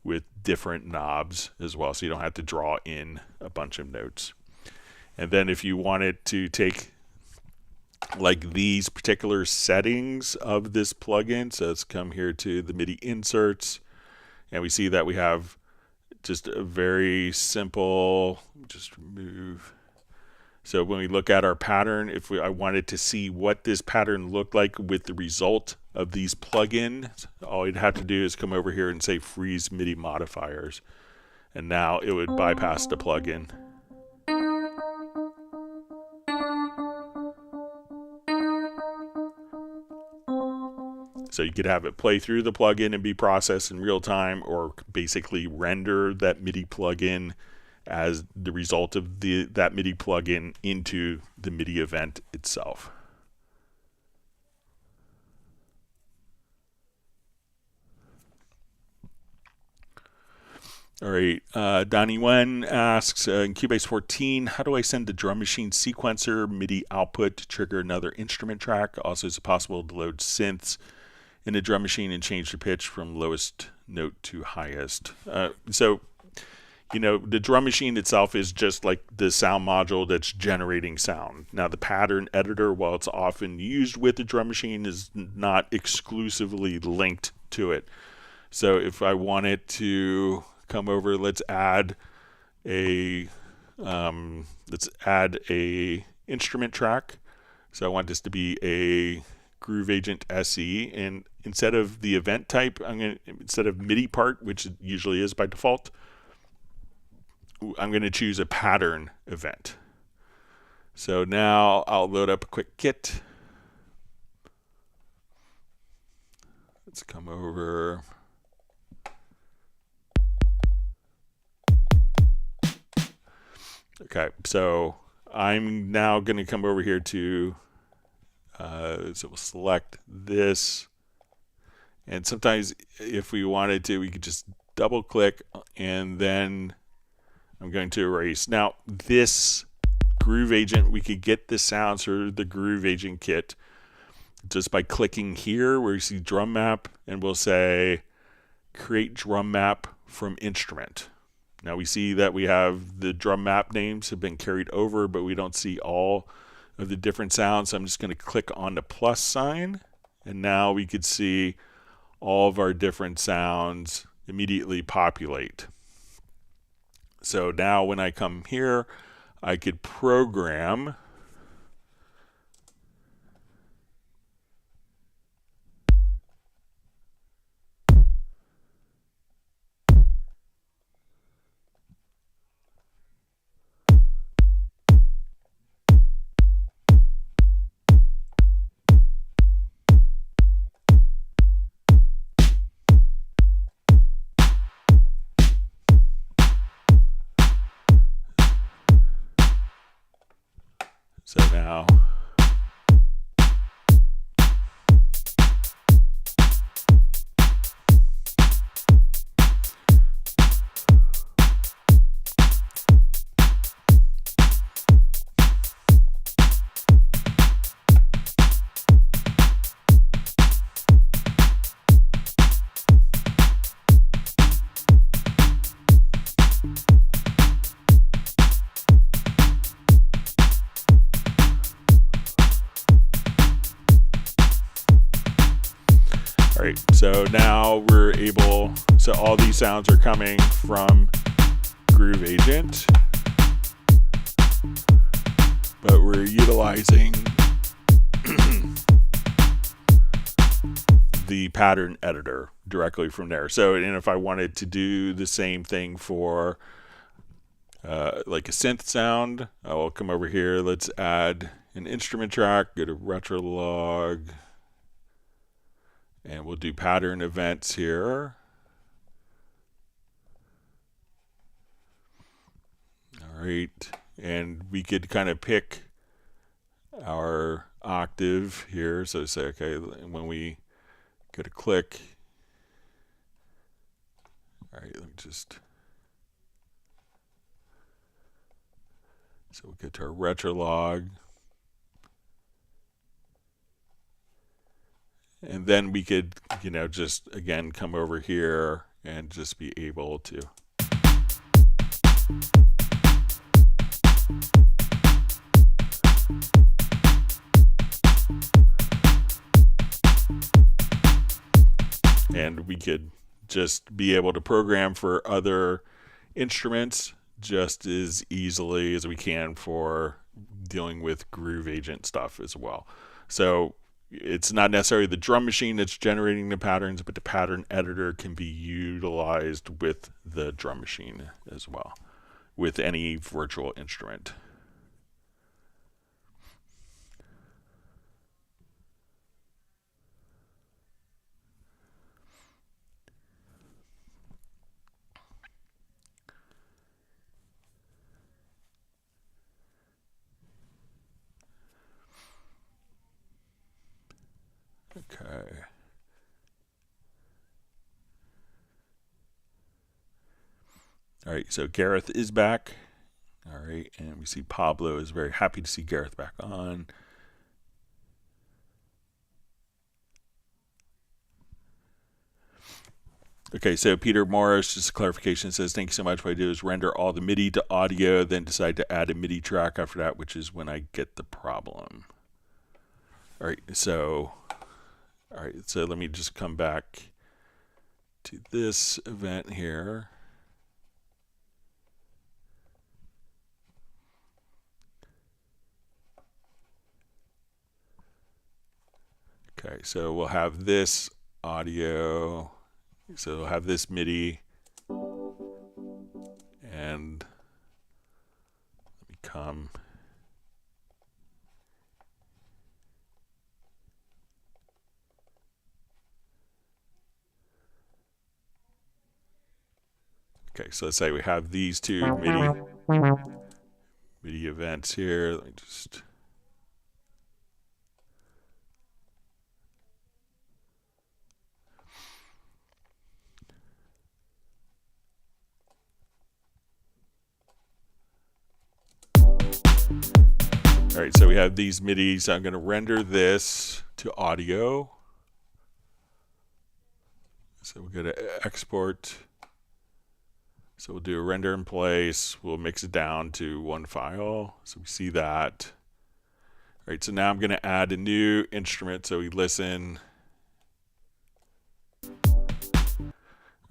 with different knobs as well, so you don't have to draw in a bunch of notes. And then if you wanted to take like these particular settings of this plugin, so let's come here to the MIDI inserts, and we see that we have just a very simple, just remove. So when we look at our pattern, if I wanted to see what this pattern looked like with the result of these plugins, all you'd have to do is come over here and say freeze MIDI modifiers. And now it would bypass the plugin. So you could have it play through the plugin and be processed in real time, or basically render that MIDI plugin as the result of that MIDI plugin into the MIDI event itself. All right, Donnie Wen asks, in Cubase 14, how do I send the drum machine sequencer MIDI output to trigger another instrument track? Also, is it possible to load synths in the drum machine and change the pitch from lowest note to highest? So, the drum machine itself is just like the sound module that's generating sound. Now, the pattern editor, while it's often used with the drum machine, is not exclusively linked to it. So if I wanted to come over, let's add a instrument track. So I want this to be a Groove Agent SE, and instead of the event type, instead of MIDI part, which it usually is by default, I'm going to choose a pattern event. So now I'll load up a quick kit. Let's come over. Okay, so I'm now going to come over here to, so we'll select this. And sometimes if we wanted to, we could just double click and then I'm going to erase. Now, this Groove Agent, we could get the sounds through the Groove Agent kit just by clicking here where you see drum map, and we'll say create drum map from instrument. Now we see that we have the drum map names have been carried over, but we don't see all of the different sounds. So I'm just going to click on the plus sign, and now we could see all of our different sounds immediately populate. So now when I come here, I could program so now So now we're able, so all these sounds are coming from Groove Agent, but we're utilizing the pattern editor directly from there. So, and if I wanted to do the same thing for like a synth sound, I will come over here. Let's add an instrument track, go to retro log, and we'll do pattern events here. All right, and we could kind of pick our octave here. So say, okay, when we go to click, all right, let me just, so we'll get to our retro log. And then we could, just again come over here and just be able to. And we could just be able to program for other instruments just as easily as we can for dealing with Groove Agent stuff as well. So it's not necessarily the drum machine that's generating the patterns, but the pattern editor can be utilized with the drum machine as well, with any virtual instrument. Okay. All right, so Gareth is back. All right, and we see Pablo is very happy to see Gareth back on. Okay, so Peter Morris, just a clarification, says, thank you so much. What I do is render all the MIDI to audio, then decide to add a MIDI track after that, which is when I get the problem. All right, so let me just come back to this event here. Okay, so we'll have this audio. So we'll have this MIDI. And let me come. Okay, so let's say we have these two MIDI events here. Let me just. All right, so we have these MIDIs. I'm going to render this to audio. So we're going to export. So we'll do a render in place. We'll mix it down to one file. So we see that. All right, so now I'm going to add a new instrument. So we listen. All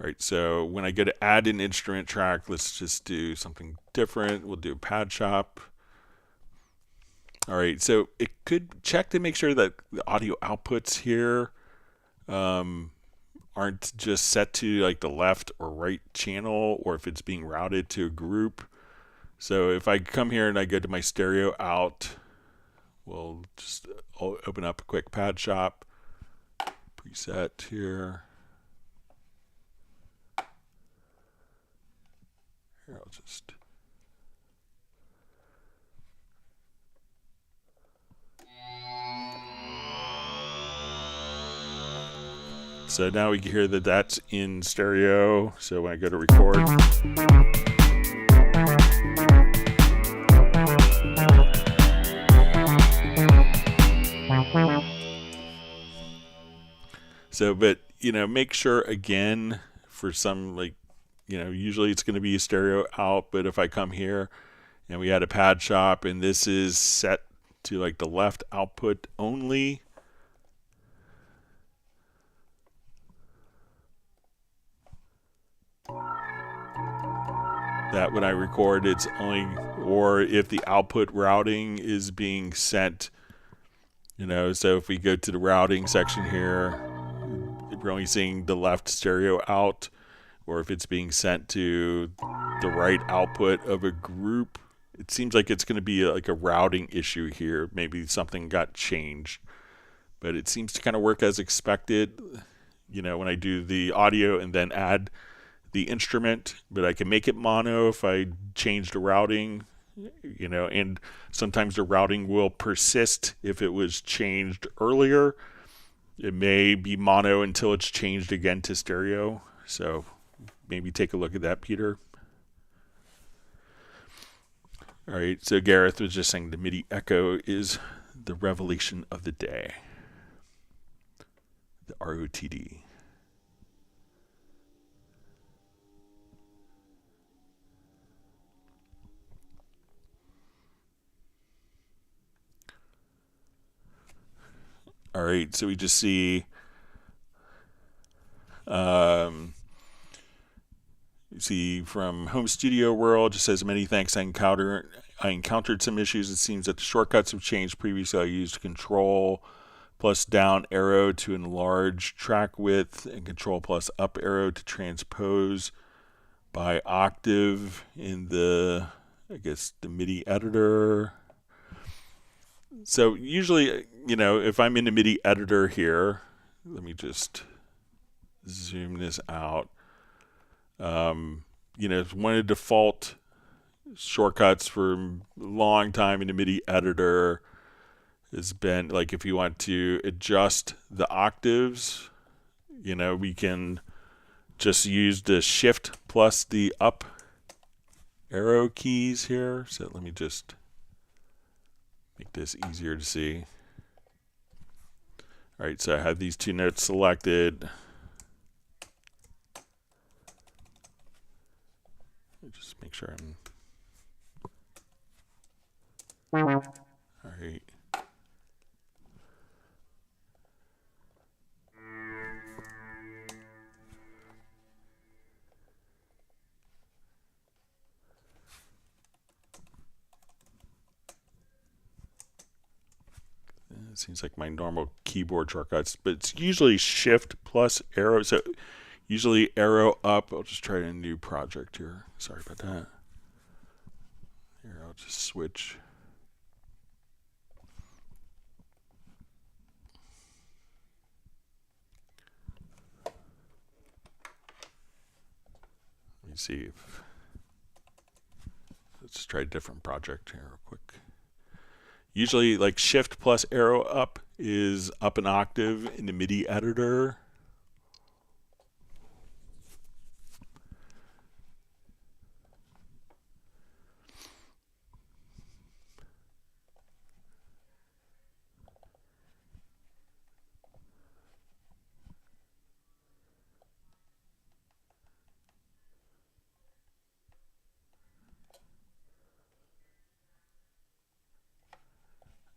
right, so when I go to add an instrument track, let's just do something different. We'll do a pad shop. All right, so it could check to make sure that the audio outputs here aren't just set to like the left or right channel, or if it's being routed to a group. So if I come here and I go to my stereo out, we'll just open up a quick pad shop preset here. Here, I'll just. So now we can hear that that's in stereo. So when I go to record. So, but, make sure again for some, like, usually it's going to be a stereo out, but if I come here and we had a pad shop and this is set to like the left output only, that when I record it's only, or if the output routing is being sent, so if we go to the routing section here, we're only seeing the left stereo out, or if it's being sent to the right output of a group. It seems like it's going to be like a routing issue here. Maybe something got changed, but it seems to kind of work as expected, when I do the audio and then add the instrument, but I can make it mono if I change the routing, and sometimes the routing will persist if it was changed earlier. It may be mono until it's changed again to stereo. So maybe take a look at that, Peter. All right, so Gareth was just saying the MIDI echo is the revelation of the day. The ROTD. All right, so we just see you see from Home Studio World, just says many thanks. I encountered some issues. It seems that the shortcuts have changed. Previously, I used Control plus down arrow to enlarge track width and Control plus up arrow to transpose by octave in the MIDI editor. So usually, if I'm in the MIDI editor here, let me just zoom this out. One of the default shortcuts for a long time in the MIDI editor has been like if you want to adjust the octaves, we can just use the shift plus the up arrow keys here. So let me just make this easier to see. All right, so I have these two notes selected. Just make sure I'm all right. It seems like my normal keyboard shortcuts, but it's usually shift plus arrow. So usually arrow up. I'll just try a new project here. Sorry about that. Here, I'll just switch. Let me see if, let's try a different project here real quick. Usually like shift plus arrow up is up an octave in the MIDI editor.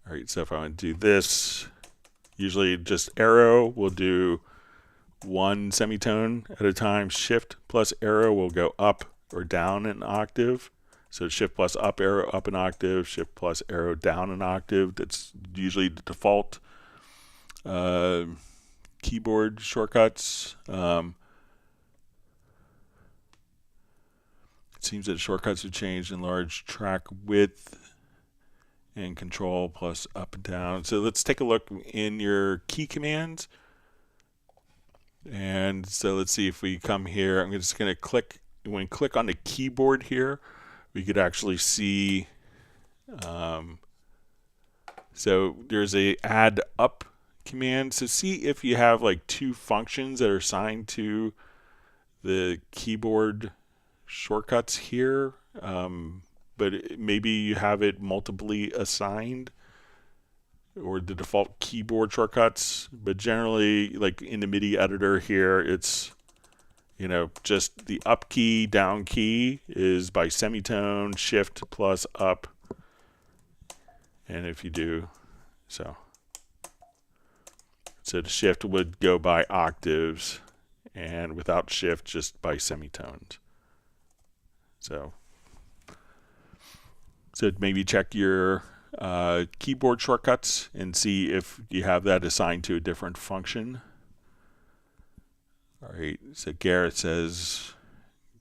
All right, so if I want to do this, usually just arrow will do one semitone at a time. Shift plus arrow will go up or down an octave. So shift plus up arrow up an octave, shift plus arrow down an octave. That's usually the default keyboard shortcuts. It seems that shortcuts have changed. Enlarge track width and control plus up and down. So let's take a look in your key commands. And so let's see if we come here. I'm just going to click. When we click on the keyboard here, we could actually see. So there's a add up command. So see if you have like two functions that are assigned to the keyboard shortcuts here. But maybe you have it multiply assigned, or the default keyboard shortcuts. But generally, like in the MIDI editor here, it's just the up key, down key is by semitone, shift plus up. And if you do so the shift would go by octaves, and without shift, just by semitones. So maybe check your keyboard shortcuts and see if you have that assigned to a different function. All right, so Garrett says,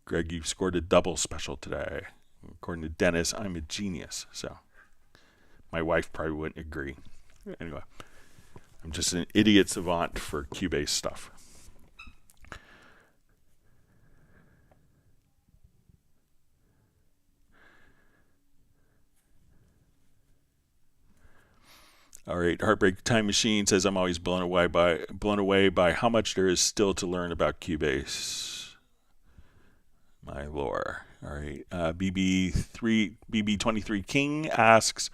Greg, you scored a double special today. According to Dennis, I'm a genius. So my wife probably wouldn't agree. Anyway, I'm just an idiot savant for Cubase stuff. All right, Heartbreak Time Machine says, I'm always blown away by how much there is still to learn about Cubase. My lore. All right, BB23 King asks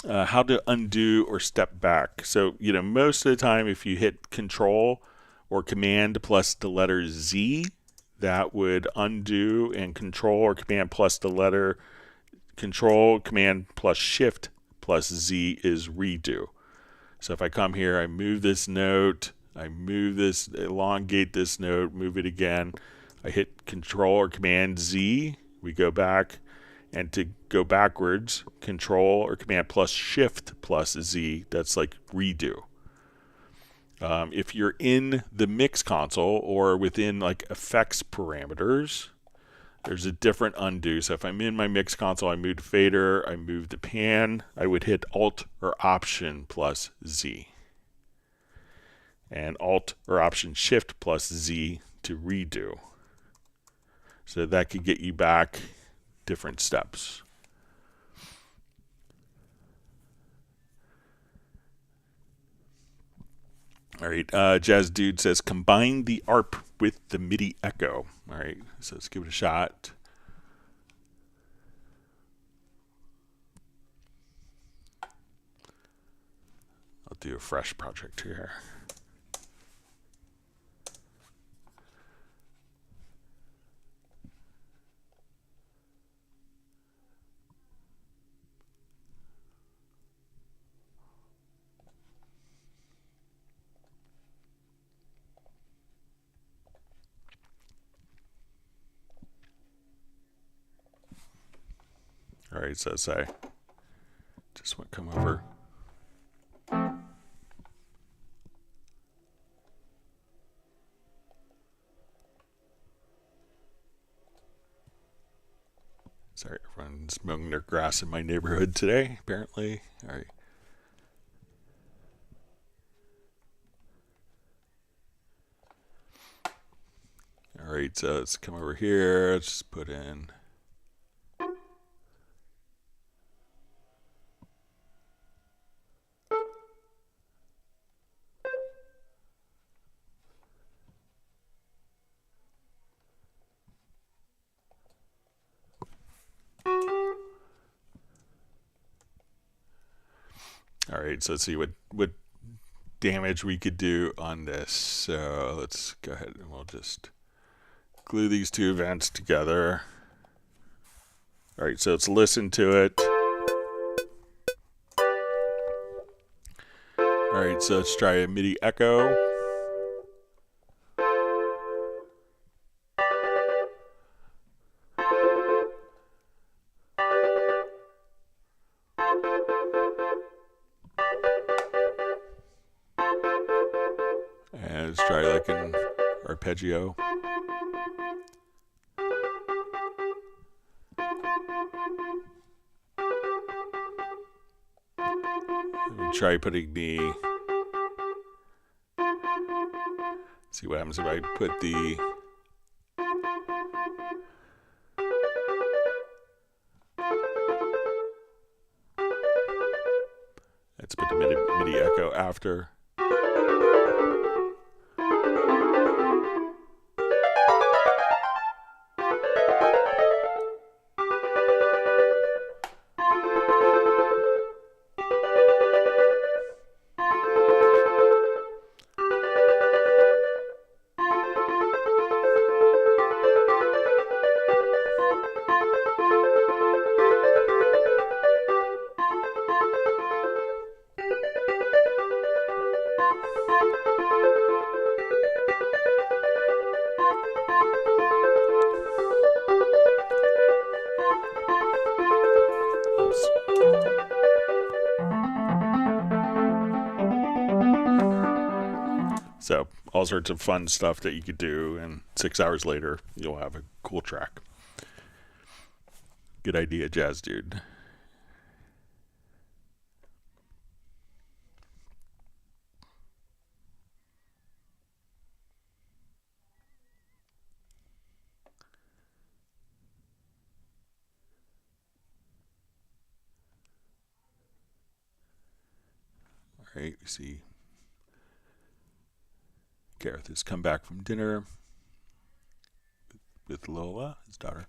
how to undo or step back. So most of the time, if you hit Control or Command plus the letter Z, that would undo, and Control or Command plus the letter Control, Command plus Shift plus Z is redo. So if I come here, I move this note, I move this, elongate this note, move it again, I hit Control or Command Z, we go back, and to go backwards, Control or Command plus Shift plus Z, that's like redo. If you're in the mix console or within like effects parameters, there's a different undo. So if I'm in my mix console, I move the fader, I move the pan, I would hit Alt or Option plus Z. And Alt or Option Shift plus Z to redo. So that could get you back different steps. All right, Jazz Dude says combine the ARP with the MIDI echo. All right, so let's give it a shot. I'll do a fresh project here. All right, so I just want to come over. Sorry, everyone's mowing their grass in my neighborhood today, apparently. All right. All right, so let's come over here. Let's just put in. All right, so let's see what damage we could do on this. So let's go ahead and we'll just glue these two events together. All right, so let's listen to it. All right, so let's try a MIDI echo. And let's try like an arpeggio. Let me try putting the. See what happens if I put the. Let's put the MIDI echo after. So all sorts of fun stuff that you could do, and 6 hours later, you'll have a cool track. Good idea, Jazz Dude. All right, we see Gareth has come back from dinner with Lola, his daughter.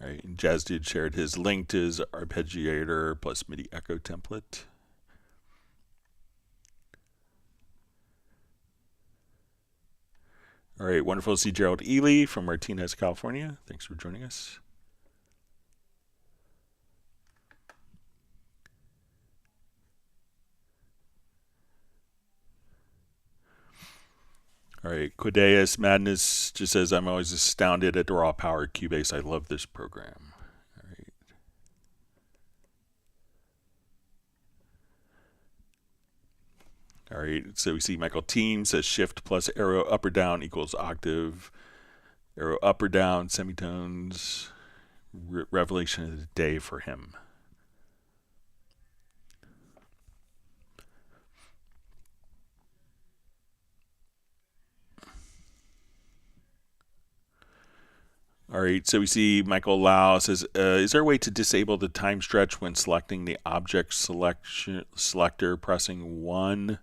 All right, and Jazz Dude shared his link to his arpeggiator plus MIDI echo template. All right, wonderful to see Gerald Ely from Martinez, California. Thanks for joining us. All right, Quideus Madness just says, I'm always astounded at the raw power of Cubase. I love this program. All right. All right, so we see Michael Team says shift plus arrow up or down equals octave. Arrow up or down, semitones. Revelation of the day for him. All right, so we see Michael Lau says, is there a way to disable the time stretch when selecting the object selector, pressing 1?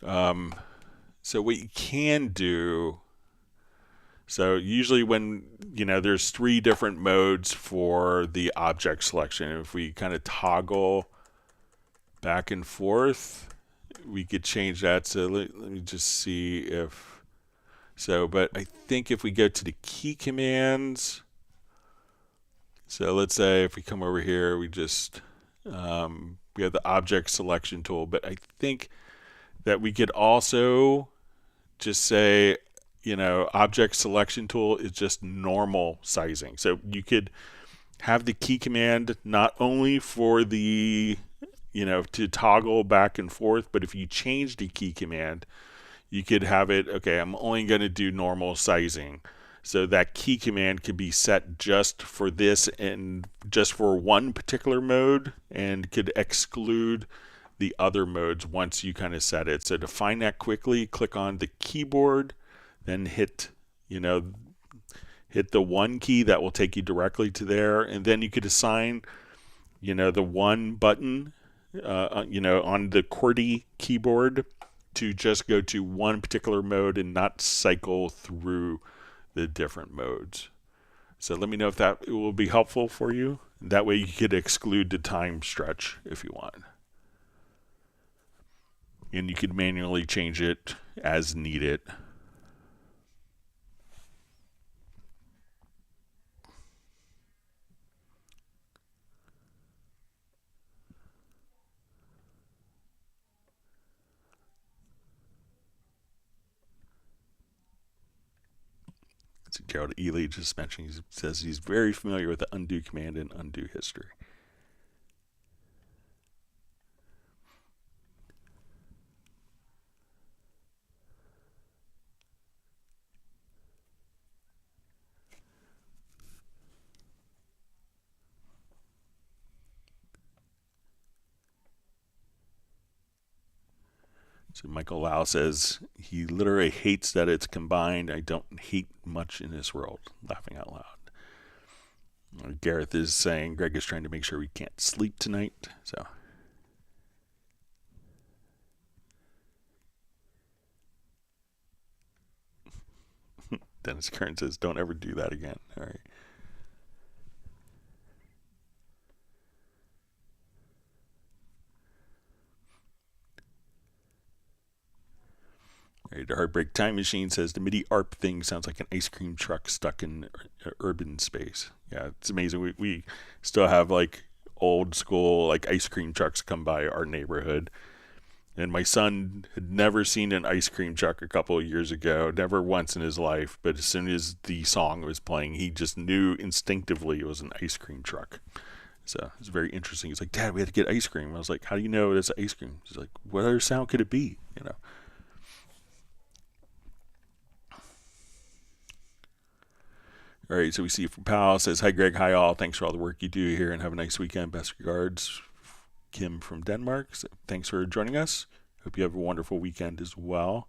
So what you can do, so usually when, there's 3 different modes for the object selection. If we kind of toggle back and forth, we could change that. So let me just see if... So, but I think if we go to the key commands, so let's say if we come over here, we just, we have the object selection tool, but I think that we could also just say, object selection tool is just normal sizing. So you could have the key command not only for the, to toggle back and forth, but if you change the key command, you could have it, okay, I'm only going to do normal sizing. So that key command could be set just for this and just for one particular mode and could exclude the other modes once you kind of set it. So to find that quickly, click on the keyboard, then hit the 1 key that will take you directly to there. And then you could assign, the 1 button, on the QWERTY keyboard to just go to one particular mode and not cycle through the different modes. So let me know if that will be helpful for you. That way you could exclude the time stretch if you want. And you could manually change it as needed. So Gerald Ely just mentioned, he says he's very familiar with the undo command and undo history. So Michael Lau says he literally hates that it's combined. I don't hate much in this world. Laughing out loud. Gareth is saying Greg is trying to make sure we can't sleep tonight. So Dennis Kern says don't ever do that again. All right. The Heartbreak Time Machine says the MIDI ARP thing sounds like an ice cream truck stuck in urban space. Yeah, it's amazing. We still have like old school like ice cream trucks come by our neighborhood. And my son had never seen an ice cream truck a couple of years ago, never once in his life. But as soon as the song was playing, he just knew instinctively it was an ice cream truck. So it's very interesting. He's like, Dad, we had to get ice cream. I was like, how do you know it's ice cream? He's like, what other sound could it be? All right, so we see from Powell says, hi, Greg. Hi, all. Thanks for all the work you do here and have a nice weekend. Best regards, Kim from Denmark. So thanks for joining us. Hope you have a wonderful weekend as well.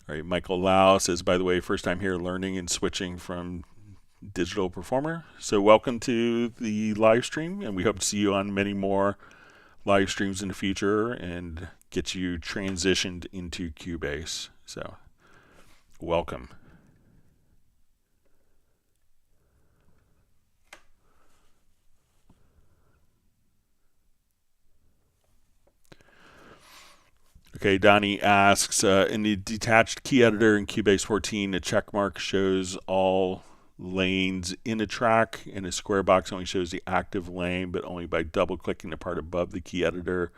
All right, Michael Lau says, by the way, first time here learning and switching from digital performer. So welcome to the live stream, and we hope to see you on many more live streams in the future and get you transitioned into Cubase. So welcome. Okay, Donnie asks, in the detached key editor in Cubase 14, a check mark shows all lanes in a track, and a square box only shows the active lane, but only by double-clicking the part above the key editor.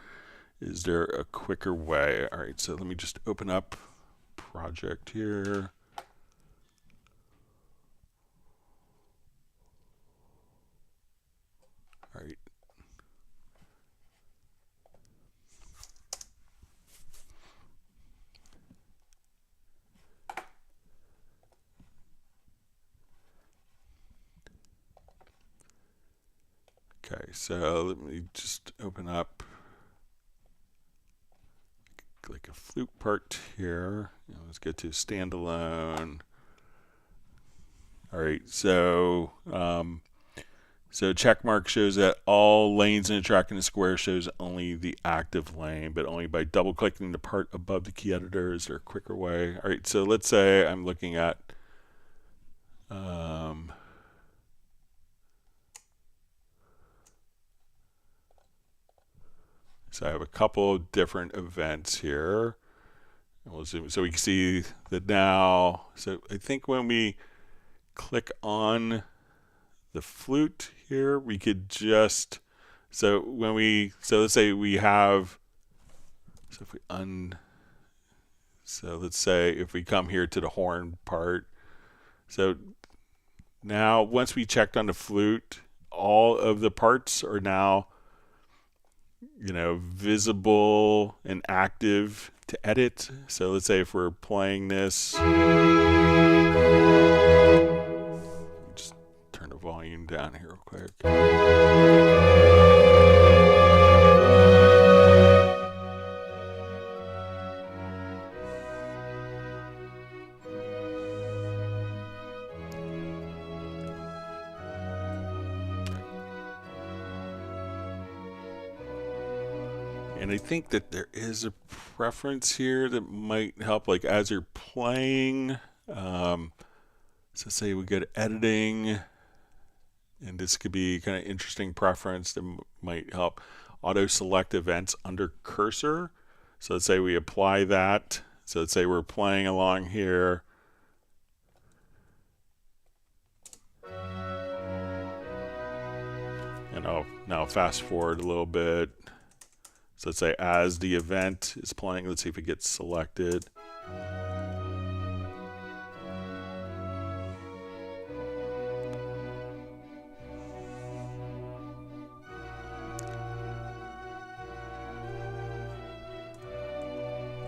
Is there a quicker way? All right, so let me just open up project here. All right. Okay, so let me just open up like a flute part here. Let's get to standalone. All right, so so check mark shows that all lanes in a track, and the square shows only the active lane, but only by double clicking the part above the key editor. Is there a quicker way? All right, so let's say I'm looking at so I have a couple of different events here. We'll zoom so we can see that now. So I think when we click on the flute here, we could just, so when we, so let's say we have, so if we so let's say if we come here to the horn part, so now once we checked on the flute, all of the parts are now, you know, visible and active to edit. So let's say if we're playing this, just turn the volume down here real quick. And I think that there is a preference here that might help, like as you're playing. So say we go to editing, and this could be kind of interesting preference that might help. Auto select events under cursor. So let's say we apply that. So let's say we're playing along here. And I'll now fast forward a little bit. So let's say as the event is playing, let's see if it gets selected.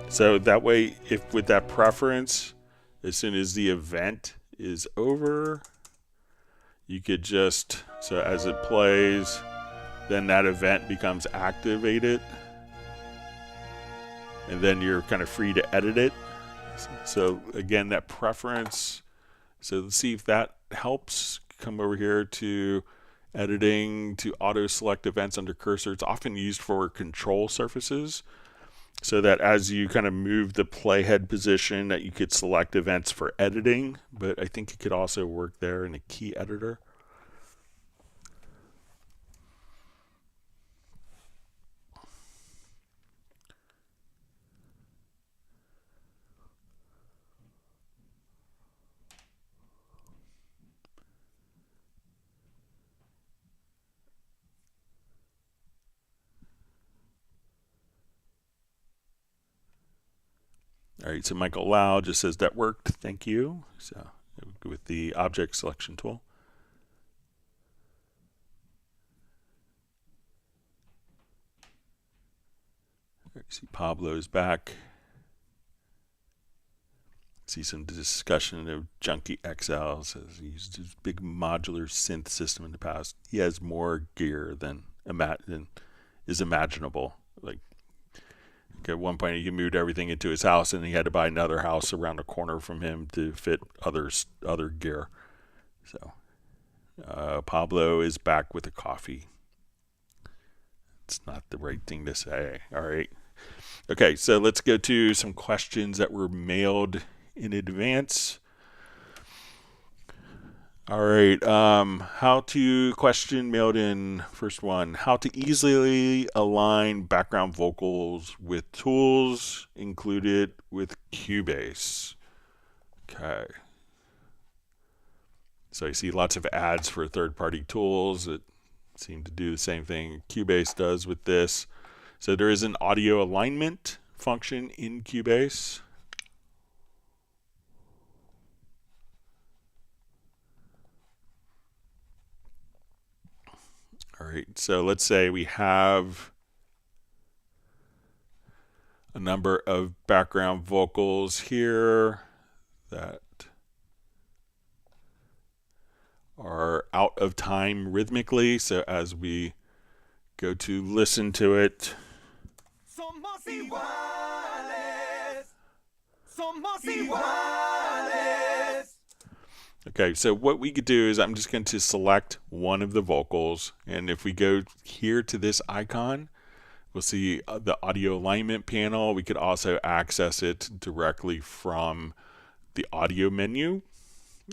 So that way, if with that preference, as soon as the event is over, you could just, so as it plays, then that event becomes activated. And then you're kind of free to edit it. So again, that preference. So let's see if that helps. Come over here to editing, to auto select events under cursor. It's often used for control surfaces, so that as you kind of move the playhead position, that you could select events for editing. But I think it could also work there in a key editor. All right, so Michael Lau just says that worked. Thank you. So with the object selection tool. Right, see Pablo's back. See some discussion of Junkie XL. Says he used his big modular synth system in the past. He has more gear than is imaginable. Like, at one point, he moved everything into his house, and he had to buy another house around the corner from him to fit other gear. So Pablo is back with a coffee. It's not the right thing to say. All right. Okay, so let's go to some questions that were mailed in advance. All right, how to question mailed in. First one, how to easily align background vocals with tools included with Cubase. Okay. So you see lots of ads for third-party tools that seem to do the same thing Cubase does with this. So there is an audio alignment function in Cubase. All right, so let's say we have a number of background vocals here that are out of time rhythmically. So as we go to listen to it, Somos iguales. Somos iguales. Okay, so what we could do is I'm just going to select one of the vocals, and if we go here to this icon, we'll see the audio alignment panel. We could also access it directly from the audio menu.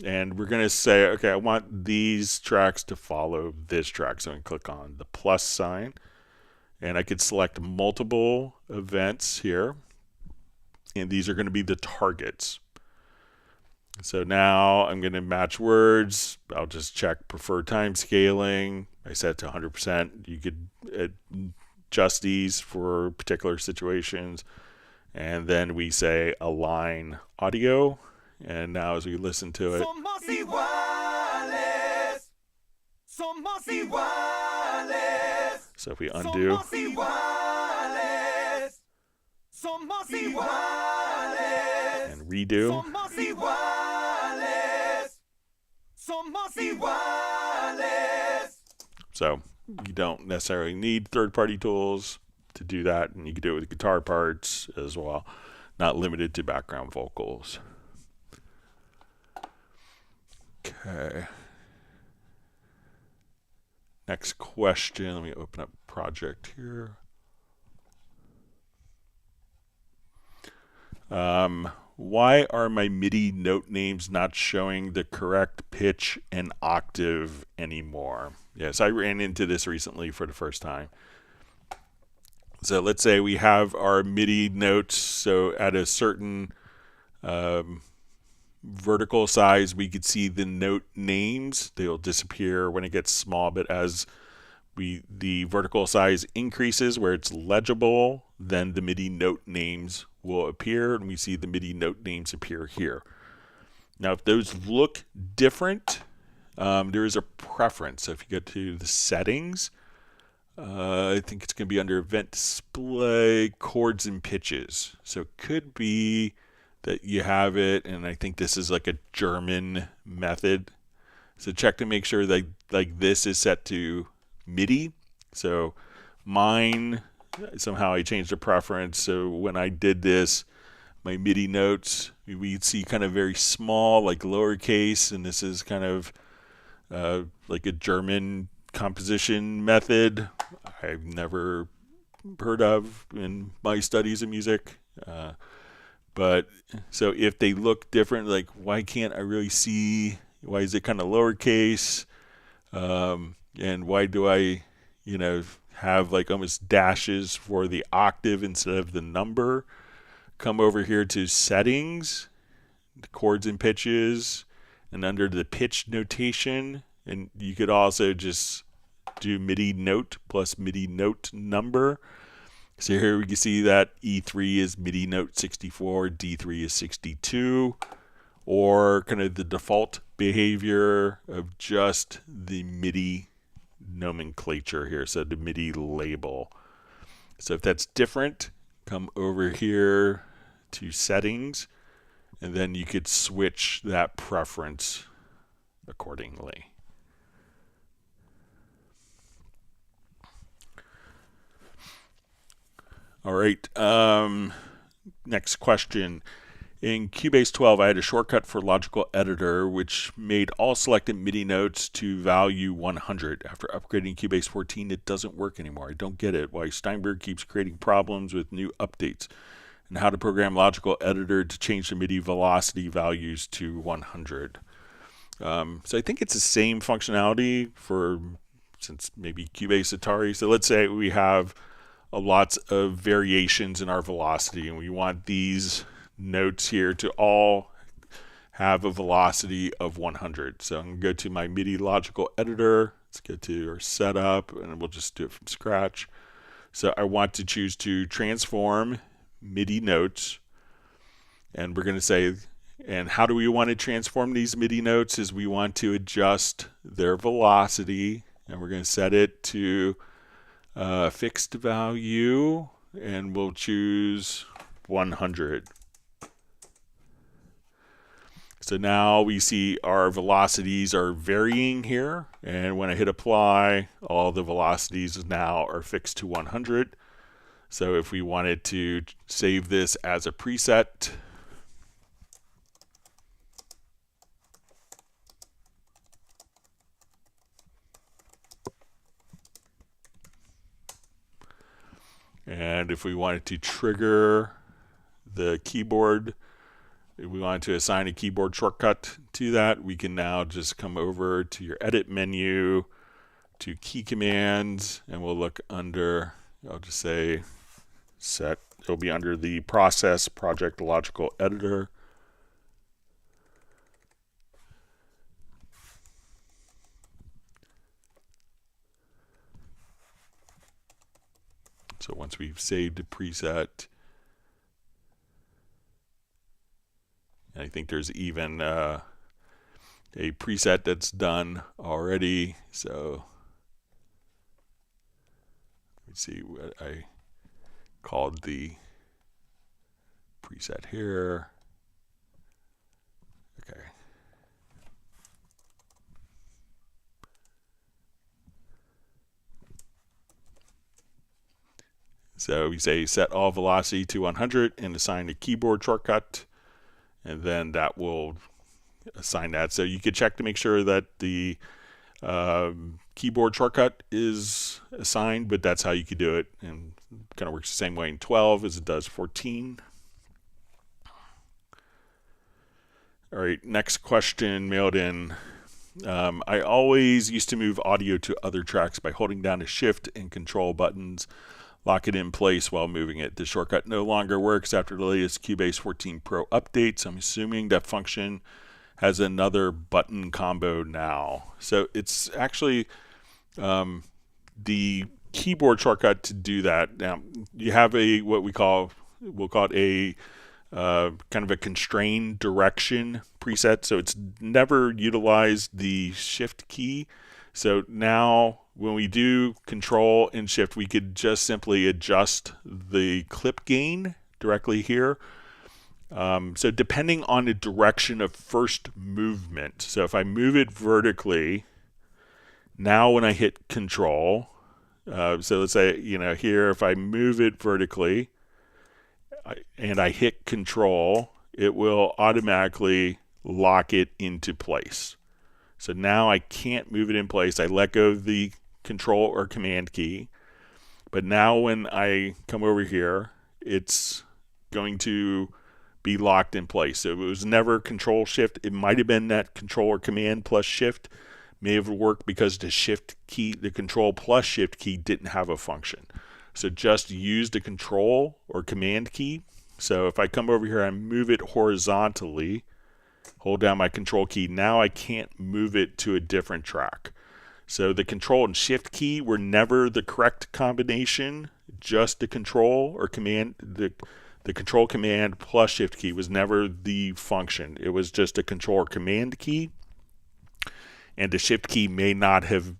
And we're going to say, okay, I want these tracks to follow this track. So I can click on the plus sign, and I could select multiple events here. And these are going to be the targets. So now I'm going to match words. I'll just check preferred time scaling. I set it to 100%. You could adjust these for particular situations. And then we say align audio. And now as we listen to it, so if we undo, and redo, so you don't necessarily need third-party tools to do that, and you can do it with guitar parts as well, not limited to background vocals. Okay. Next question. Let me open up project here. Why are my MIDI note names not showing the correct pitch and octave anymore? Yes, I ran into this recently for the first time. So let's say we have our MIDI notes. So at a certain vertical size, we could see the note names. They'll disappear when it gets small, but as the vertical size increases where it's legible, then the MIDI note names will appear, and we see the MIDI note names appear here. Now, if those look different, there is a preference. So if you go to the settings, I think it's going to be under event display, chords and pitches. So it could be that you have it, and I think this is like a German method. So check to make sure that like this is set to MIDI. So mine, somehow I changed the preference. So when I did this, my MIDI notes, we'd see kind of very small, like lowercase, and this is kind of like a German composition method I've never heard of in my studies of music. But so if they look different, like why can't I really see, why is it kind of lowercase? And why do I, have like almost dashes for the octave instead of the number? Come over here to settings, the chords and pitches, and under the pitch notation, and you could also just do MIDI note plus MIDI note number. So here we can see that E3 is MIDI note 64, D3 is 62, or kind of the default behavior of just the MIDI nomenclature here, so the MIDI label. So if that's different, come over here to settings, and then you could switch that preference accordingly. All right, next question. In Cubase 12, I had a shortcut for Logical Editor, which made all selected MIDI notes to value 100. After upgrading Cubase 14, it doesn't work anymore. I don't get it. Why Steinberg keeps creating problems with new updates, and how to program Logical Editor to change the MIDI velocity values to 100. So I think it's the same functionality since maybe Cubase Atari. So let's say we have lots of variations in our velocity, and we want these notes here to all have a velocity of 100. So I'm going to go to my MIDI Logical Editor. Let's go to our setup, and we'll just do it from scratch. So I want to choose to transform MIDI notes, and we're going to say, and how do we want to transform these MIDI notes? Is we want to adjust their velocity, and we're going to set it to fixed value, and we'll choose 100. So now we see our velocities are varying here, and when I hit apply, all the velocities now are fixed to 100. So if we wanted to save this as a preset, if we wanted to trigger the keyboard, if we wanted to assign a keyboard shortcut to that, we can now just come over to your edit menu, to key commands, and we'll look under, I'll just say set, it'll be under the process project logical editor. So once we've saved a preset, I think there's even a preset that's done already. So let's see what I called the preset here. Okay. So we say set all velocity to 100 and assign a keyboard shortcut, and then that will assign that. So you could check to make sure that the keyboard shortcut is assigned, but that's how you could do it, and it kind of works the same way in 12 as it does 14. All right, next question mailed in. I always used to move audio to other tracks by holding down the Shift and Control buttons, lock it in place while moving it. The shortcut no longer works after the latest Cubase 14 Pro updates. I'm assuming that function has another button combo now. So it's actually the keyboard shortcut to do that. Now you have we'll call it a kind of a constrained direction preset. So it's never utilized the Shift key. So now when we do Control and Shift, we could just simply adjust the clip gain directly here. So depending on the direction of first movement, so if I move it vertically, now when I hit Control, so let's say, here, if I move it vertically and I hit Control, it will automatically lock it into place. So now I can't move it in place. I let go of the Control or Command key. But now when I come over here, it's going to be locked in place. So it was never Control Shift. It might have been that Control or Command plus Shift may have worked because the Shift key, the Control plus Shift key didn't have a function. So just use the Control or Command key. So if I come over here and move it horizontally, hold down my Control key, now I can't move it to a different track. So the Control and Shift key were never the correct combination. Just the Control or Command, the Control Command plus Shift key was never the function. It was just a Control or Command key, and the Shift key may not have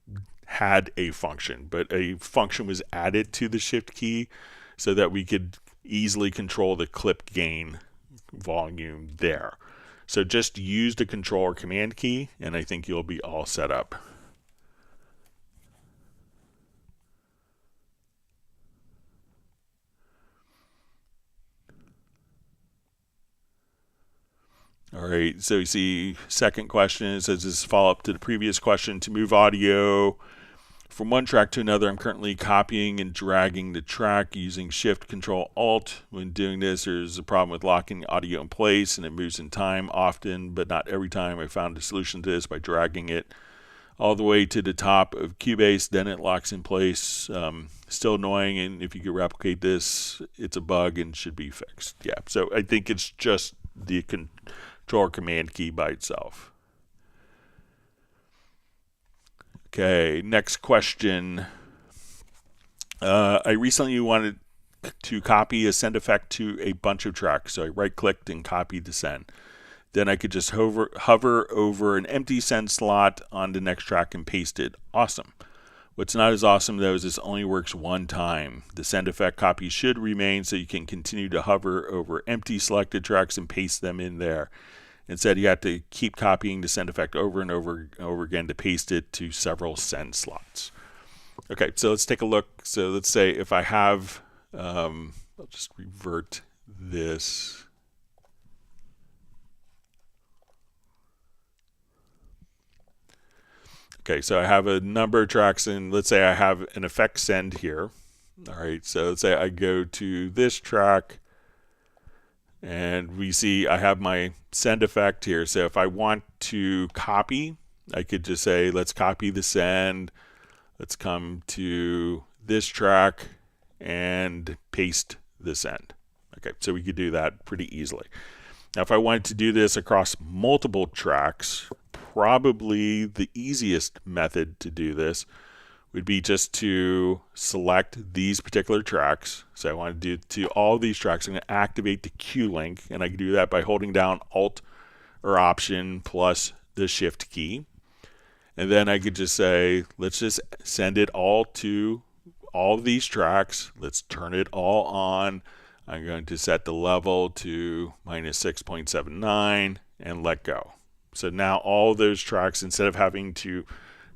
had a function, but a function was added to the Shift key so that we could easily control the clip gain volume there. So just use the Control or Command key, and I think you'll be all set up. All right, so you see second question, it says this is follow-up to the previous question. To move audio from one track to another, I'm currently copying and dragging the track using Shift, Control, Alt. When doing this, there's a problem with locking the audio in place, and it moves in time often, but not every time. I found a solution to this by dragging it all the way to the top of Cubase, then it locks in place. Still annoying, and if you could replicate this, it's a bug and should be fixed. Yeah, so I think it's just the Control or Command key by itself. Okay, next question. I recently wanted to copy a send effect to a bunch of tracks, so I right-clicked and copied the send. Then I could just hover over an empty send slot on the next track and paste it. Awesome. What's not as awesome, though, is this only works one time. The send effect copy should remain so you can continue to hover over empty selected tracks and paste them in there. Instead, you have to keep copying the send effect over and over again to paste it to several send slots. Okay, so let's take a look. So let's say if I have, I'll just revert this. Okay, so I have a number of tracks, and let's say I have an effect send here. All right, so let's say I go to this track, and we see I have my send effect here. So if I want to copy, I could just say, let's copy the send. Let's come to this track and paste the send. Okay, so we could do that pretty easily. Now, if I wanted to do this across multiple tracks, probably the easiest method to do this would be just to select these particular tracks. So I want to do to all these tracks. I'm going to activate the Q link, and I can do that by holding down Alt or Option plus the Shift key. And then I could just say, let's just send it all to all of these tracks. Let's turn it all on. I'm going to set the level to -6.79 and let go. So now all those tracks, instead of having to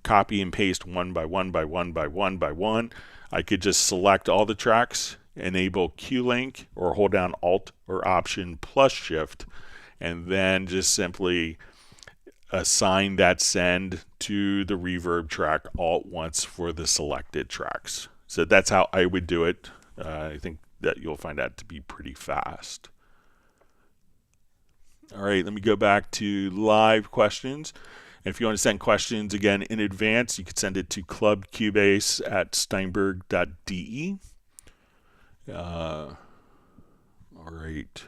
copy and paste one by one by one by one by one, I could just select all the tracks, enable Q-Link, or hold down Alt or Option plus Shift, and then just simply assign that send to the reverb track all at once for the selected tracks. So that's how I would do it. I think that you'll find that to be pretty fast. All right, let me go back to live questions. And if you want to send questions again in advance, you could send it to clubcubase@steinberg.de. All right.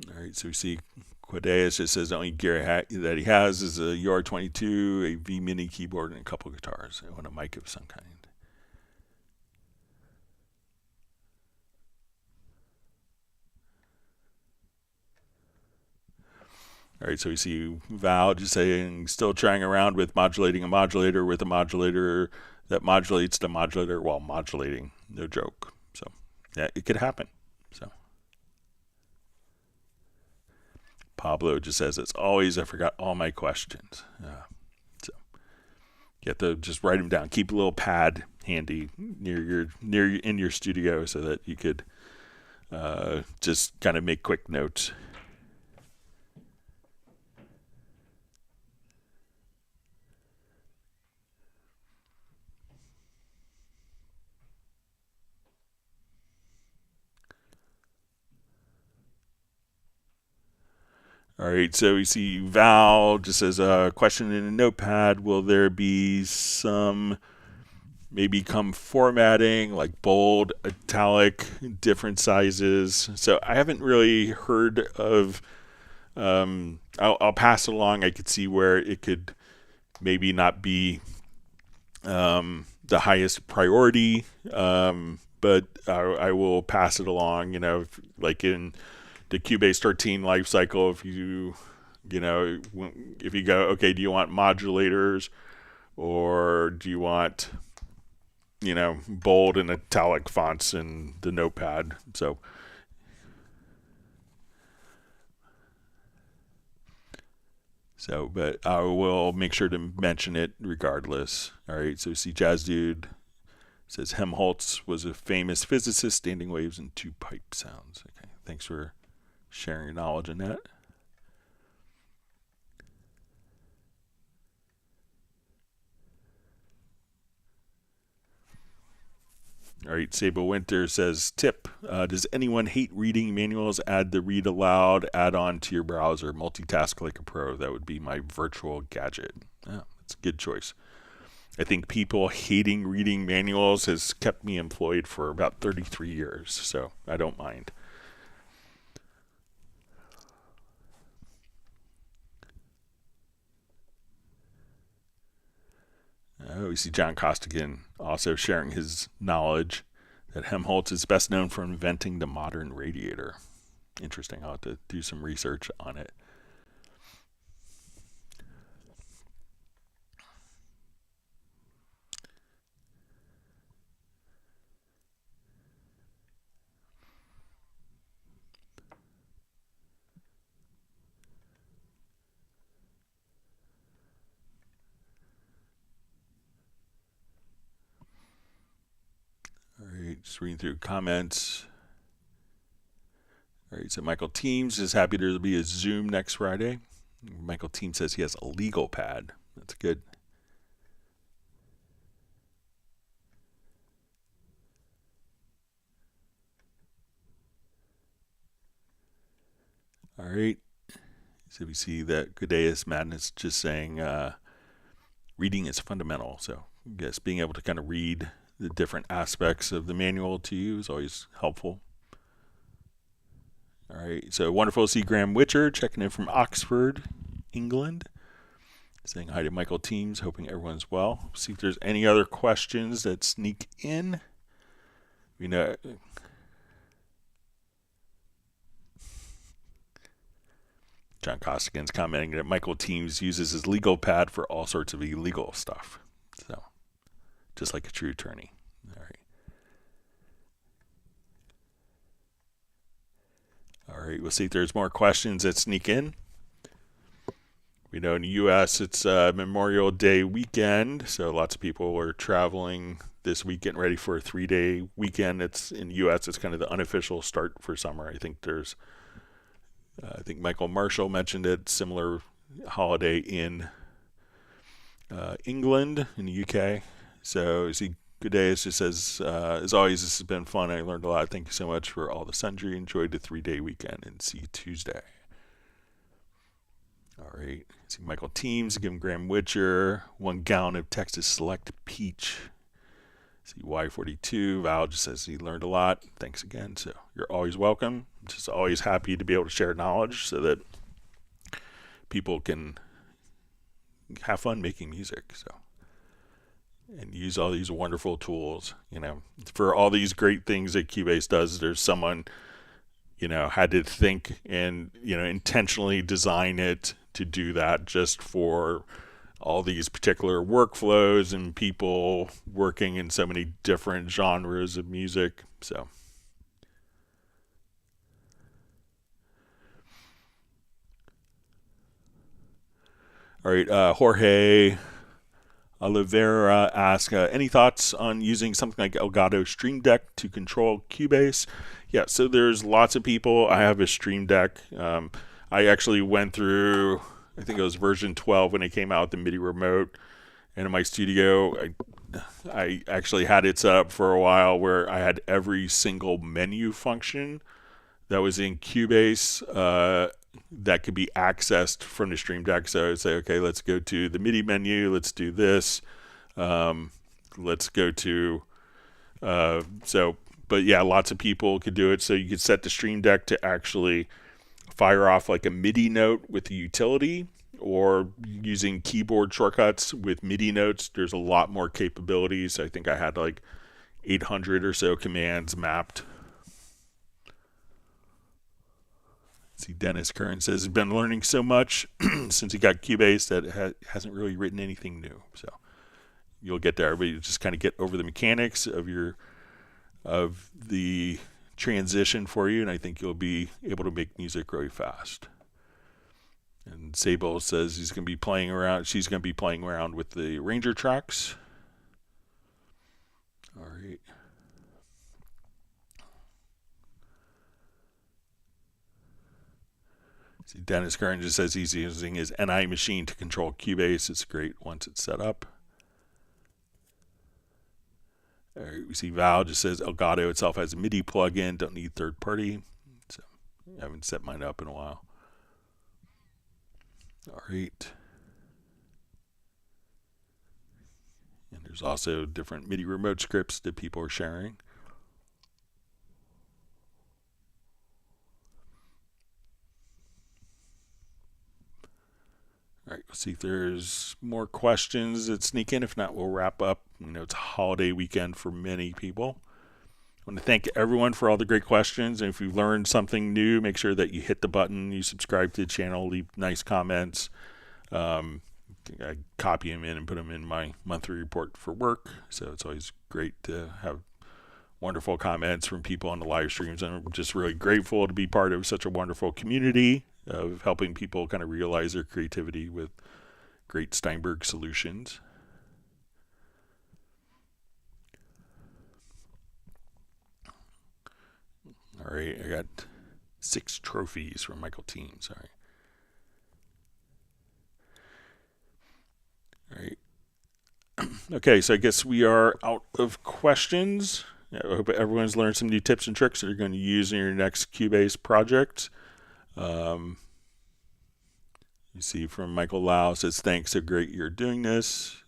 All right, so we see Quadeus just says the only gear that he has is a UR22, a V Mini keyboard, and a couple guitars, and a mic of some kind. All right, so we see Val just saying, still trying around with modulating a modulator with a modulator that modulates the modulator while modulating. No joke. So, yeah, it could happen. So, Pablo just says, as always, I forgot all my questions. So, you have to just write them down. Keep a little pad handy in your studio so that you could just kind of make quick notes. All right, so we see Val just says a question in a notepad. Will there be some maybe come formatting like bold, italic, different sizes? So I haven't really heard of. I'll pass it along. I could see where it could maybe not be the highest priority, but I will pass it along. You know, like in the Cubase 13 life cycle, if you go, okay, do you want modulators or do you want, bold and italic fonts in the notepad? But I will make sure to mention it regardless. All right, so we see Jazz Dude says Helmholtz was a famous physicist, standing waves and two pipe sounds. Okay, thanks for sharing your knowledge in that. All right, Sable Winter says, tip, does anyone hate reading manuals? Add the read aloud add-on to your browser. Multitask like a pro. That would be my virtual gadget. Yeah, that's a good choice. I think people hating reading manuals has kept me employed for about 33 years, so I don't mind. We see John Costigan also sharing his knowledge that Helmholtz is best known for inventing the modern radiator. Interesting. I'll have to do some research on it. Just reading through comments. All right, so Michael Teams is happy there will be a Zoom next Friday. Michael Teams says he has a legal pad. That's good. All right. So we see that Gudeus Madness just saying reading is fundamental. So I guess being able to kind of read the different aspects of the manual to you is always helpful. All right. So wonderful to see Graham Witcher checking in from Oxford, England. Saying hi to Michael Teams, hoping everyone's well. See if there's any other questions that sneak in. You know, John Costigan's commenting that Michael Teams uses his legal pad for all sorts of illegal stuff. So, just like a true attorney. All right. All right, we'll see if there's more questions that sneak in. We know in the U.S. it's Memorial Day weekend, so lots of people are traveling this weekend, ready for a 3-day weekend. It's in the U.S. It's kind of the unofficial start for summer. I think there's, I think Michael Marshall mentioned it, similar holiday in England, in the U.K. So see, good day. It just says, as always, this has been fun. I learned a lot. Thank you so much for all the sundry. Enjoyed the 3-day weekend, and see you Tuesday. All right. See Michael Teams, give him Graham Witcher, 1 gallon of Texas Select Peach. See Y42, Val just says he learned a lot. Thanks again. So you're always welcome. Just always happy to be able to share knowledge so that people can have fun making music. So, and use all these wonderful tools. You know, for all these great things that Cubase does, there's someone, you know, had to think and, you know, intentionally design it to do that just for all these particular workflows and people working in so many different genres of music. So, all right, Jorge Oliveira asks, any thoughts on using something like Elgato Stream Deck to control Cubase? Yeah, so there's lots of people. I have a Stream Deck. I actually went through, I think it was version 12 when it came out, the MIDI remote. And in my studio, I actually had it set up for a while where I had every single menu function that was in Cubase that could be accessed from the Stream Deck. So I would say, okay, let's go to the MIDI menu. Let's do this. Let's go to, but yeah, lots of people could do it. So you could set the Stream Deck to actually fire off like a MIDI note with the utility, or using keyboard shortcuts with MIDI notes. There's a lot more capabilities. I think I had like 800 or so commands mapped. See, Dennis Kern says he's been learning so much since he got Cubase that hasn't really written anything new. So you'll get there, but you just kind of get over the mechanics of the transition for you, and I think you'll be able to make music really fast. And Sable says she's going to be playing around with the Ranger tracks. All right. See, Dennis Kern just says he's using his NI machine to control Cubase. It's great once it's set up. All right, we see Val just says Elgato itself has a MIDI plugin, don't need third party. So I haven't set mine up in a while. All right. And there's also different MIDI remote scripts that people are sharing. All right, let's see if there's more questions that sneak in. If not, we'll wrap up. You know, it's a holiday weekend for many people. I want to thank everyone for all the great questions. And if you've learned something new, make sure that you hit the button, you subscribe to the channel, leave nice comments. I copy them in and put them in my monthly report for work. So it's always great to have wonderful comments from people on the live streams. And I'm just really grateful to be part of such a wonderful community of helping people kind of realize their creativity with great Steinberg solutions. All right, I got 6 trophies from Michael Team. Sorry. All right. Okay, so I guess we are out of questions. I hope everyone's learned some new tips and tricks that you're going to use in your next Cubase project. You see from Michael Lau says, thanks, so great you're doing this.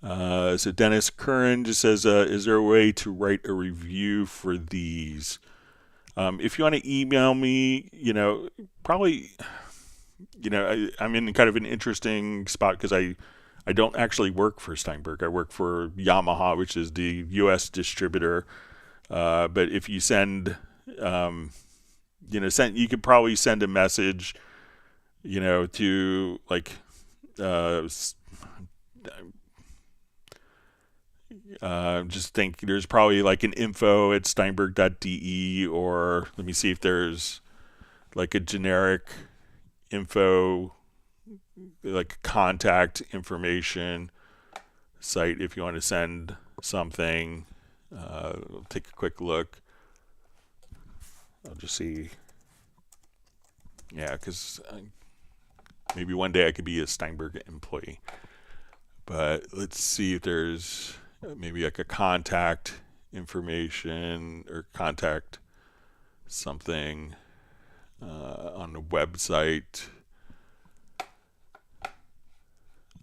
So Dennis Curran just says, is there a way to write a review for these? If you want to email me, probably, I'm in kind of an interesting spot because I don't actually work for Steinberg. I work for Yamaha, which is the U.S. distributor. But if you send, you could probably send a message, to like, just think there's probably like an info at steinberg.de, or let me see if there's like a generic info, like contact information site if you want to send something. I'll take a quick look. I'll just see. Yeah, because maybe one day I could be a Steinberg employee. But let's see if there's maybe like a contact information or contact something on the website.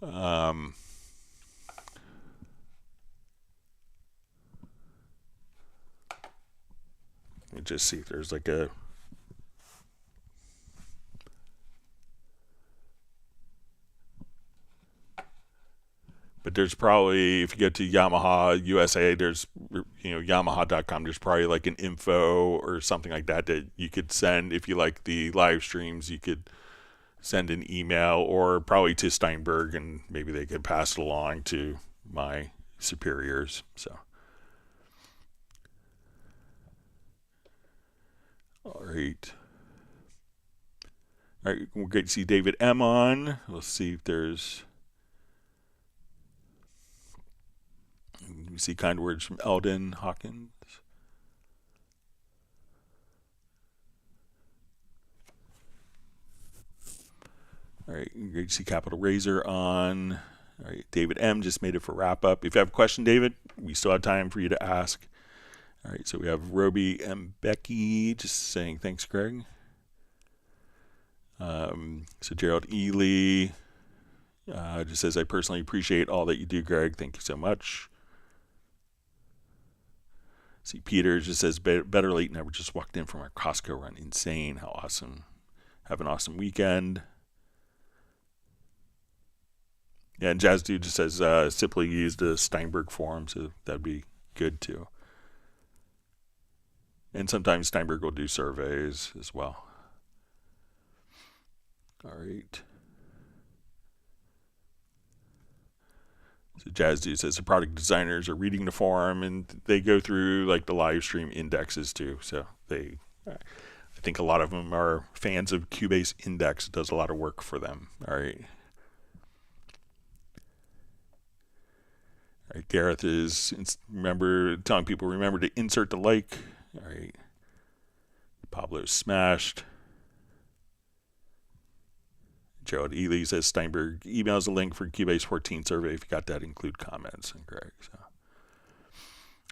Let me just see if there's like a but there's probably, if you go to Yamaha USA, there's Yamaha.com, there's probably like an info or something like that you could send. If you like the live streams, you could send an email, or probably to Steinberg, and maybe they could pass it along to my superiors. So, all right, we're great to see David M on. Let's see if there's. We see kind words from Eldon Hawkins. All right, great to see Capital Razor on. All right, David M just made it for wrap up. If you have a question, David, we still have time for you to ask. All right, so we have Roby and Becky just saying thanks, Greg. So Gerald Ely just says, I personally appreciate all that you do, Greg. Thank you so much. See, Peter just says, better late never. Just walked in from our Costco run. Insane. How awesome. Have an awesome weekend. Yeah, and Jazz Dude just says, simply use the Steinberg forum, so that'd be good too. And sometimes Steinberg will do surveys as well. All right. So Jazz Dude says the product designers are reading the forum, and they go through like the live stream indexes too. So I think a lot of them are fans of Cubase Index. It does a lot of work for them. All right. All right, Gareth is telling people remember to insert the like. All right. Pablo smashed. Gerald Ely says Steinberg emails a link for Cubase 14 survey. If you got that, include comments. And Greg. So.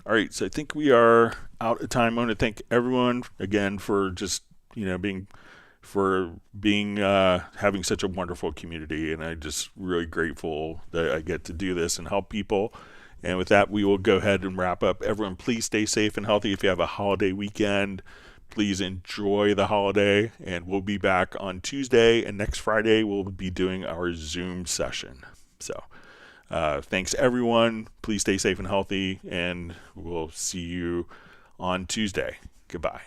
All right, so I think we are out of time. I want to thank everyone again for just having such a wonderful community, and I'm just really grateful that I get to do this and help people. And with that, we will go ahead and wrap up. Everyone, please stay safe and healthy. If you have a holiday weekend, please enjoy the holiday, and we'll be back on Tuesday, and next Friday we'll be doing our Zoom session. So thanks everyone. Please stay safe and healthy, and we'll see you on Tuesday. Goodbye.